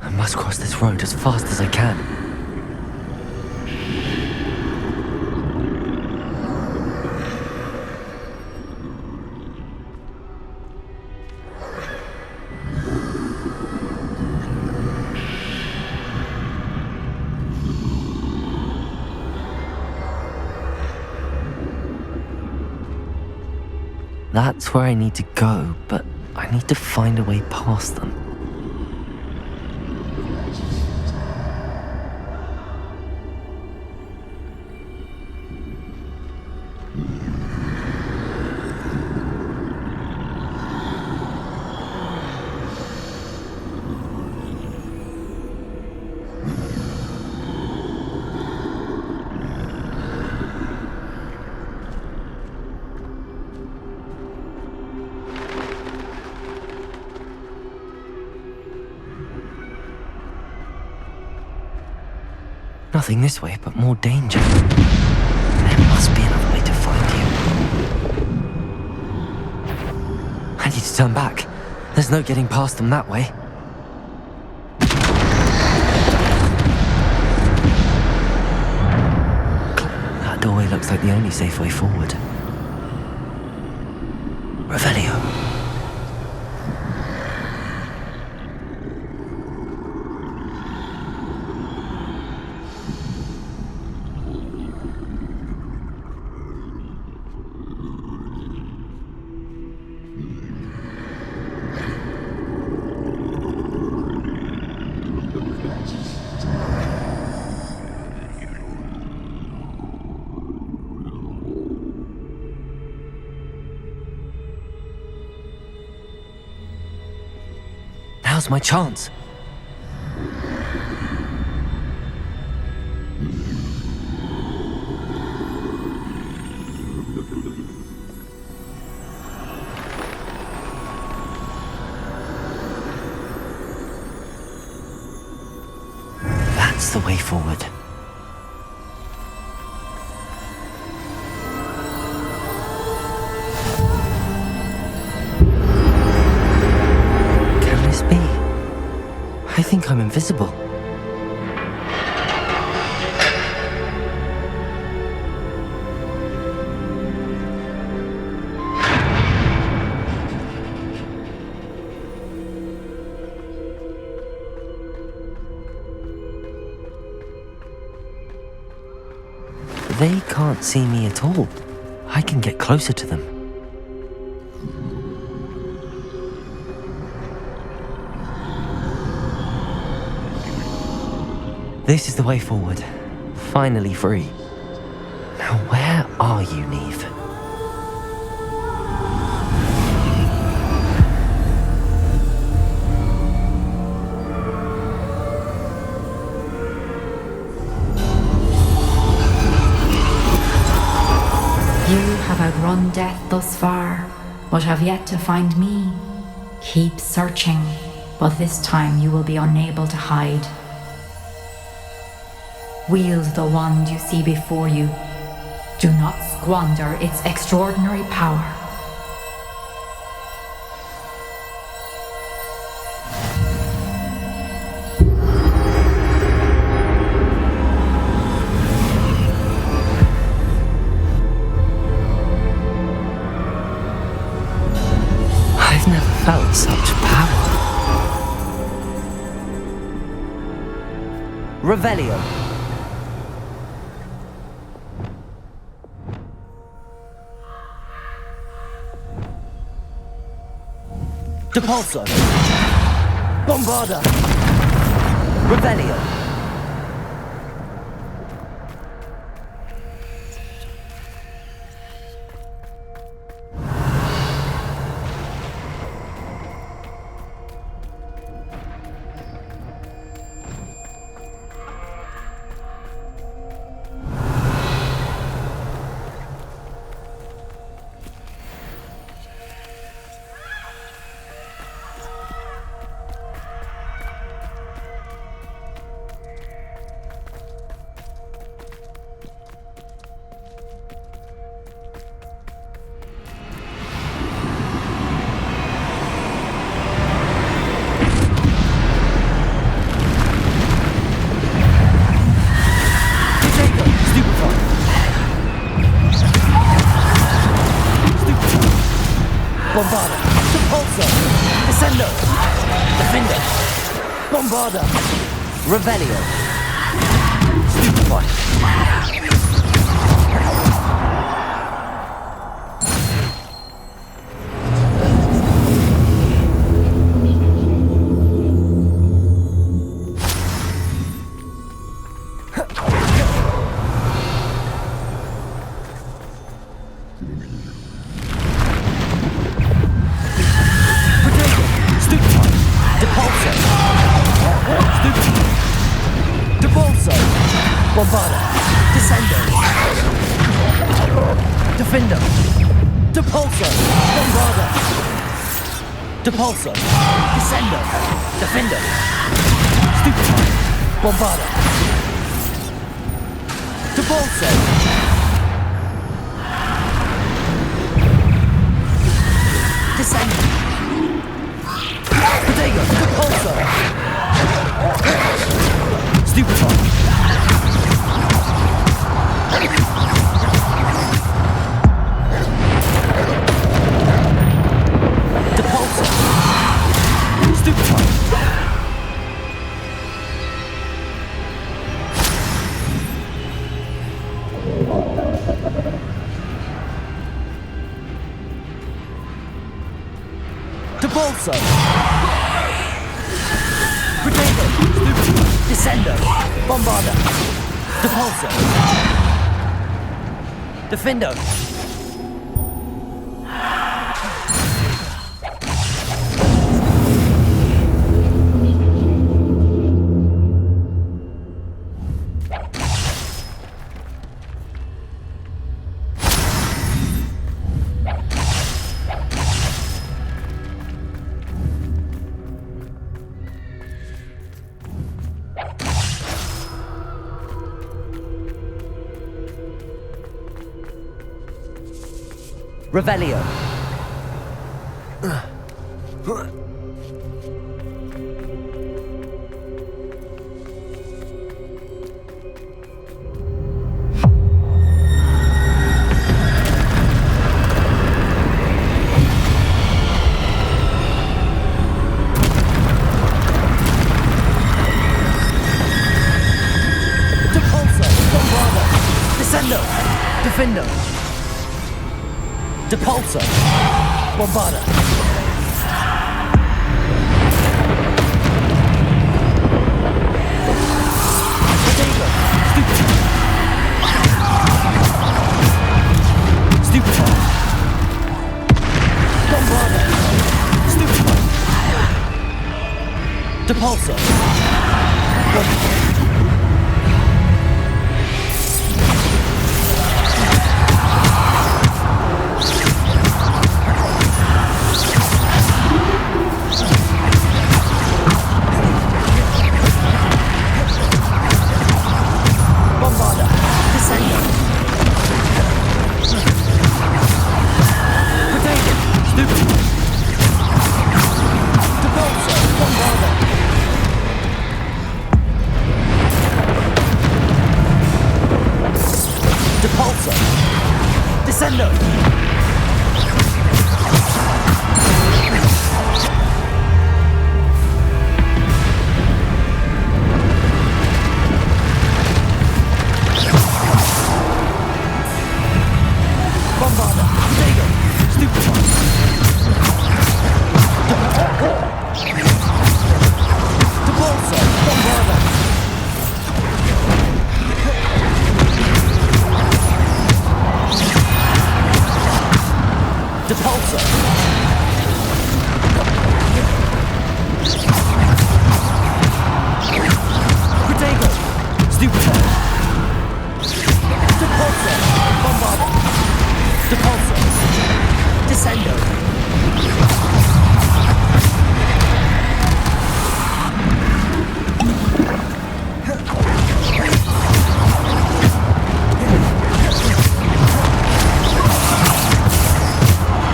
I must cross this road as fast as I can. That's where I need to go, but I need to find a way past them. Nothing this way, but more danger. There must be another way to find you. I need to turn back. There's no getting past them that way. That doorway looks like the only safe way forward. Revelio. Now's my chance. That's the way forward. I think I'm invisible. They can't see me at all. I can get closer to them. This is the way forward. Finally free. Now where are you, Neve? You have outrun death thus far, but have yet to find me. Keep searching, but this time you will be unable to hide. Wield the wand you see before you. Do not squander its extraordinary power. I've never felt such power. Revelio. Depulso. Bombarda. Revelio. Bombarda. Depulso. Descendo. Defender. Bombarda. Revelio. Stupefy. Bombarda. Descendo. Defender. Depulso. Bombarda. Depulso. Descendo. Defender. Stupefy. Bombarda. Depulso. Descendo. Protego. Depulso. Stupefy. Depulso. Stupefy. Depulso. Protego. Stupefy. Descendo. Bombarda. Depulso. Defendo. Revelio. Depulso. Bombarda. Descendo. Defendo. Depulso. Bombarda. Stupefy. Bombarda. Stupefy. Depulso. Bombarda. Descendo. Potato. Stupefy. Depulso. Bombarda. Depulso. Descendo. Bombarda. Potato. Stupefy. Depulso. Bombarda. Depulso. Potato. Stupefy. Depulso. Bombarda. Depulso. Descendo.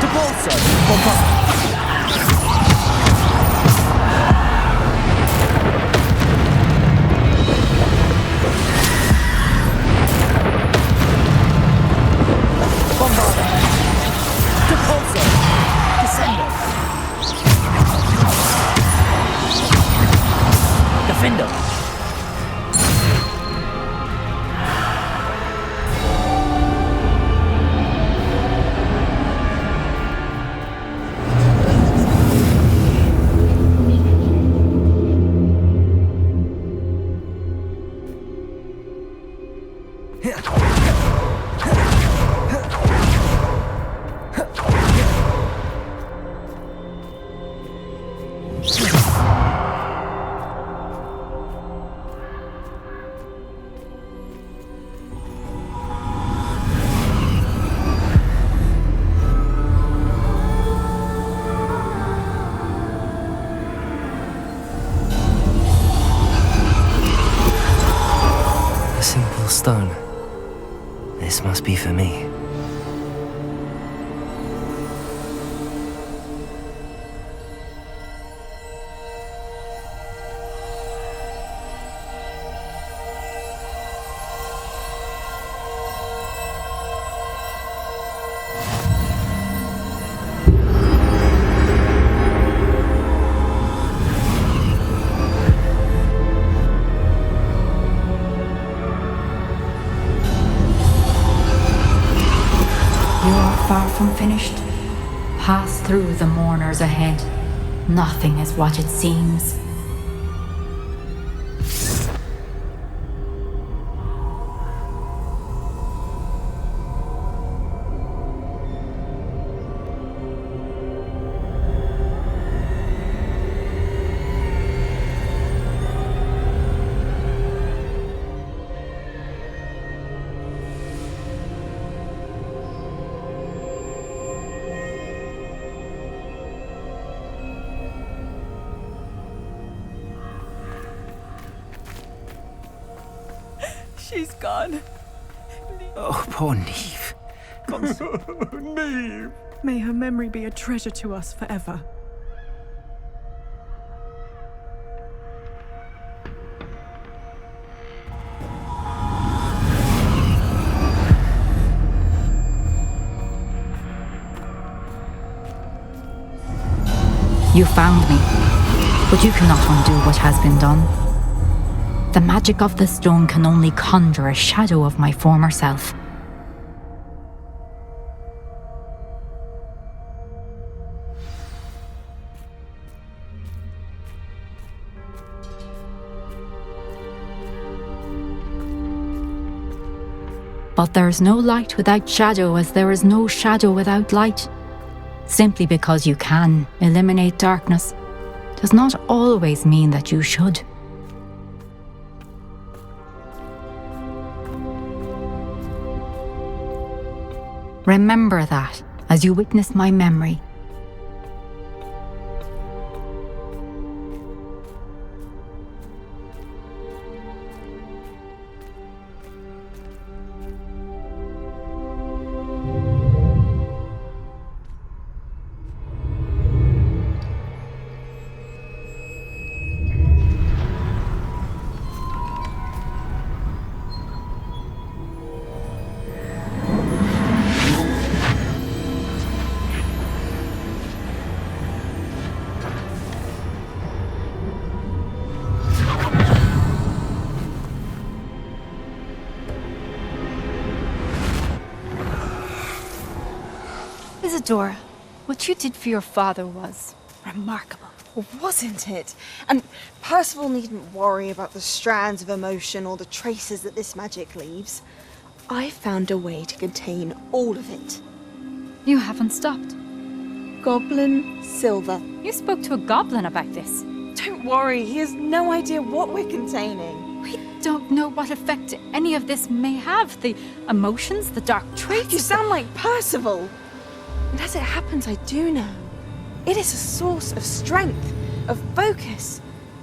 Depulso. Bombarda. Bombarda. Depulso. Descendo. Defendo. A simple stone. This must be for me. You are far from finished. Pass through the mourners ahead. Nothing is what it seems. She's gone. Oh, poor Neve. Neve. May her memory be a treasure to us forever. You found me, but you cannot undo what has been done. The magic of the stone can only conjure a shadow of my former self. But there's no light without shadow, as there is no shadow without light. Simply because you can eliminate darkness does not always mean that you should. Remember that as you witness my memory. Isadora, what you did for your father was remarkable. Wasn't it? And Percival needn't worry about the strands of emotion or the traces that this magic leaves. I found a way to contain all of it. You haven't stopped. Goblin Silver. You spoke to a goblin about this. Don't worry, he has no idea what we're containing. We don't know what effect any of this may have. The emotions, the dark traits. You sound like Percival. And as it happens, I do know. It is a source of strength, of focus.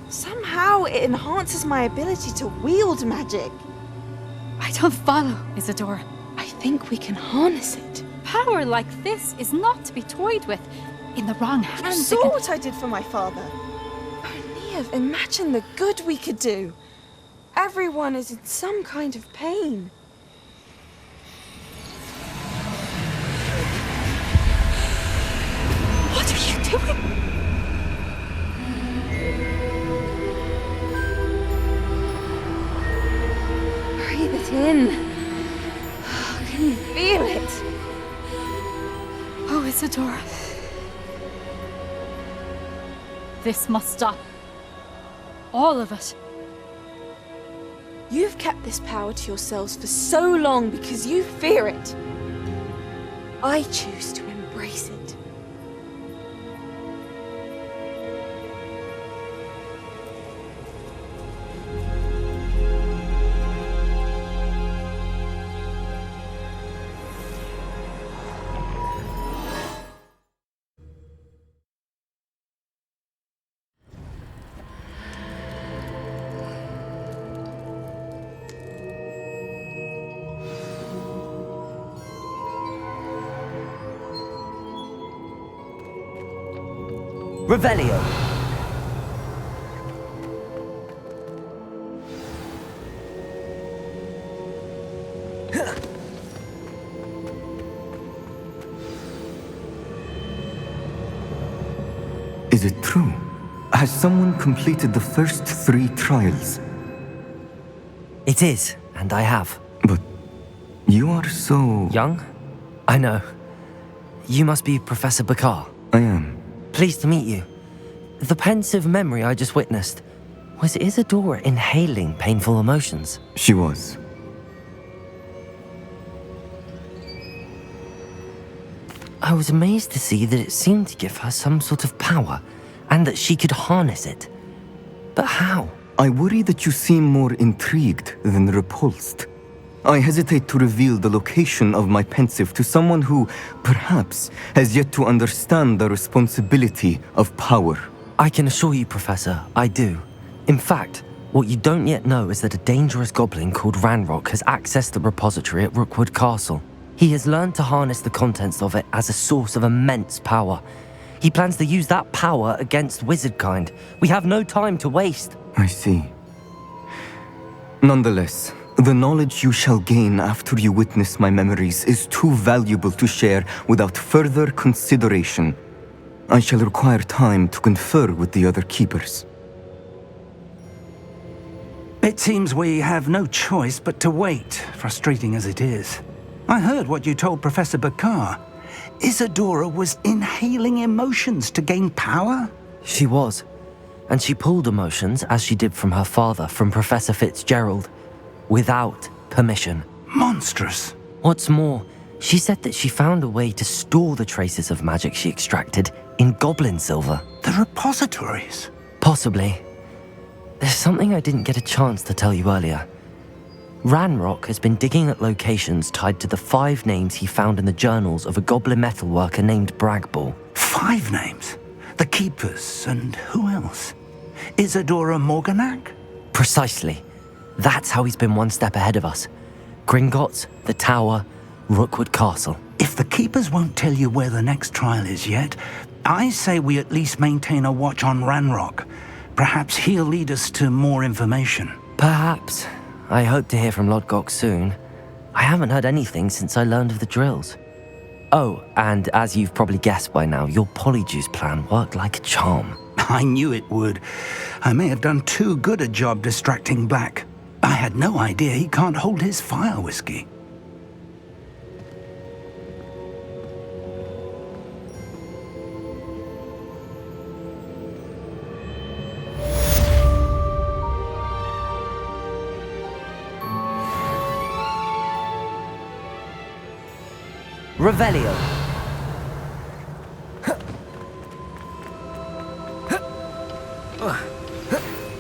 Somehow it enhances my ability to wield magic. I don't follow, Isadora. I think we can harness it. Power like this is not to be toyed with. In the wrong You hands, saw what I did for my father. Neve, imagine the good we could do. Everyone is in some kind of pain. What are you doing? Breathe it in. Can you feel it? Oh, Isadora. This must stop. All of it. You've kept this power to yourselves for so long because you fear it. I choose to embrace it. Revelio. Is it true? Has someone completed the first 3 trials? It is, and I have. But you are so... young? I know. You must be Professor Bakar. I am. Pleased to meet you. The pensive memory I just witnessed, was Isadora inhaling painful emotions? She was. I was amazed to see that it seemed to give her some sort of power, and that she could harness it. But how? I worry that you seem more intrigued than repulsed. I hesitate to reveal the location of my pensive to someone who, perhaps, has yet to understand the responsibility of power. I can assure you, Professor, I do. In fact, what you don't yet know is that a dangerous goblin called Ranrock has accessed the repository at Rookwood Castle. He has learned to harness the contents of it as a source of immense power. He plans to use that power against wizardkind. We have no time to waste. I see. Nonetheless, the knowledge you shall gain after you witness my memories is too valuable to share without further consideration. I shall require time to confer with the other keepers. It seems we have no choice but to wait, frustrating as it is. I heard what you told Professor Bakar. Isadora was inhaling emotions to gain power? She was. And she pulled emotions, as she did from her father, from Professor Fitzgerald, without permission. Monstrous. What's more, she said that she found a way to store the traces of magic she extracted in goblin silver. The repositories? Possibly. There's something I didn't get a chance to tell you earlier. Ranrock has been digging at locations tied to the 5 names he found in the journals of a goblin metalworker named Bragball. 5 names? The Keepers, and who else? Isadora Morganac? Precisely. That's how he's been one step ahead of us. Gringotts, the Tower, Rookwood Castle. If the Keepers won't tell you where the next trial is yet, I say we at least maintain a watch on Ranrock. Perhaps he'll lead us to more information. Perhaps. I hope to hear from Lodgok soon. I haven't heard anything since I learned of the drills. Oh, and as you've probably guessed by now, your Polyjuice plan worked like a charm. I knew it would. I may have done too good a job distracting Black. I had no idea he can't hold his fire whiskey. Revelio.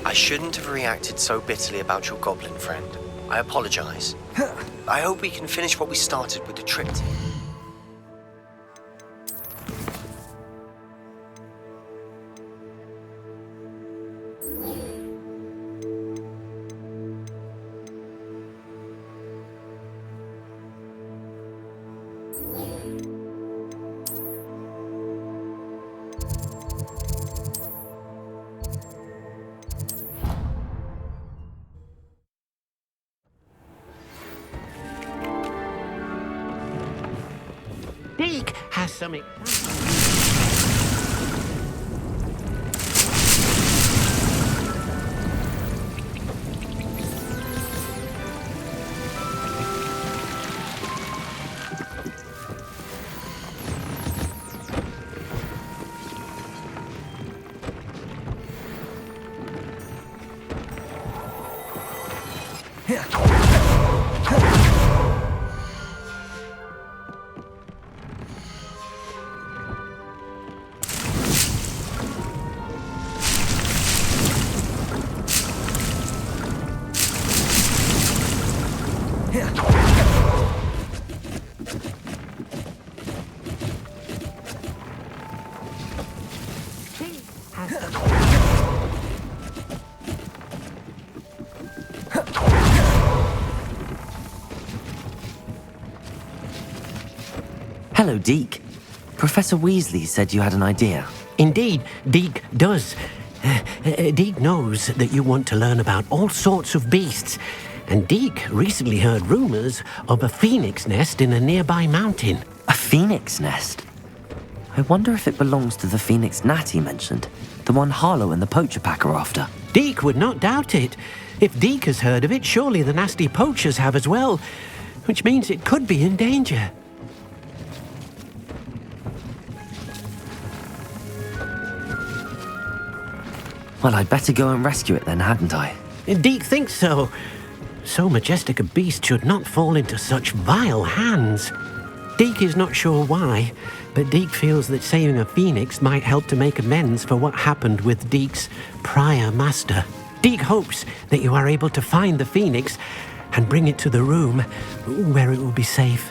I shouldn't have reacted so bitterly about your goblin friend. I apologize. I hope we can finish what we started with the triptych. Deke has something. Hello, Deke. Professor Weasley said you had an idea. Indeed, Deke does. Deke knows that you want to learn about all sorts of beasts, and Deke recently heard rumors of a phoenix nest in a nearby mountain. A phoenix nest? I wonder if it belongs to the phoenix gnat he mentioned, the one Harlow and the poacher pack are after. Deke would not doubt it. If Deke has heard of it, surely the nasty poachers have as well, which means it could be in danger. Well, I'd better go and rescue it then, hadn't I? Deke thinks so. So majestic a beast should not fall into such vile hands. Deke is not sure why, but Deke feels that saving a phoenix might help to make amends for what happened with Deke's prior master. Deke hopes that you are able to find the phoenix and bring it to the room where it will be safe.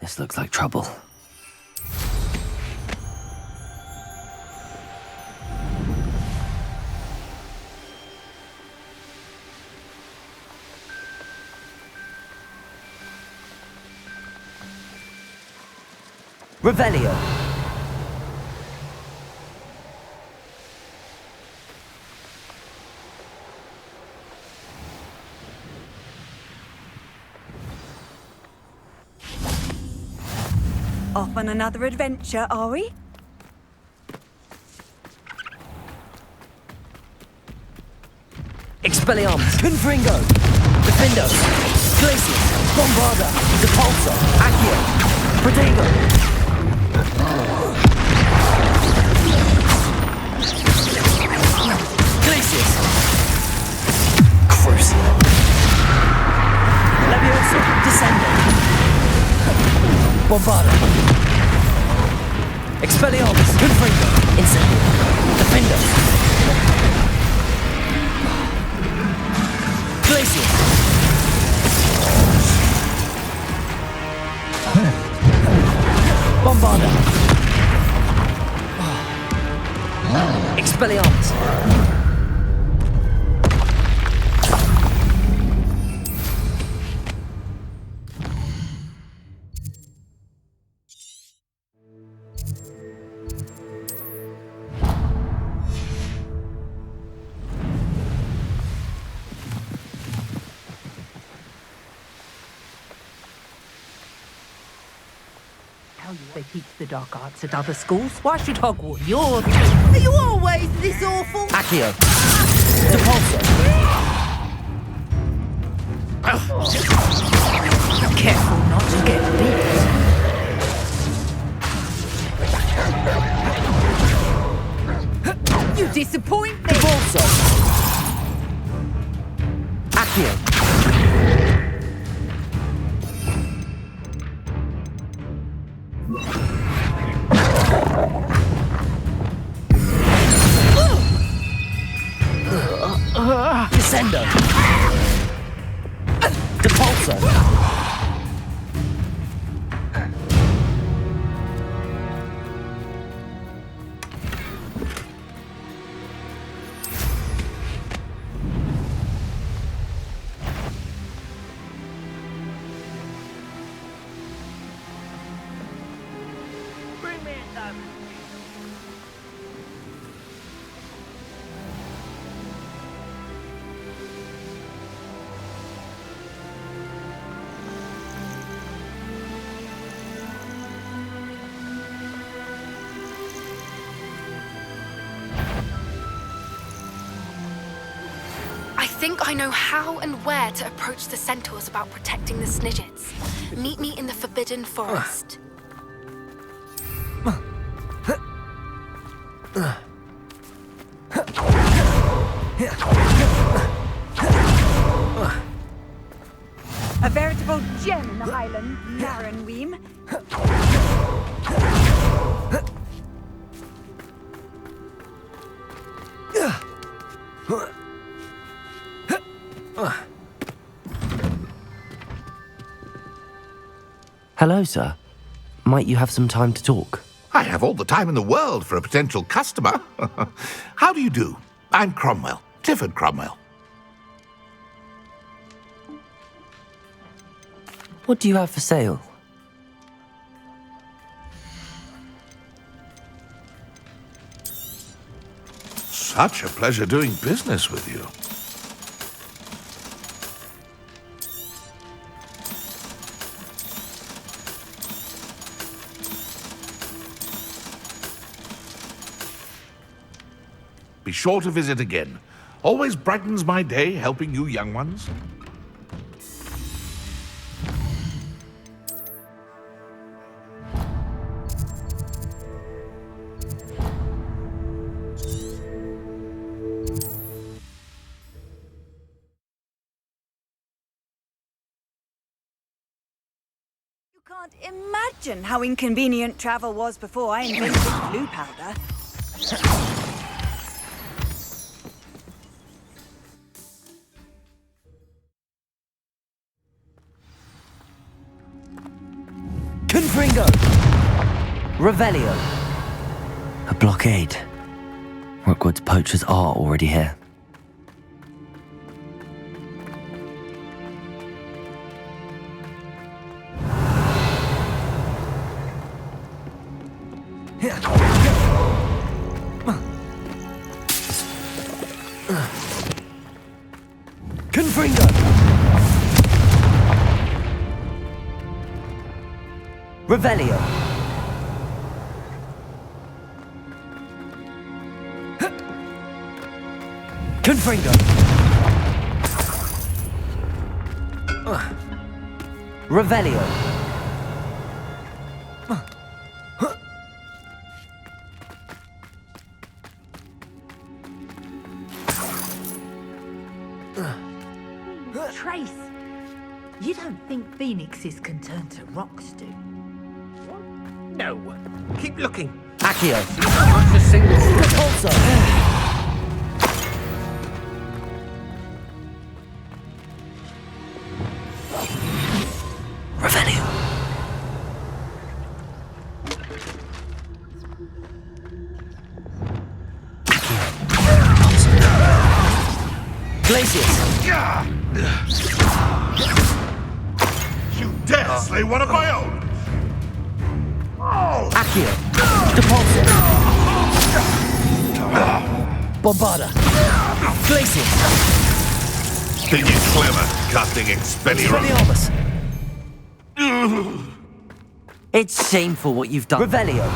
This looks like trouble. Revelio. Off on another adventure, are we? Expelliarmus, Confringo, Defendo, Glacius, Bombarda, Depulso, Accio, Protego. Glacius, Crucio, Levioso, Descendo, Bombarda, Expelliarmus, Confringo, Incendio, Defendo. Glacius! Bombarda! Expelliarmus! They teach the dark arts at other schools. Why should Hogwarts? Are you always this awful? Accio! Depulso! Careful not to get bit. You disappoint me. Depulso! Accio! Descendo! Depulso! Bring me a diamond. I think I know how and where to approach the centaurs about protecting the Snidgets. Meet me in the Forbidden Forest. A veritable gem in the Highland, Narrenweem. Hello, sir. Might you have some time to talk? I have all the time in the world for a potential customer. How do you do? I'm Cromwell, Clifford Cromwell. What do you have for sale? Such a pleasure doing business with you. Be sure to visit again. Always brightens my day helping you young ones. You can't imagine how inconvenient travel was before I invented blue powder. Confringo! Revelio! A blockade. Rookwood's poachers are already here. Confringo! Revelio! Confringo. Revelio. Trace, you don't think phoenixes can turn to rocks, do you? No. Keep looking. Accio. Not a single Repulsor. Revelio. Glacius. You dare slay one of my own? Accio. Depulsor. Bombarda. Glacius. Think you're clever, casting Expelliarmus. Expelliarmus. It's shameful what you've done. Revelio.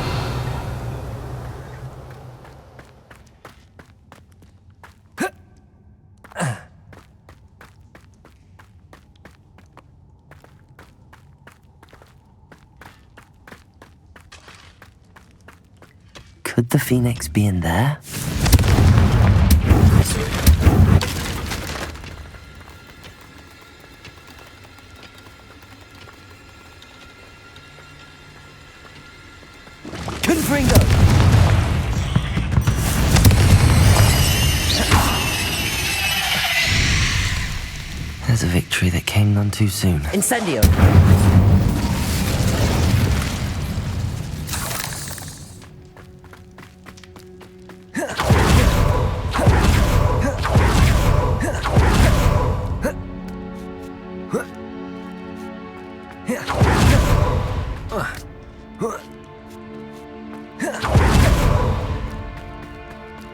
Could the Phoenix be in there? Confringo. There's a victory that came none too soon. Incendio.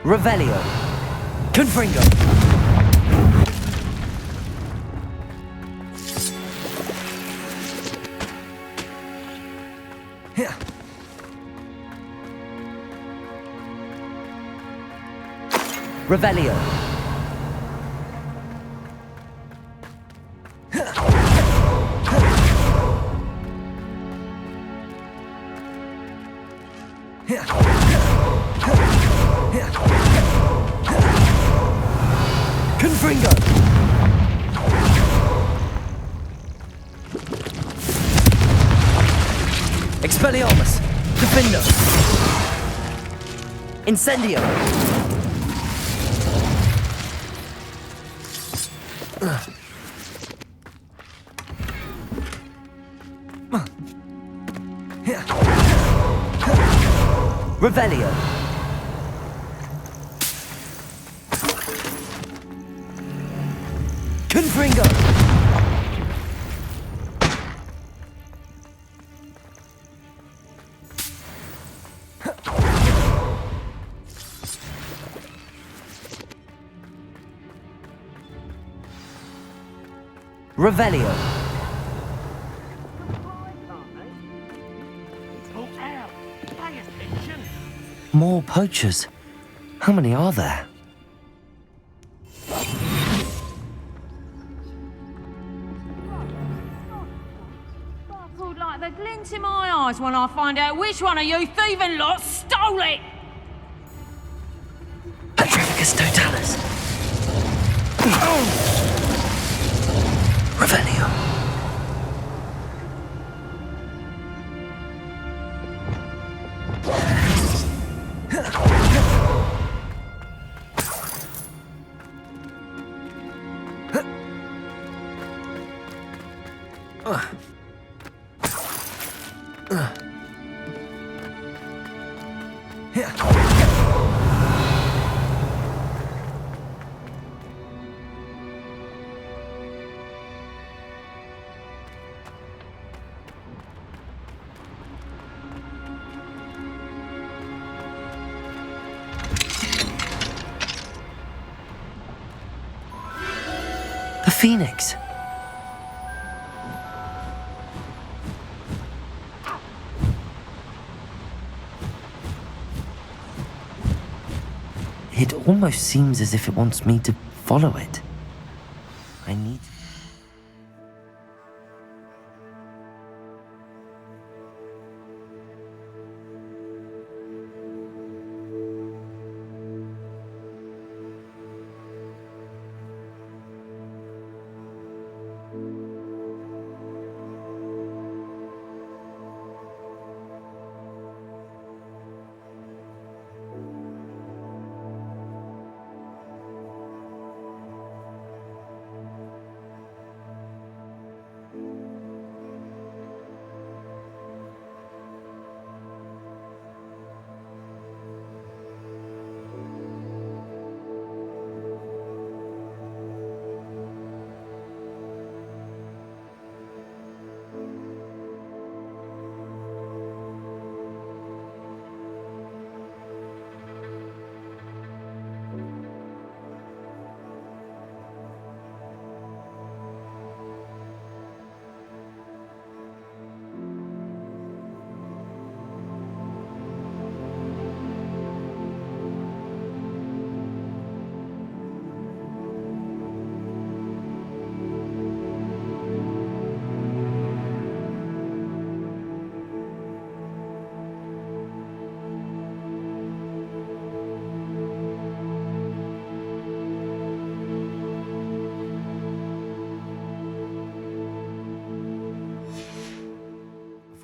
Revelio. Confringo. Revelio. Confringo. Expelliarmus. Defender. Incendio. Revelio. Confringo. Revelio. More poachers. How many are there? Sparkled like the glint in my eyes when I find out which one of you thieving lot stole it! Petrificus totalis. Revelio. The Phoenix. It almost seems as if it wants me to follow it. I need...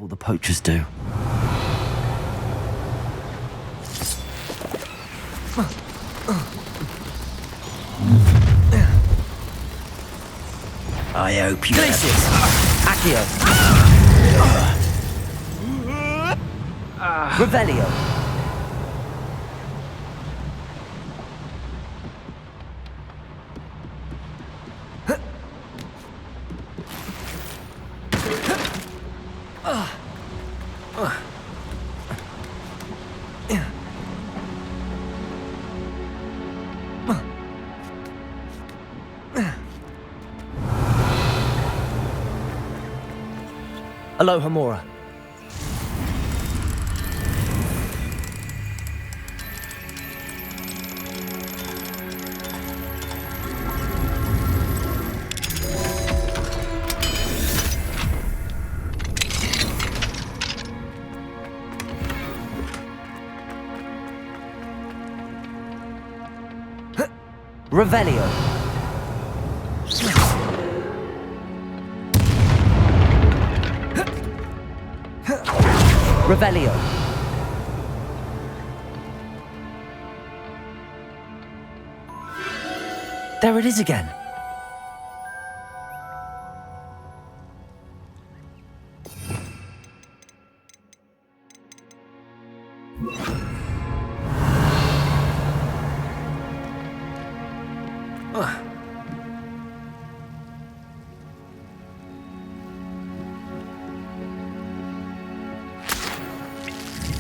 All the poachers do. I hope you... Glacius! Accio! Revelio! Aloha Mora. Revelio! Revelio! There it is again!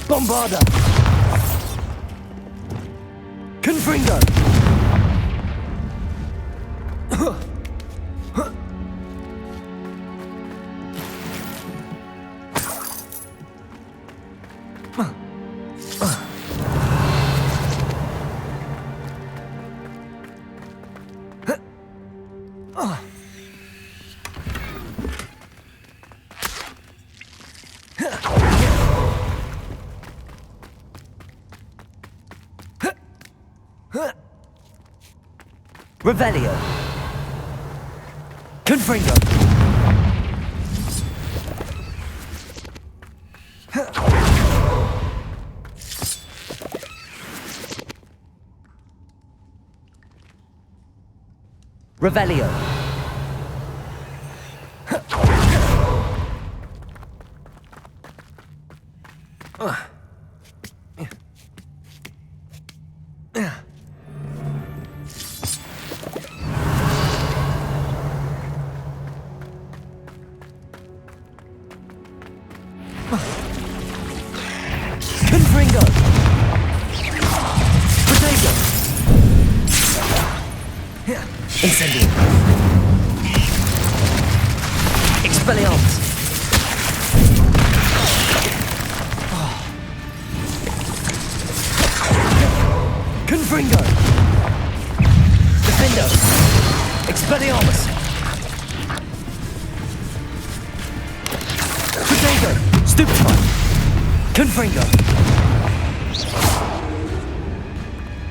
Bombarda! Confringo! Revelio! Confringo! Revelio! Confringo! Potato! Incendio! Expelliarmus! Confringo! Defendo! Expelliarmus! Potato! Stupefy! Confringo!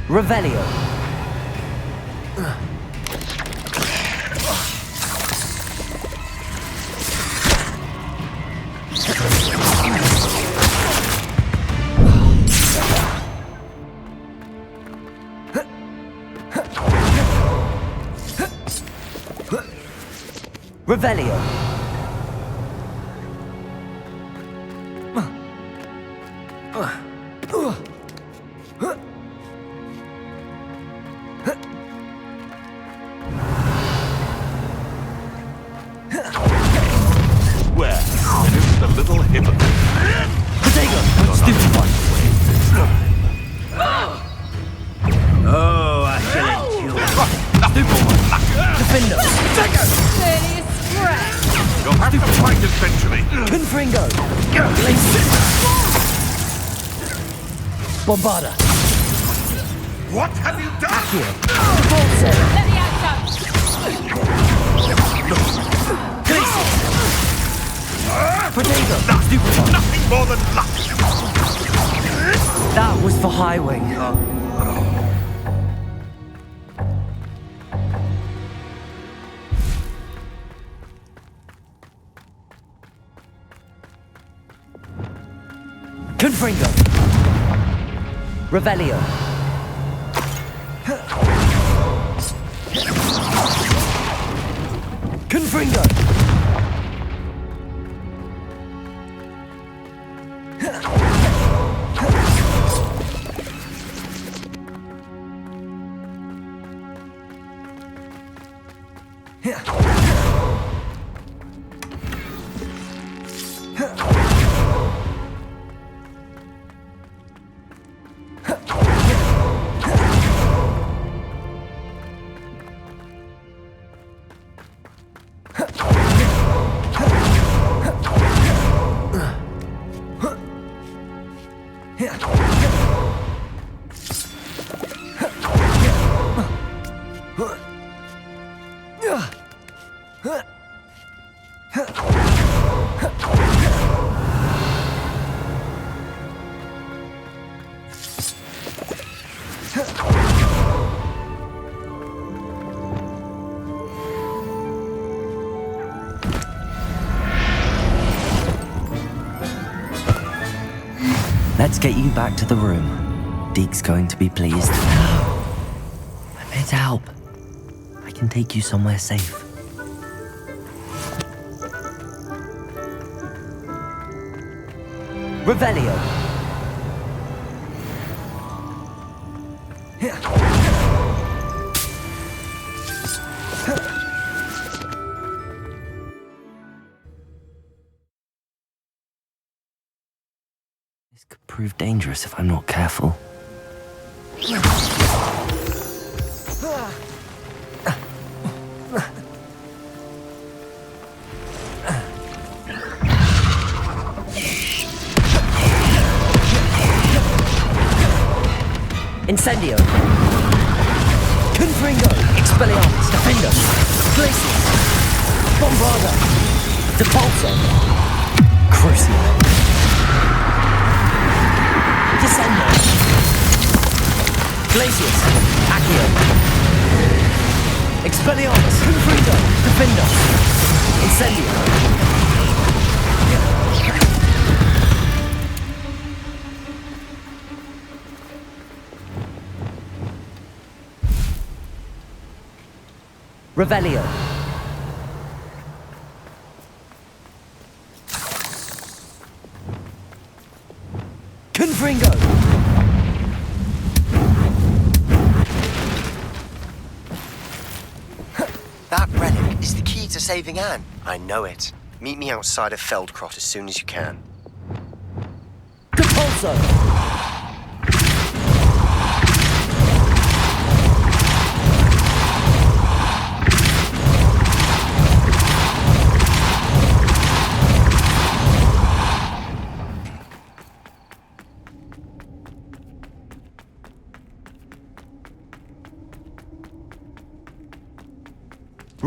Revelio. Revelio. Where? And it's the little hypocrite. Potato! Stupefy! Oh, I shall endure. Defendo! You'll have to fight eventually. Confringo! Bombarda! What have you done? Accio! Let me out, Potato! Nothing more than luck. That was for Highwing. Confringo! Revelio. Confringo! Let's get you back to the room. Deke's going to be pleased. I'm here to help. I can take you somewhere safe. Revelio. This could prove dangerous if I'm not careful. Incendio! Confringo! Expelliarmus! Defendo! Glacius! Bombarda! Depulso! Crucio! Descendo! Glacius! Accio! Expelliarmus! Confringo! Defendo! Incendio! Revelio. Confringo! That relic is the key to saving Anne. I know it. Meet me outside of Feldcrot as soon as you can. Depulso!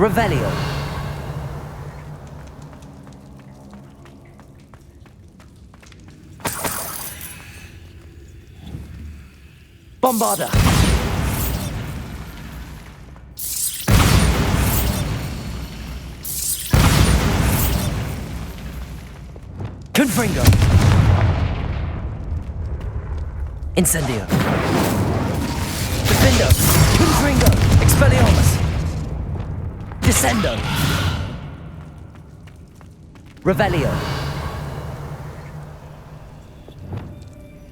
Revelio. Bombarda. Confringo. Incendio. Defendo. Confringo. Expelliarmus. Descendo. Revelio.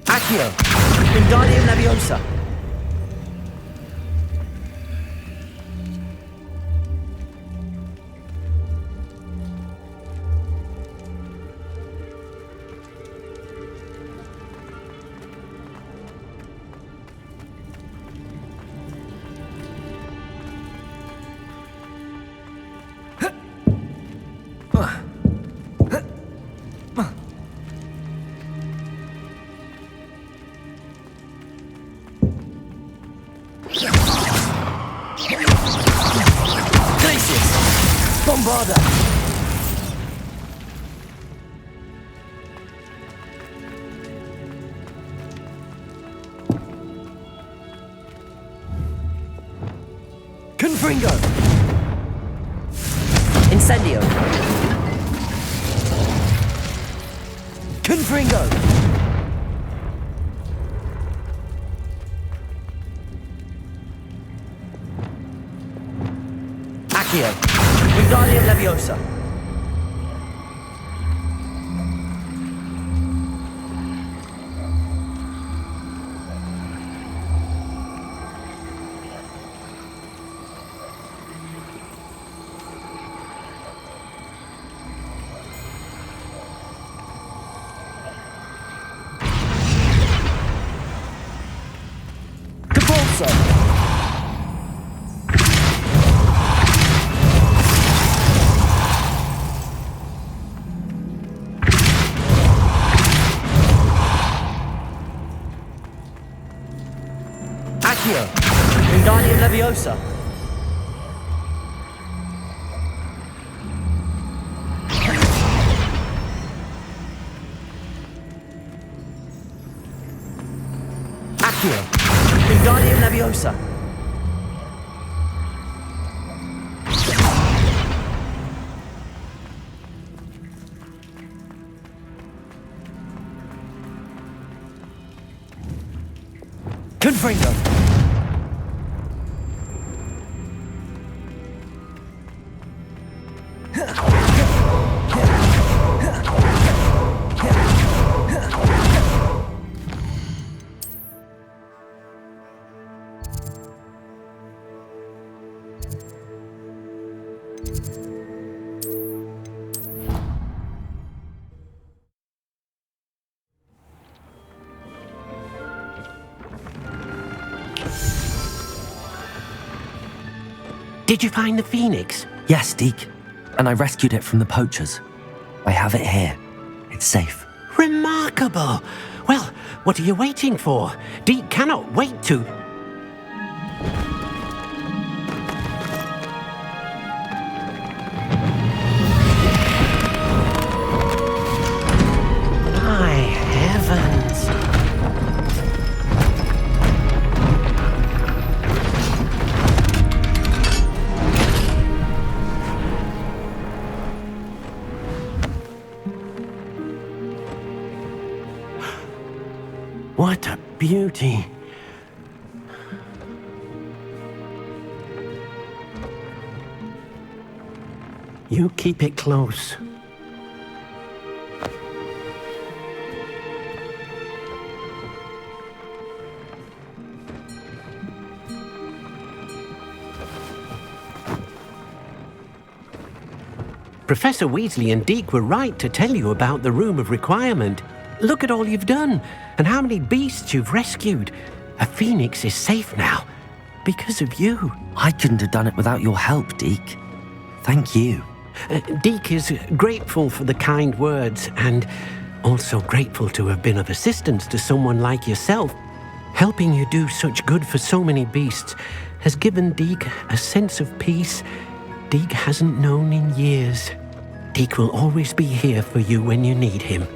Accio. Wingardium Leviosa. Bombarda! Confringo! Incendio! Confringo! Accio! Wingardium Leviosa! Accio! Wingardium Leviosa! Accio! Wingardium Leviosa! Confringo! Did you find the phoenix? Yes, Deke. And I rescued it from the poachers. I have it here. It's safe. Remarkable! Well, what are you waiting for? Deke cannot wait to... My heavens! What a beauty. You keep it close. Professor Weasley and Deke were right to tell you about the Room of Requirement. Look at all you've done, and how many beasts you've rescued. A phoenix is safe now, because of you. I couldn't have done it without your help, Deke. Thank you. Deke is grateful for the kind words, and also grateful to have been of assistance to someone like yourself. Helping you do such good for so many beasts has given Deke a sense of peace Deke hasn't known in years. Deke will always be here for you when you need him.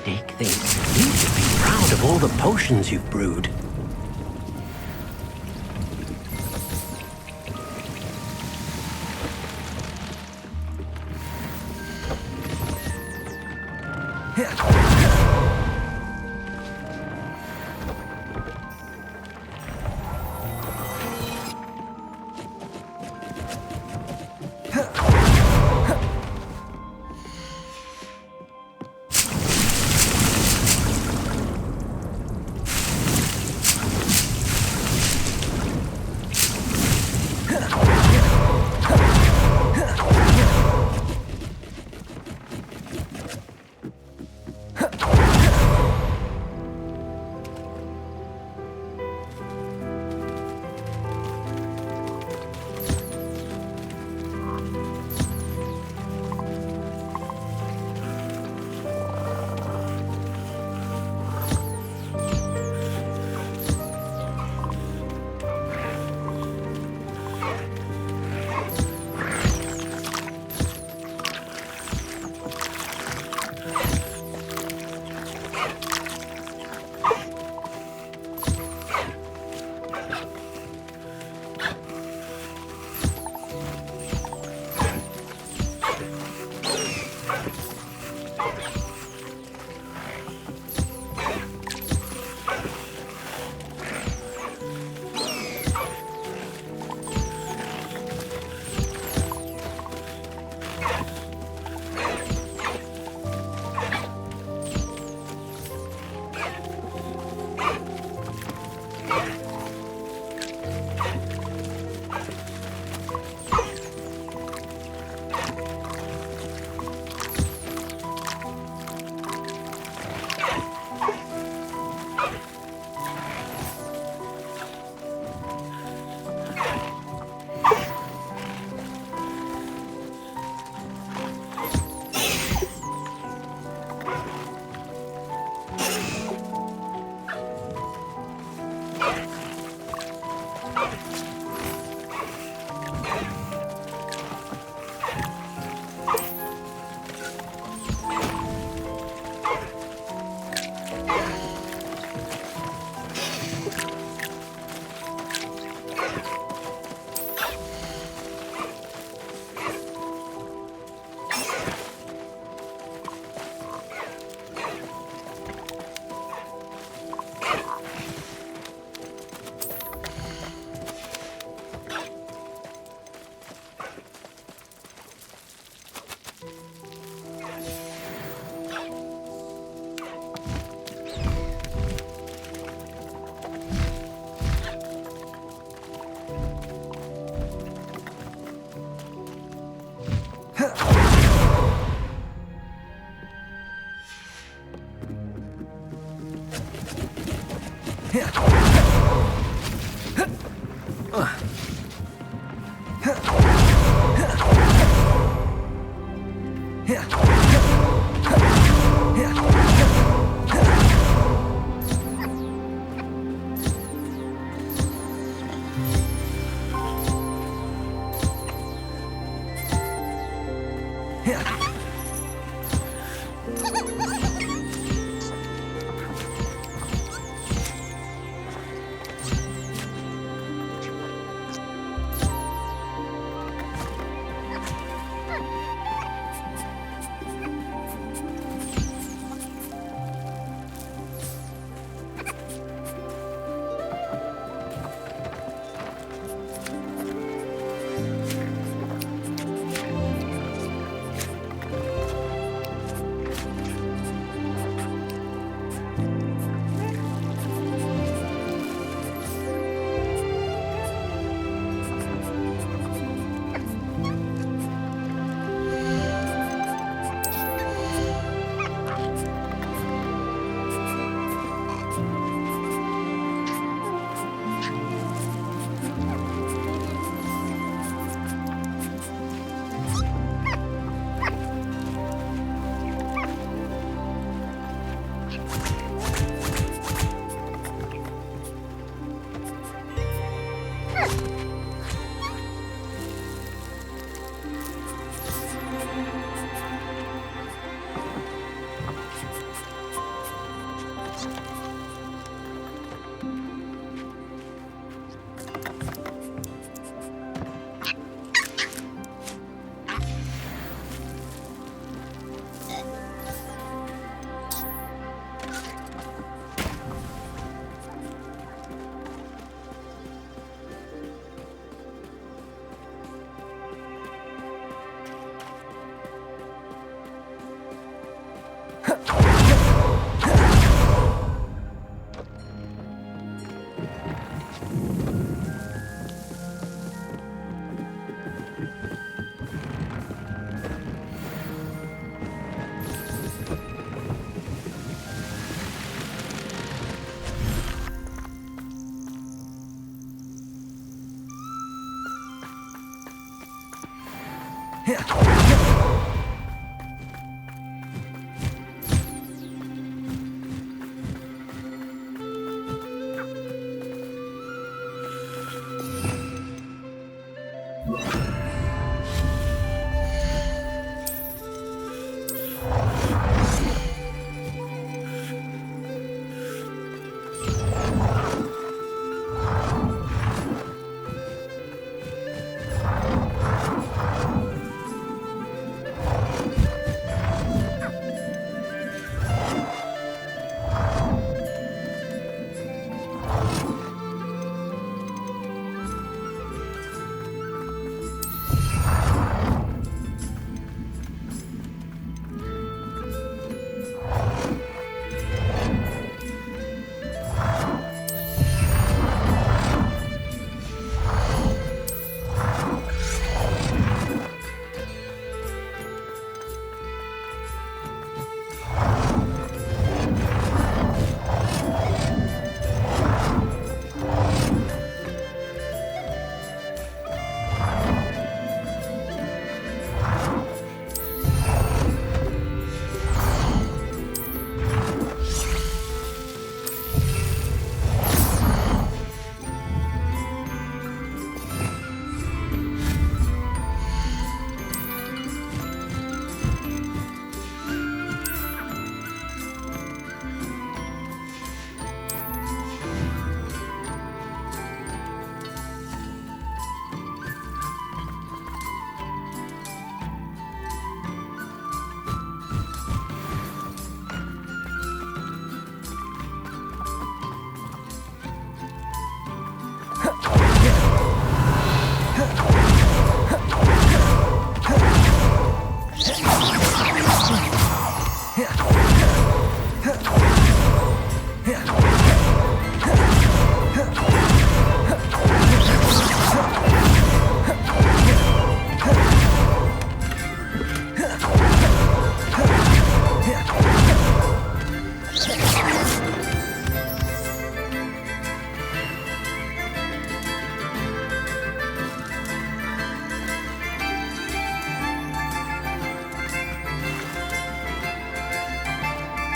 Deke thinks you should be proud of all the potions you've brewed.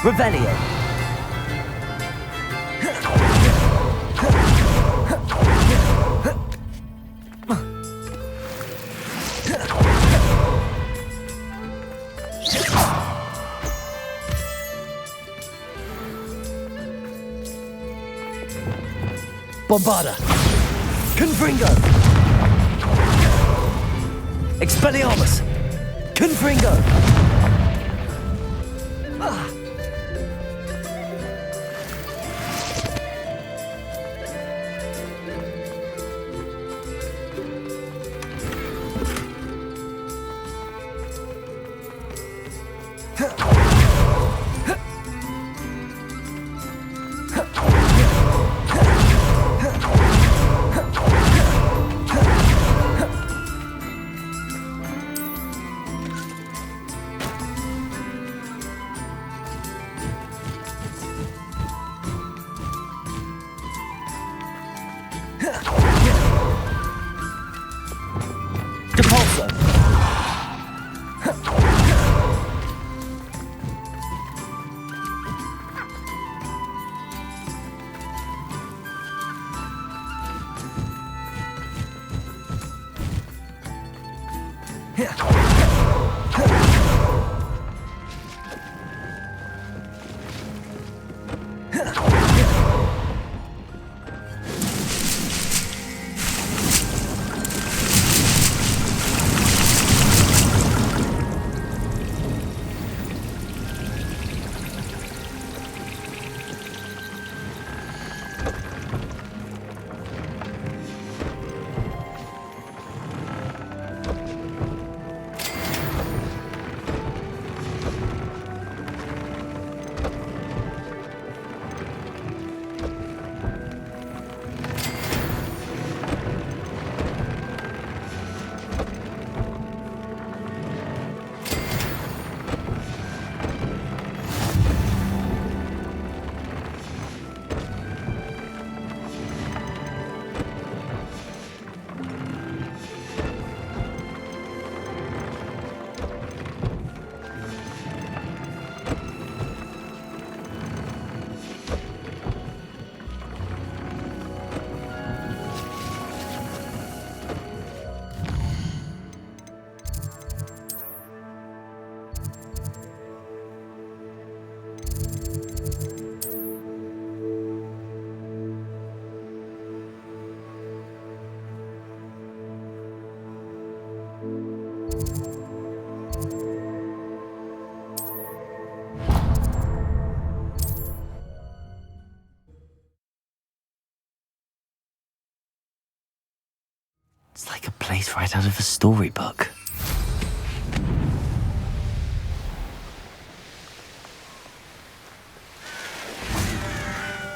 Revelio. Bombarda. Confringo. Expelliarmus. Confringo. It's like a place right out of a storybook.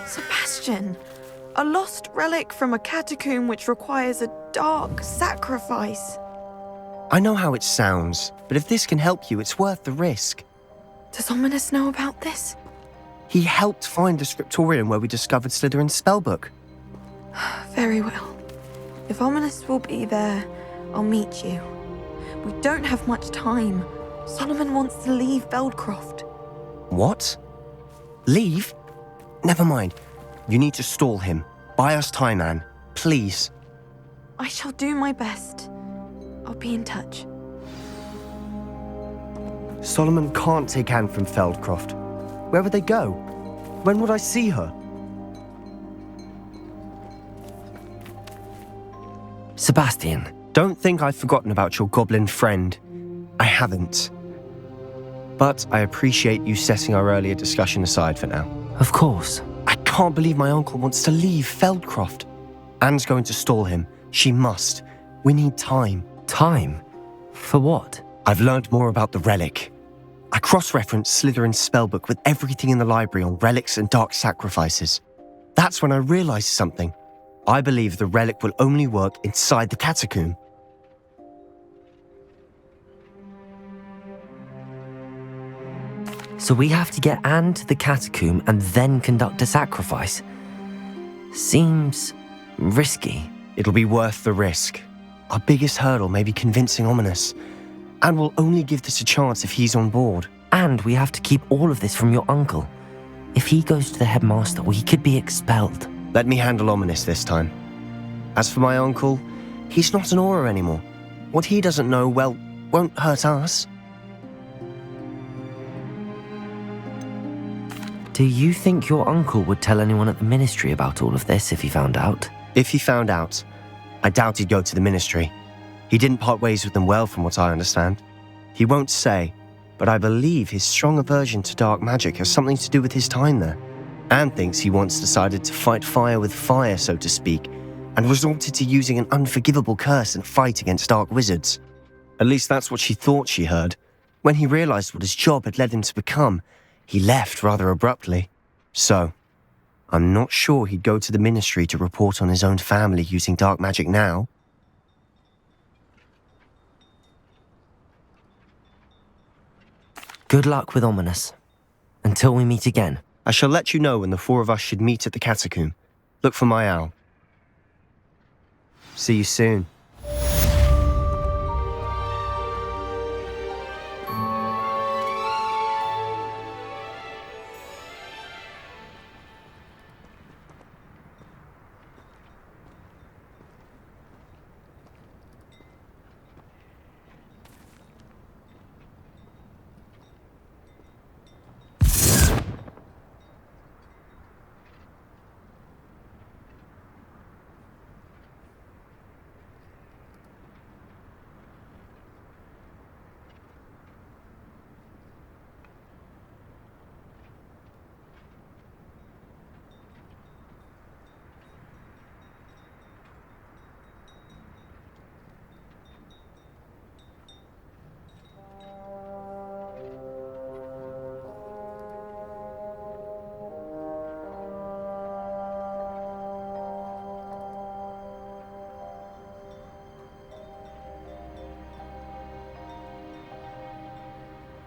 Sebastian, a lost relic from a catacomb which requires a dark sacrifice. I know how it sounds, but if this can help you, it's worth the risk. Does Ominous know about this? He helped find the scriptorium where we discovered Slytherin's spellbook. Very well. If Ominous will be there, I'll meet you. We don't have much time. Solomon wants to leave Beldcroft. What? Leave? Never mind. You need to stall him. Buy us time, Anne. Please. I shall do my best. I'll be in touch. Solomon can't take Anne from Feldcroft. Where would they go? When would I see her? Sebastian. Don't think I've forgotten about your goblin friend. I haven't. But I appreciate you setting our earlier discussion aside for now. Of course. I can't believe my uncle wants to leave Feldcroft. Anne's going to stall him. She must. We need time. Time? For what? I've learned more about the relic. I cross-referenced Slytherin's spellbook with everything in the library on relics and dark sacrifices. That's when I realized something. I believe the relic will only work inside the catacomb. So we have to get Anne to the catacomb and then conduct a sacrifice? Seems risky. It'll be worth the risk. Our biggest hurdle may be convincing Ominous, and we'll only give this a chance if he's on board. And we have to keep all of this from your uncle. If he goes to the headmaster, we could be expelled. Let me handle Ominous this time. As for my uncle, he's not an Auror anymore. What he doesn't know, well, won't hurt us. Do you think your uncle would tell anyone at the ministry about all of this if he found out? If he found out, I doubt he'd go to the ministry. He didn't part ways with them well, from what I understand. He won't say, but I believe his strong aversion to dark magic has something to do with his time there. Anne thinks he once decided to fight fire with fire, so to speak, and resorted to using an unforgivable curse in a fight against dark wizards. At least that's what she thought she heard. When he realized what his job had led him to become, he left rather abruptly. So, I'm not sure he'd go to the ministry to report on his own family using dark magic now. Good luck with Ominous. Until we meet again. I shall let you know when the four of us should meet at the catacomb. Look for my owl. See you soon.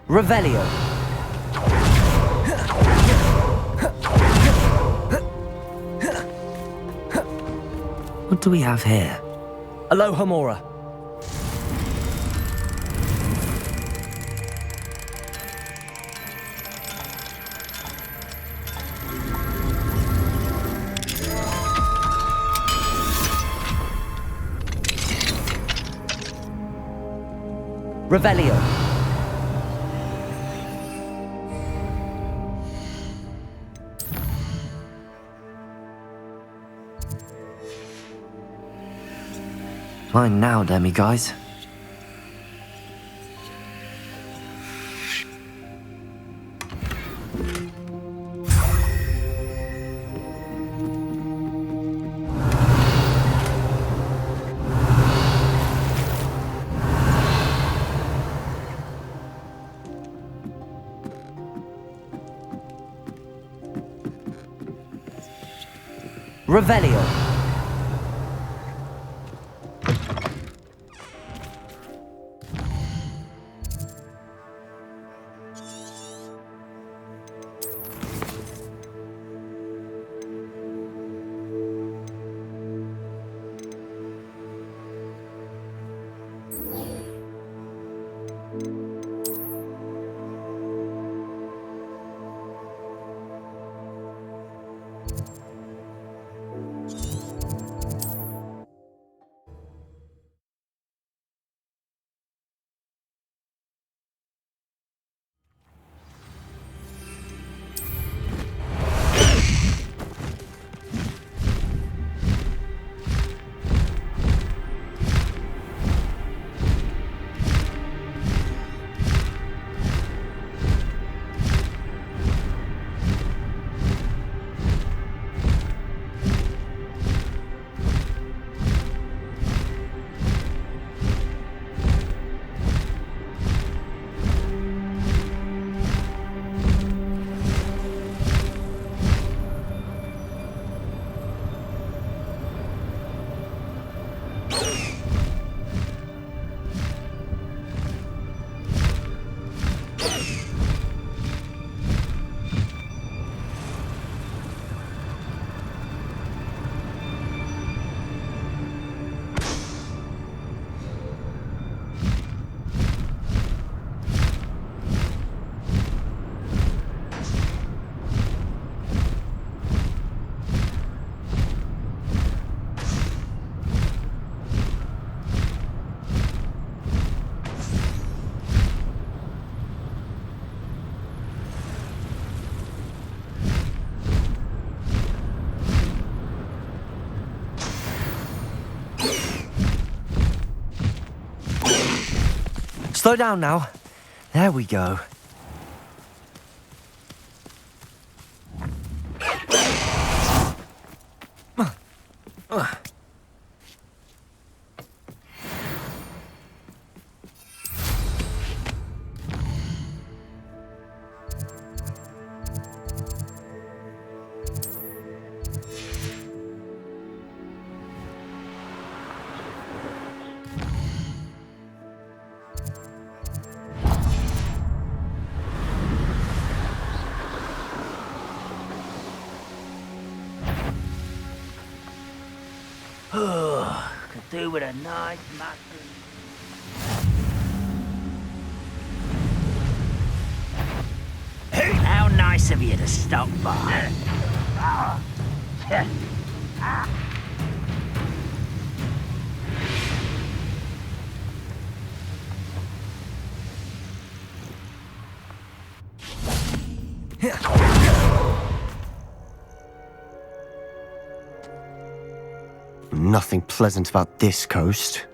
Revelio. What do we have here? Aloha Mora. Revelio. Fine now, demiguise. Revelio. Slow down now. There we go. Could do with a nice muffin. How nice of you to stop by. Nothing pleasant about this coast.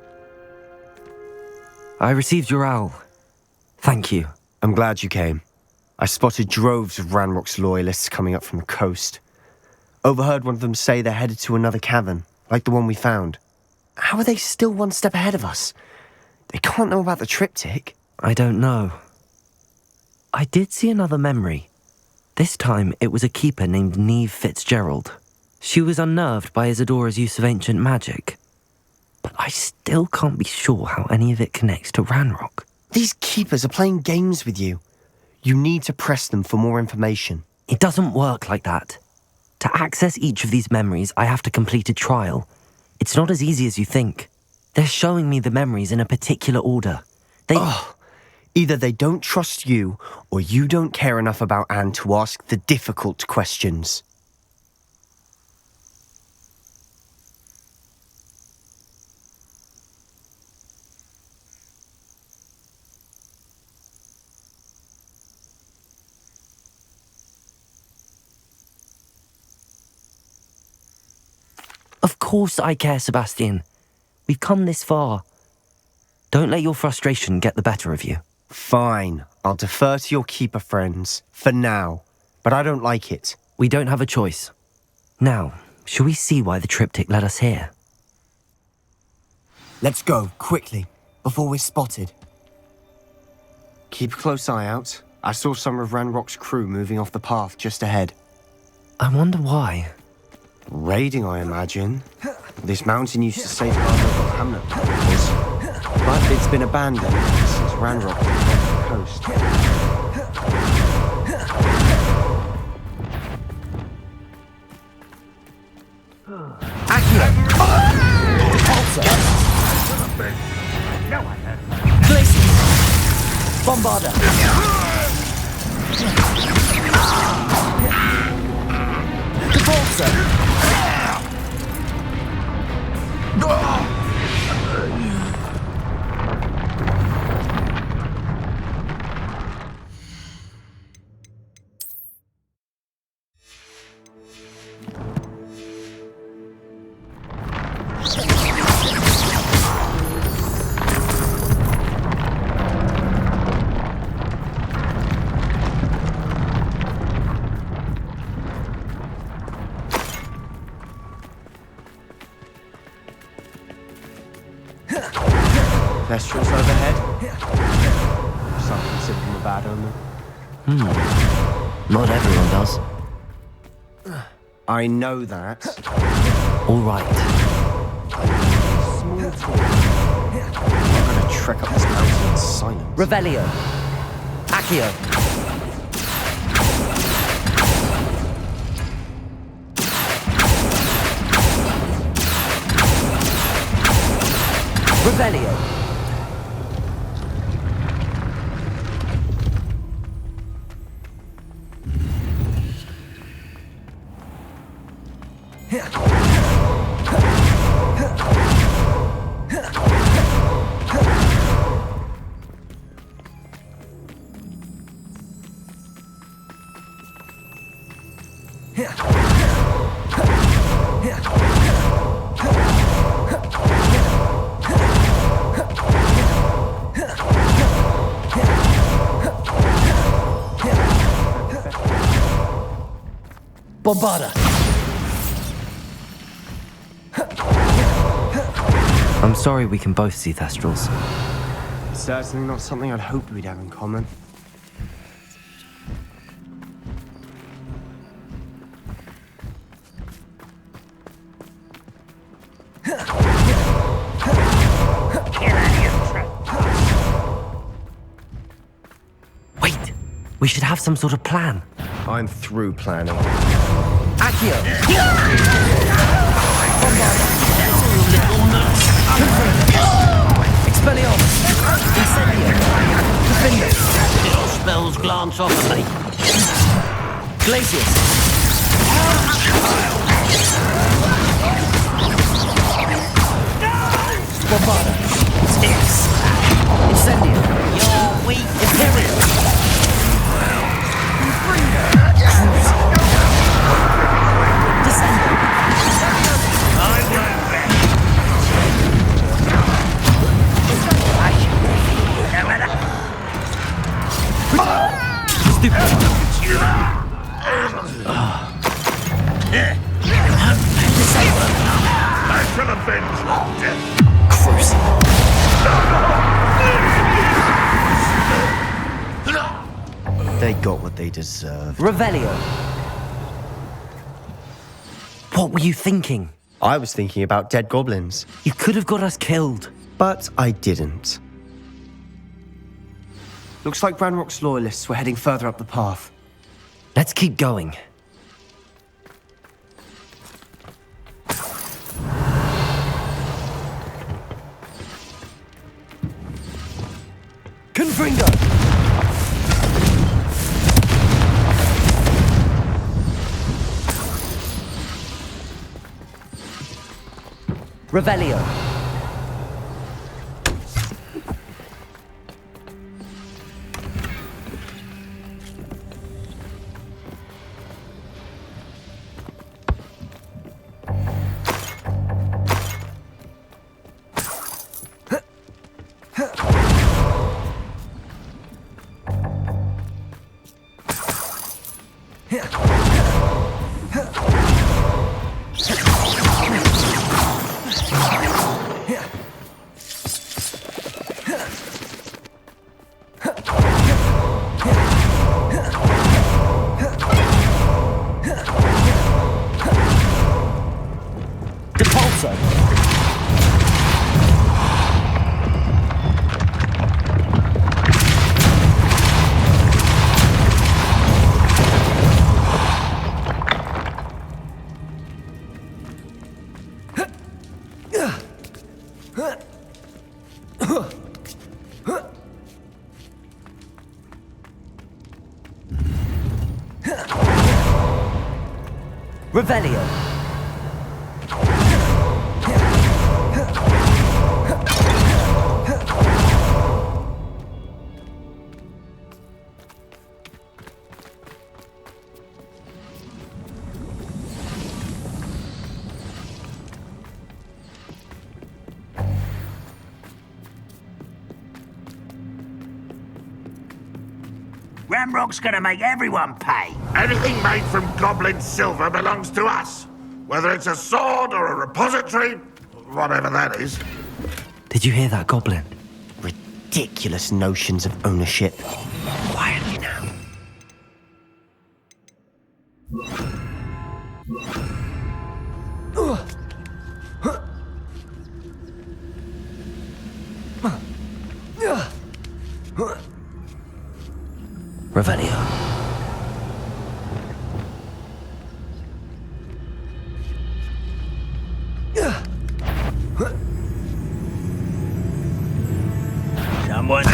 I received your owl. Thank you. I'm glad you came. I spotted droves of Ranrock's loyalists coming up from the coast. Overheard one of them say they're headed to another cavern, like the one we found. How are they still one step ahead of us? They can't know about the triptych. I don't know. I did see another memory. This time it was a keeper named Neve Fitzgerald. She was unnerved by Isadora's use of ancient magic. But I still can't be sure how any of it connects to Ranrock. These keepers are playing games with you. You need to press them for more information. It doesn't work like that. To access each of these memories, I have to complete a trial. It's not as easy as you think. They're showing me the memories in a particular order. Either they don't trust you, or you don't care enough about Anne to ask the difficult questions. Of course I care, Sebastian. We've come this far. Don't let your frustration get the better of you. Fine. I'll defer to your keeper friends, for now. But I don't like it. We don't have a choice. Now, shall we see why the triptych led us here? Let's go, quickly, before we're spotted. Keep a close eye out. I saw some of Ranrock's crew moving off the path just ahead. I wonder why. Raiding, I imagine. This mountain used to safeguard local hamlet peoples, but it's been abandoned since Ranrock left the coast. Accio! Glacier! Bombarda! Repulsor! Thestrals overhead. Some consider them a bad omen. Not everyone does. I know that. All right. Small talk. I'm gonna trek up this mountain in silence. Revelio. Accio. Revelio. Bombarda! I'm sorry we can both see Thestrals. It's certainly not something I'd hoped we'd have in common. Wait! We should have some sort of plan. I'm through planning. Accio! Expelliarmus! Incendio! Defender! Your spells glance off of me. Glacius! Bombarda! Styx! Incendio! You're weak. Imperial! Descender! I shall avenge your death. They got what they deserved. Revelio! What were you thinking? I was thinking about dead goblins. You could have got us killed. But I didn't. Looks like Ranrock's loyalists were heading further up the path. Let's keep going. Confringo! Revelio! Revelio! Ramrock's gonna make everyone pay. Anything made from goblin silver belongs to us. Whether it's a sword or a repository, whatever that is. Did you hear that, Goblin? Ridiculous notions of ownership. Quietly now. Revelio. Someone...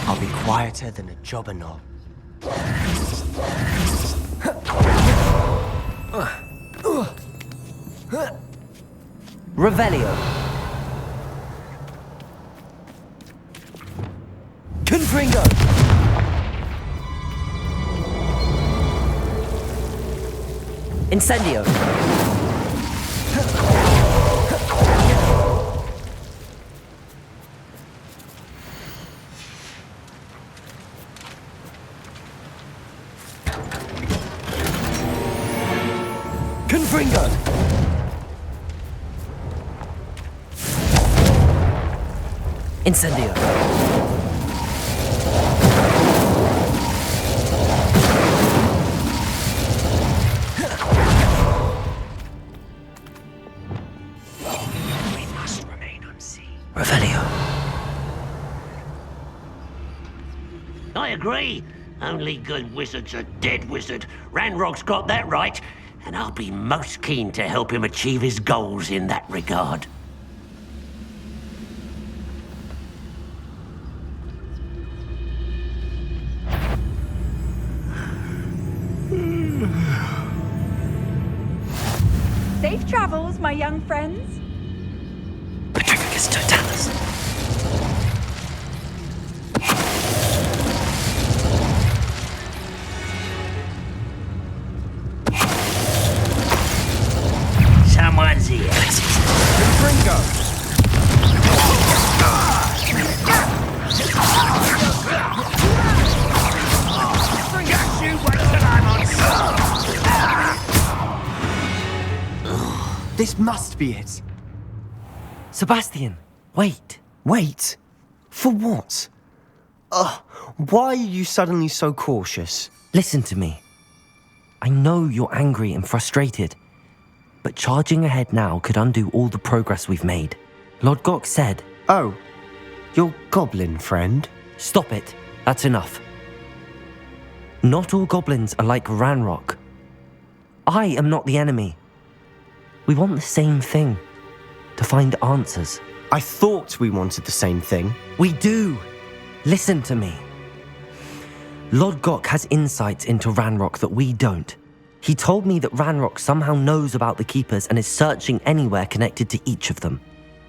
I'll be quieter than a jobberknoll. Revelio. Confringo! Incendio. Confringo! Incendio! We must remain unseen. Revelio. I agree. Only good wizards are dead wizard. Ranrock's got that right, and I'll be most keen to help him achieve his goals in that regard. Safe travels, my young friends. Petrificus totalis. Someone's here. Confringo! Just you wait till I'm on This must be it. Sebastian, wait. Wait? For what? Why are you suddenly so cautious? Listen to me. I know you're angry and frustrated, but charging ahead now could undo all the progress we've made. Lord Gok said... Oh, your goblin friend? Stop it. That's enough. Not all goblins are like Ranrock. I am not the enemy. We want the same thing. To find answers. I thought we wanted the same thing. We do. Listen to me. Lord Gok has insights into Ranrock that we don't. He told me that Ranrock somehow knows about the Keepers and is searching anywhere connected to each of them.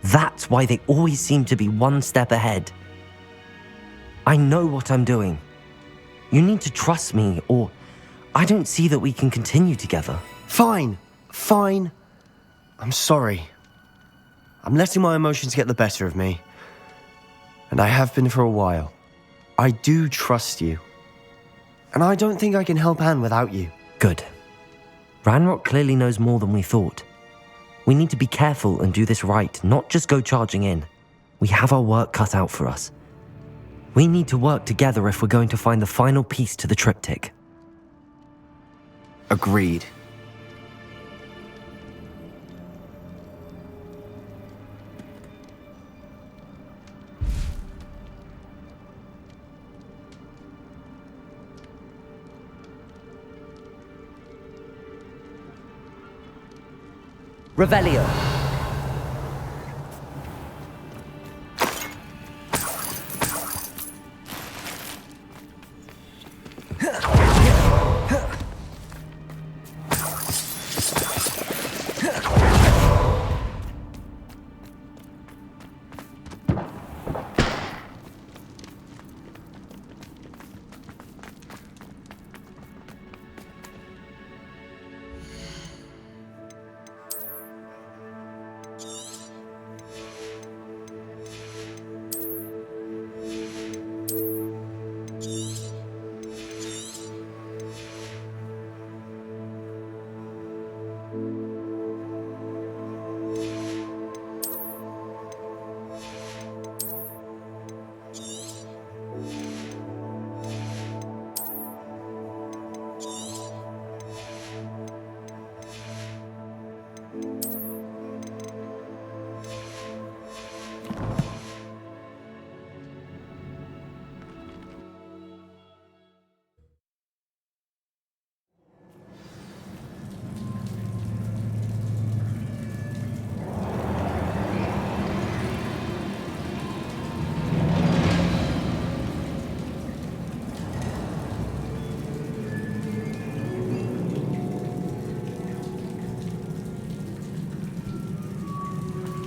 That's why they always seem to be one step ahead. I know what I'm doing. You need to trust me, or I don't see that we can continue together. Fine. I'm sorry. I'm letting my emotions get the better of me. And I have been for a while. I do trust you. And I don't think I can help Anne without you. Good. Ranrock clearly knows more than we thought. We need to be careful and do this right, not just go charging in. We have our work cut out for us. We need to work together if we're going to find the final piece to the triptych. Agreed. Revelio.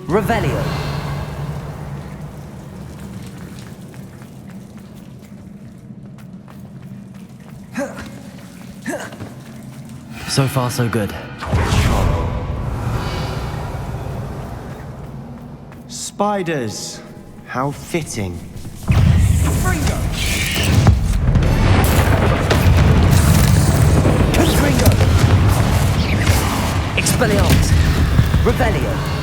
Revelio. So far, so good. Spiders. How fitting. Confringo. Confringo. Expelliarmus! Revelio!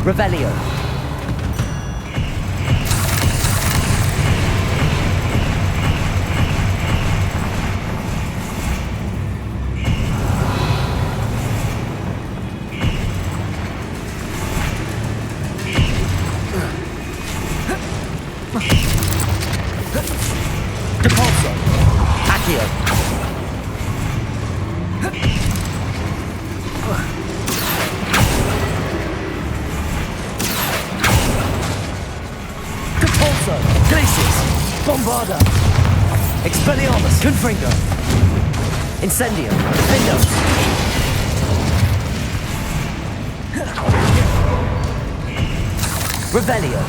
Revelio. Depulso. Accio. Bombarda! Expelliarmus! Confringo! Incendio! Defendo! Revelio!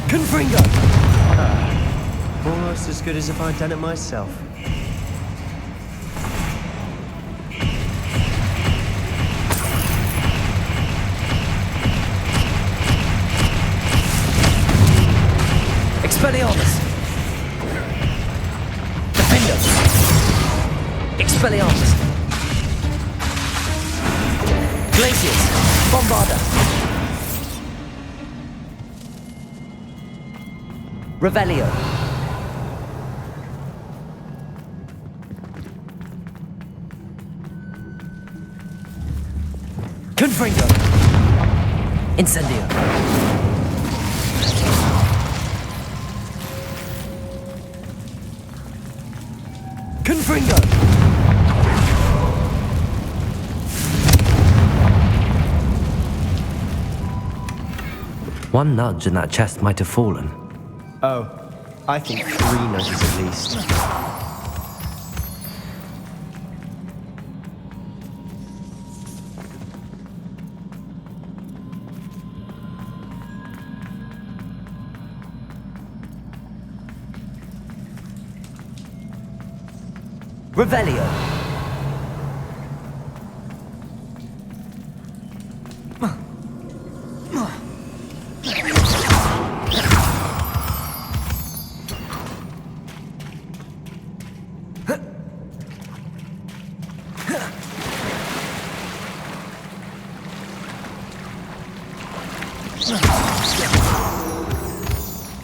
Confringo! Almost as good as if I'd done it myself. Expelliarmus! Expelliarmus! Glacius! Bombarda! Revelio! Confringo! Incendio! Confringo! One nudge and that chest might have fallen. Oh, I think 3 nudges at least. Revelio!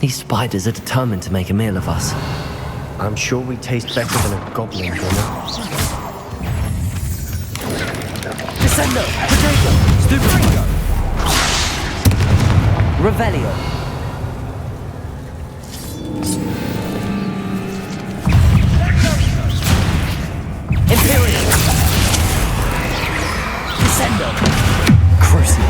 These spiders are determined to make a meal of us. I'm sure we taste better than a goblin dinner. Descendo! Potato! Stupendo! Revelio! Imperial! Descendo! Crucio!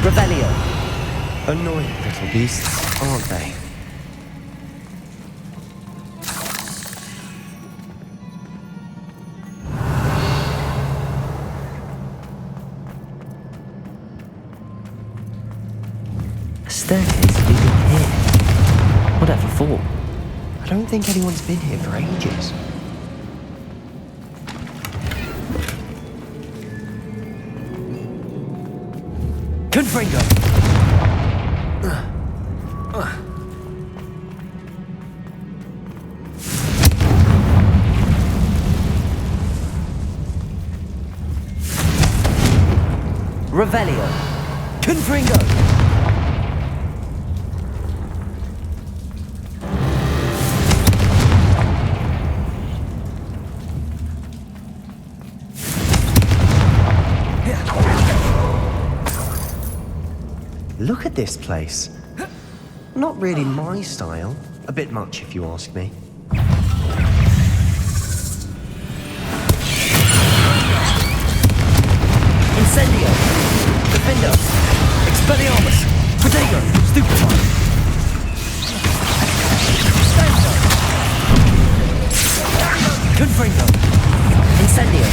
Revelio. Annoying little beasts, aren't they? A staircase leading here. Whatever for? I don't think anyone's been here for ages. Confringo! Revelio. Confringo. Look at this place. Not really my style. A bit much, if you ask me. Incendio. Defendo. Expelliarmus. Protego. Stupefy. Confringo. Incendio.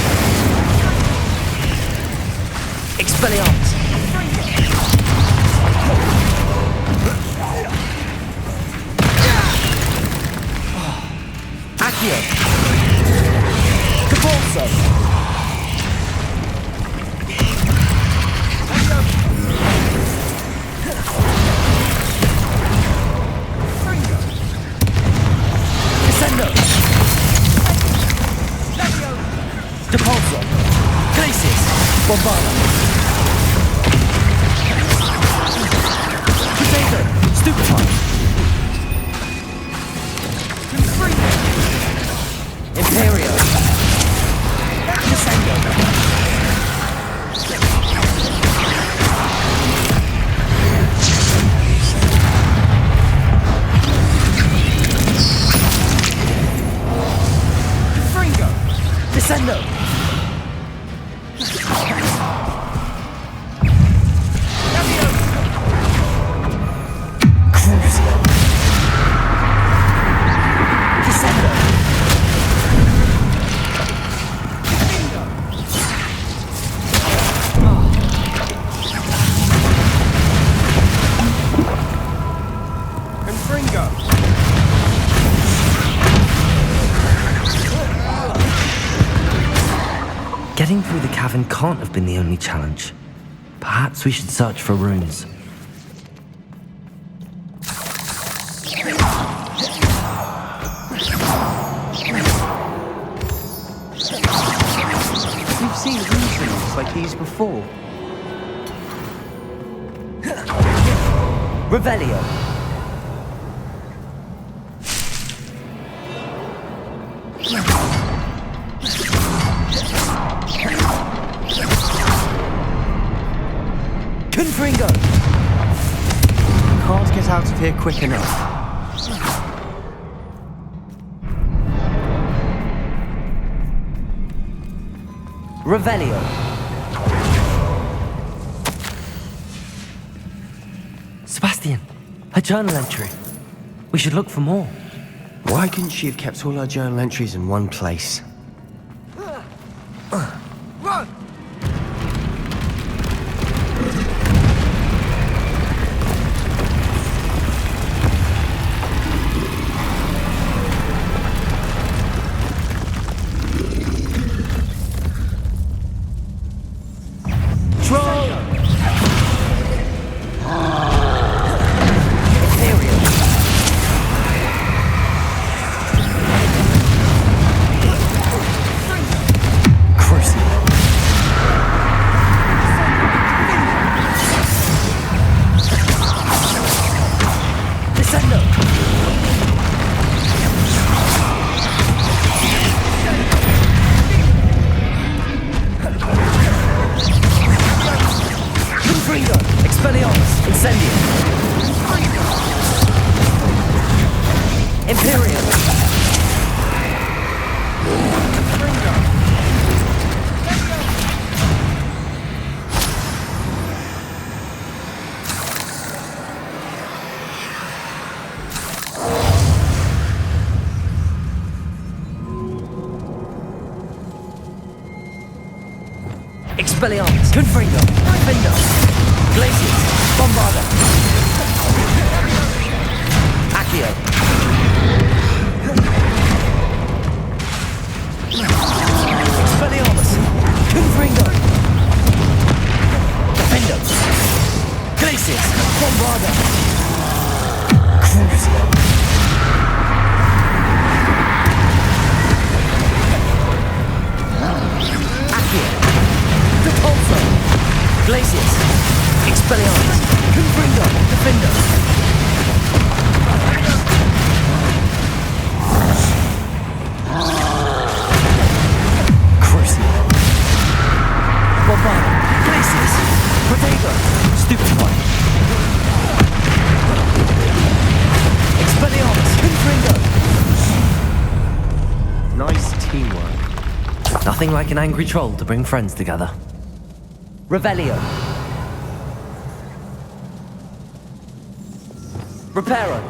Expelliarmus. Accio. Caporzo. Descendo. Depulso. Glacius. Bombarda. Potato. Stupefy. Imperio. Descendo. Fringo. Descendo. Crucio. Descendo. Getting through the cavern can't have been the only challenge. Perhaps we should search for runes. We've seen rune like these before. Revelio. Confringo. Can't get out of here quick enough. Revelio. Sebastian, a journal entry. We should look for more. Why couldn't she have kept all her journal entries in one place? Run! Expelliarmus. Confringo. Defendo. Glacius. Bombarda. Accio. Expelliarmus. Confringo. Defendo. Glacius. Bombarda! Crucio! Accio! Depulso! Glacius! Expelliarmus! Confringo! Defender! Crucio! Bombarda! Glacius! Protego! Stupefy! Expelliarmus! Confringo! Nice teamwork. Nothing like an angry troll to bring friends together. Revelio. Reparo.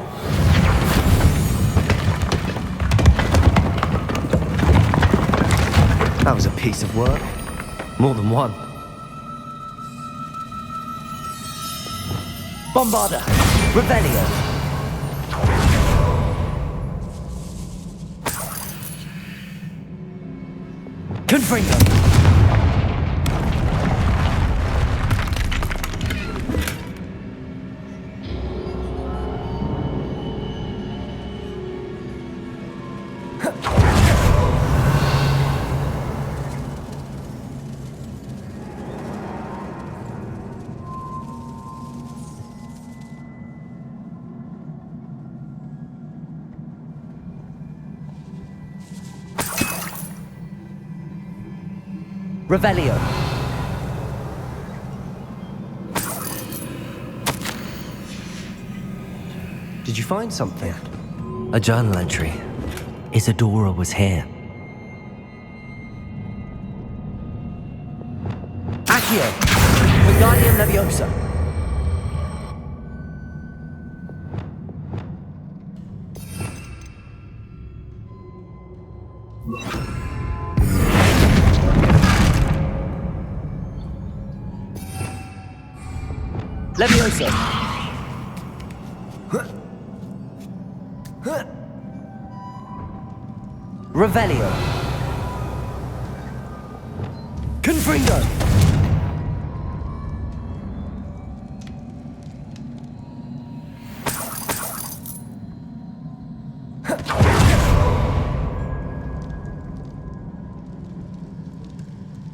That was a piece of work. More than one. Bombarda. Revelio. Confringo. Revelio. Did you find something? A journal entry. Isadora was here. Accio. Wingardium Leviosa. Leviosa. Revelio. Confringo.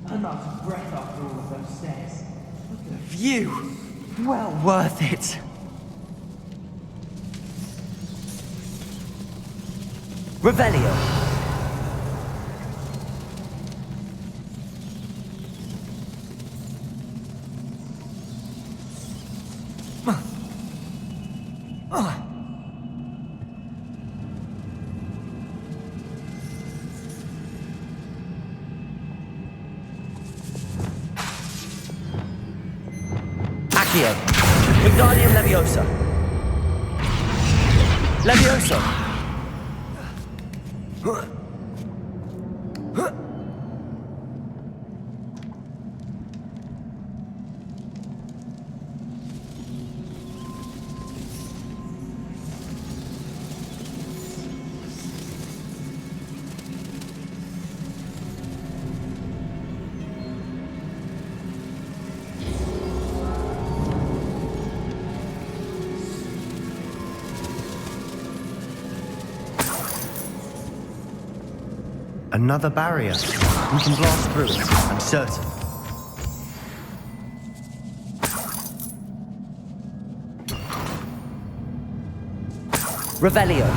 I'm out of breath after all of those stairs. Look at the view. Well worth it. Revelio. Accio. Wingardium Leviosa. Leviosa. Another barrier. We can blast through it, I'm certain. Revelio.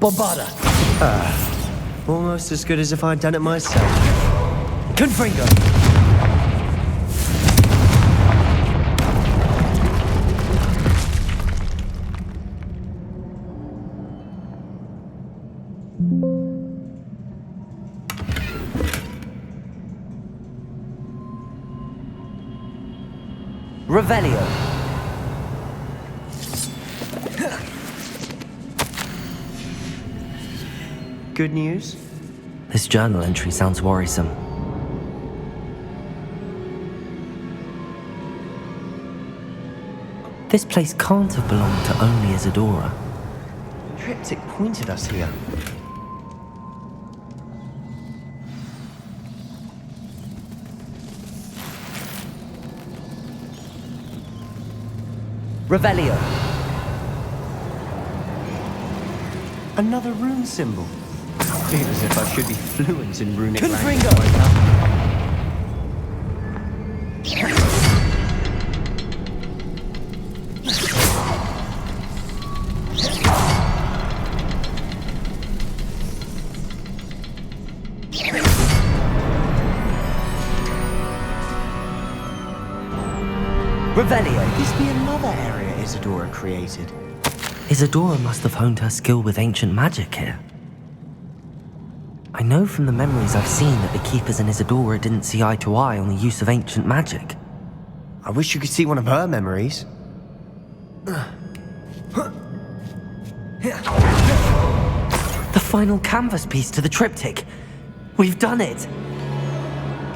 Bombarda. Almost as good as if I'd done it myself. Confringo. Revelio. Good news? This journal entry sounds worrisome. This place can't have belonged to only Isadora. Triptych pointed us here. Revelio. Another rune symbol. Feels as if I should be fluent in runic language Confringo. by now. Revelio. This be another area Isadora created. Isadora must have honed her skill with ancient magic here. I know from the memories I've seen that the Keepers and Isadora didn't see eye to eye on the use of ancient magic. I wish you could see one of her memories. The final canvas piece to the triptych. We've done it!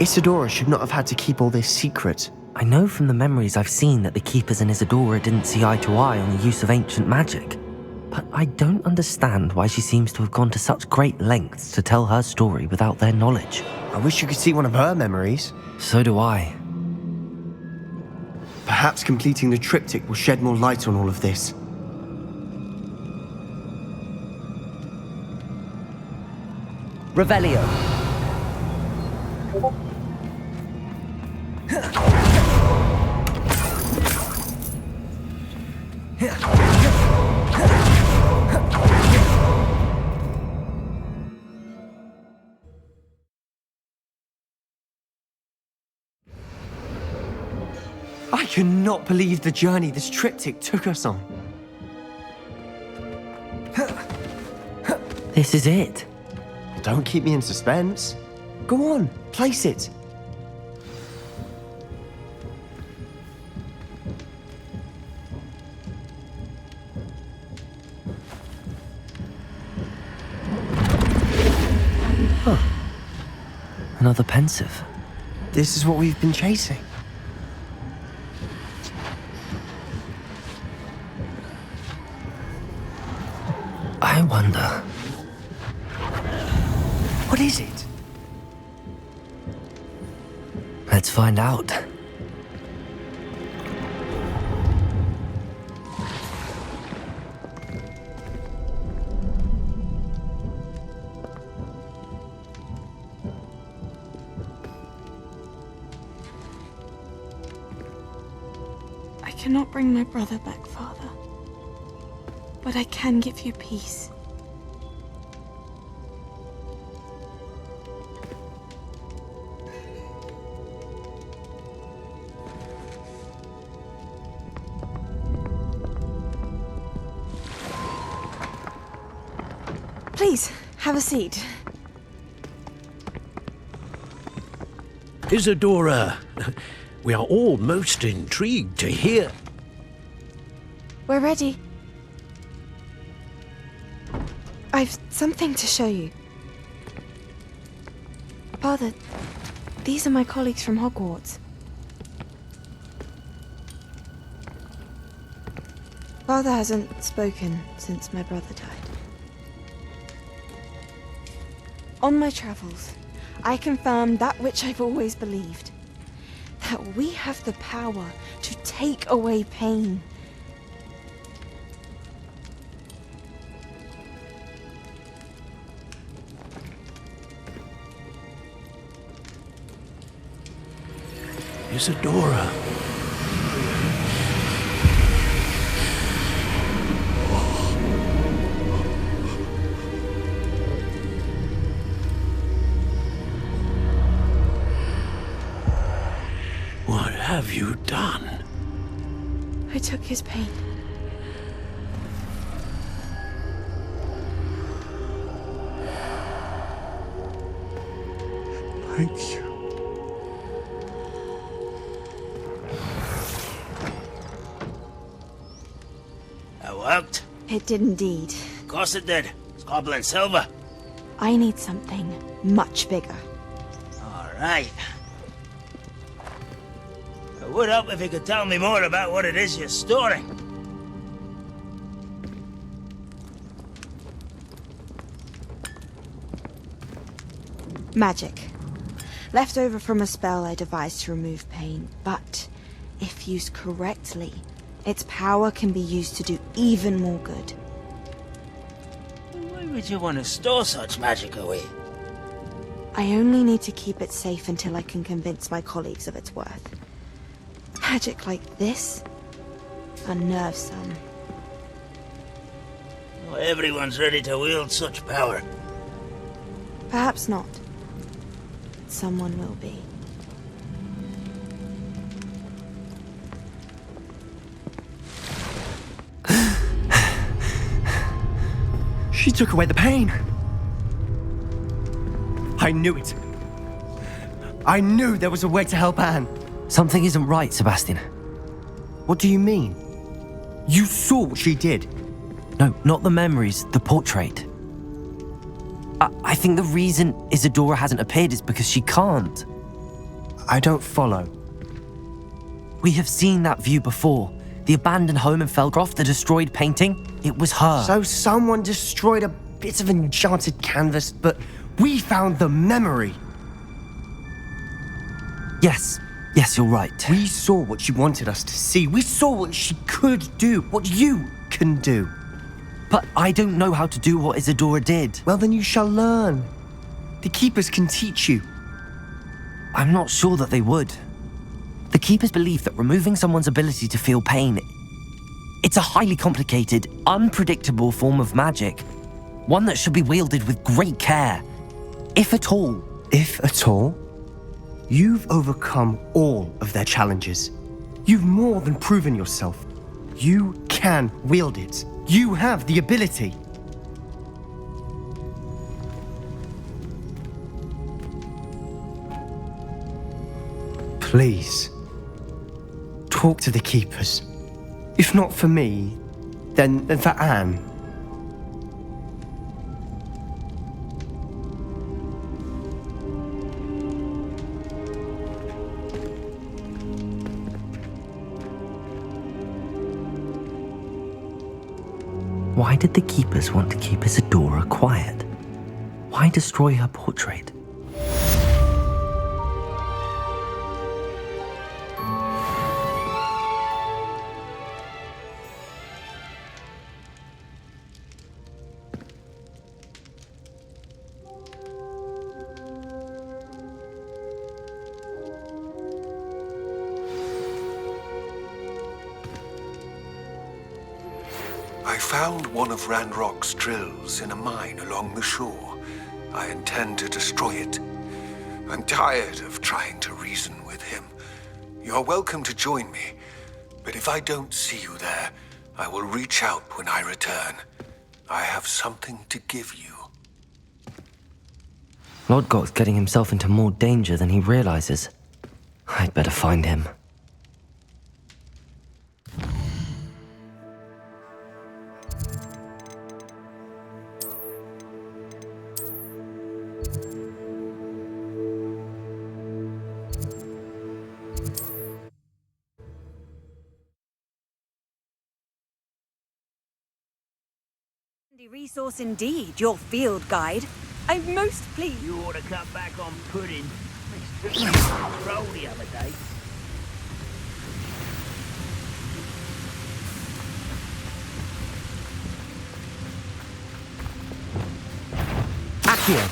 Isadora should not have had to keep all this secret. I know from the memories I've seen that the Keepers and Isadora didn't see eye to eye on the use of ancient magic. But I don't understand why she seems to have gone to such great lengths to tell her story without their knowledge. I wish you could see one of her memories. So do I. Perhaps completing the triptych will shed more light on all of this. Revelio. I cannot believe the journey this triptych took us on. This is it. Don't keep me in suspense. Go on, place it. Huh. Another pensive. This is what we've been chasing. I wonder. What is it? Let's find out. I cannot bring my brother back, Father. But I can give you peace. Please, have a seat. Isadora, we are all most intrigued to hear. We're ready. I've something to show you. Father, these are my colleagues from Hogwarts. Father hasn't spoken since my brother died. On my travels, I confirmed that which I've always believed. That we have the power to take away pain. Isadora. What have you done? I took his pain. Thank you. That worked? It did indeed. Of course it did. It's goblin silver. I need something much bigger. All right. It would help if you could tell me more about what it is you're storing. Magic. Left over from a spell I devised to remove pain, but if used correctly, Its power can be used to do even more good. Why would you want to store such magic away? I only need to keep it safe until I can convince my colleagues of its worth. Magic like this unnerves some. Not everyone's ready to wield such power. Perhaps not. But someone will be. She took away the pain. I knew it. I knew there was a way to help Anne. Something isn't right, Sebastian. What do you mean? You saw what she did. No, not the memories, the portrait. I think the reason Isadora hasn't appeared is because she can't. I don't follow. We have seen that view before. The abandoned home in Felcroft, the destroyed painting, it was her. So someone destroyed a bit of enchanted canvas, but we found the memory. Yes, you're right. We saw what she wanted us to see. We saw what she could do, what you can do. But I don't know how to do what Isadora did. Well, then you shall learn. The Keepers can teach you. I'm not sure that they would. The Keepers believe that removing someone's ability to feel pain, it's a highly complicated, unpredictable form of magic. One that should be wielded with great care. If at all. If at all? You've overcome all of their challenges. You've more than proven yourself. You can wield it. You have the ability. Please, talk to the Keepers. If not for me, then for Anne. Why did the Keepers want to keep Isadora quiet? Why destroy her portrait? I found one of Ranrock's drills in a mine along the shore. I intend to destroy it. I'm tired of trying to reason with him. You're welcome to join me, but if I don't see you there, I will reach out when I return. I have something to give you. Lodgok's getting himself into more danger than he realizes. I'd better find him. Resource indeed, your field guide. I'm most pleased. You ought to cut back on pudding. I took a roll the other day. Accio!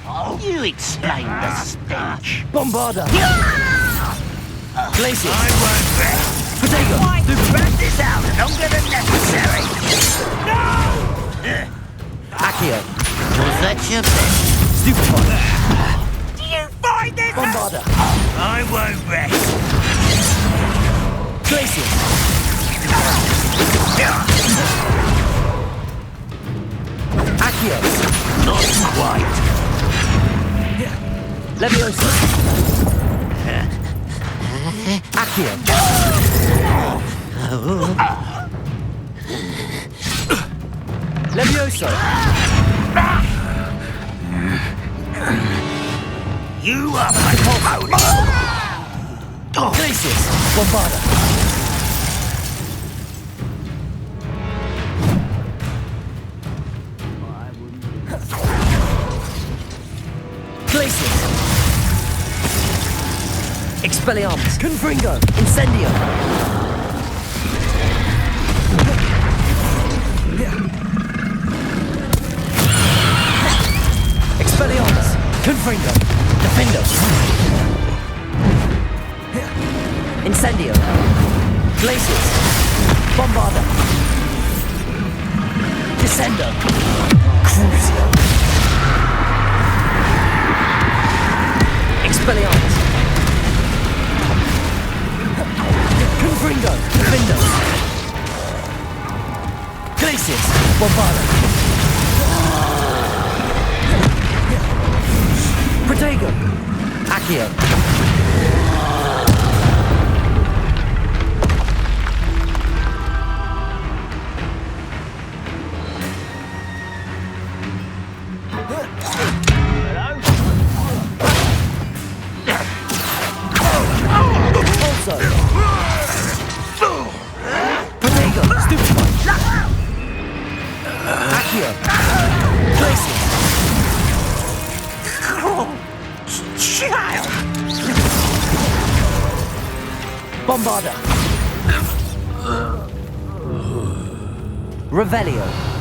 Oh, you explain the stench. Bombarda! Glacier! I won't rest. Potato! Spread this out longer than necessary. No! Accio! Was that your best? Stupefy! Do you find this? Bombarda! I won't rest. Glacier! Accio! Not quite. Leviosa! Accio! Leviosa! You are my opponent. Glacius! Bombarda! Glacius! Expelliarmus. Confringo. Incendio. Expelliarmus. Confringo. Defendo. Incendio. Glacius. Bombarda. Descendo. Crucio. Expelliarmus. Confringo. Defendo. Glacius. Bombarda. Protego. Accio. Also. Protego. Stupefy. Accio. Glacius. Child! Bombarda. Revelio.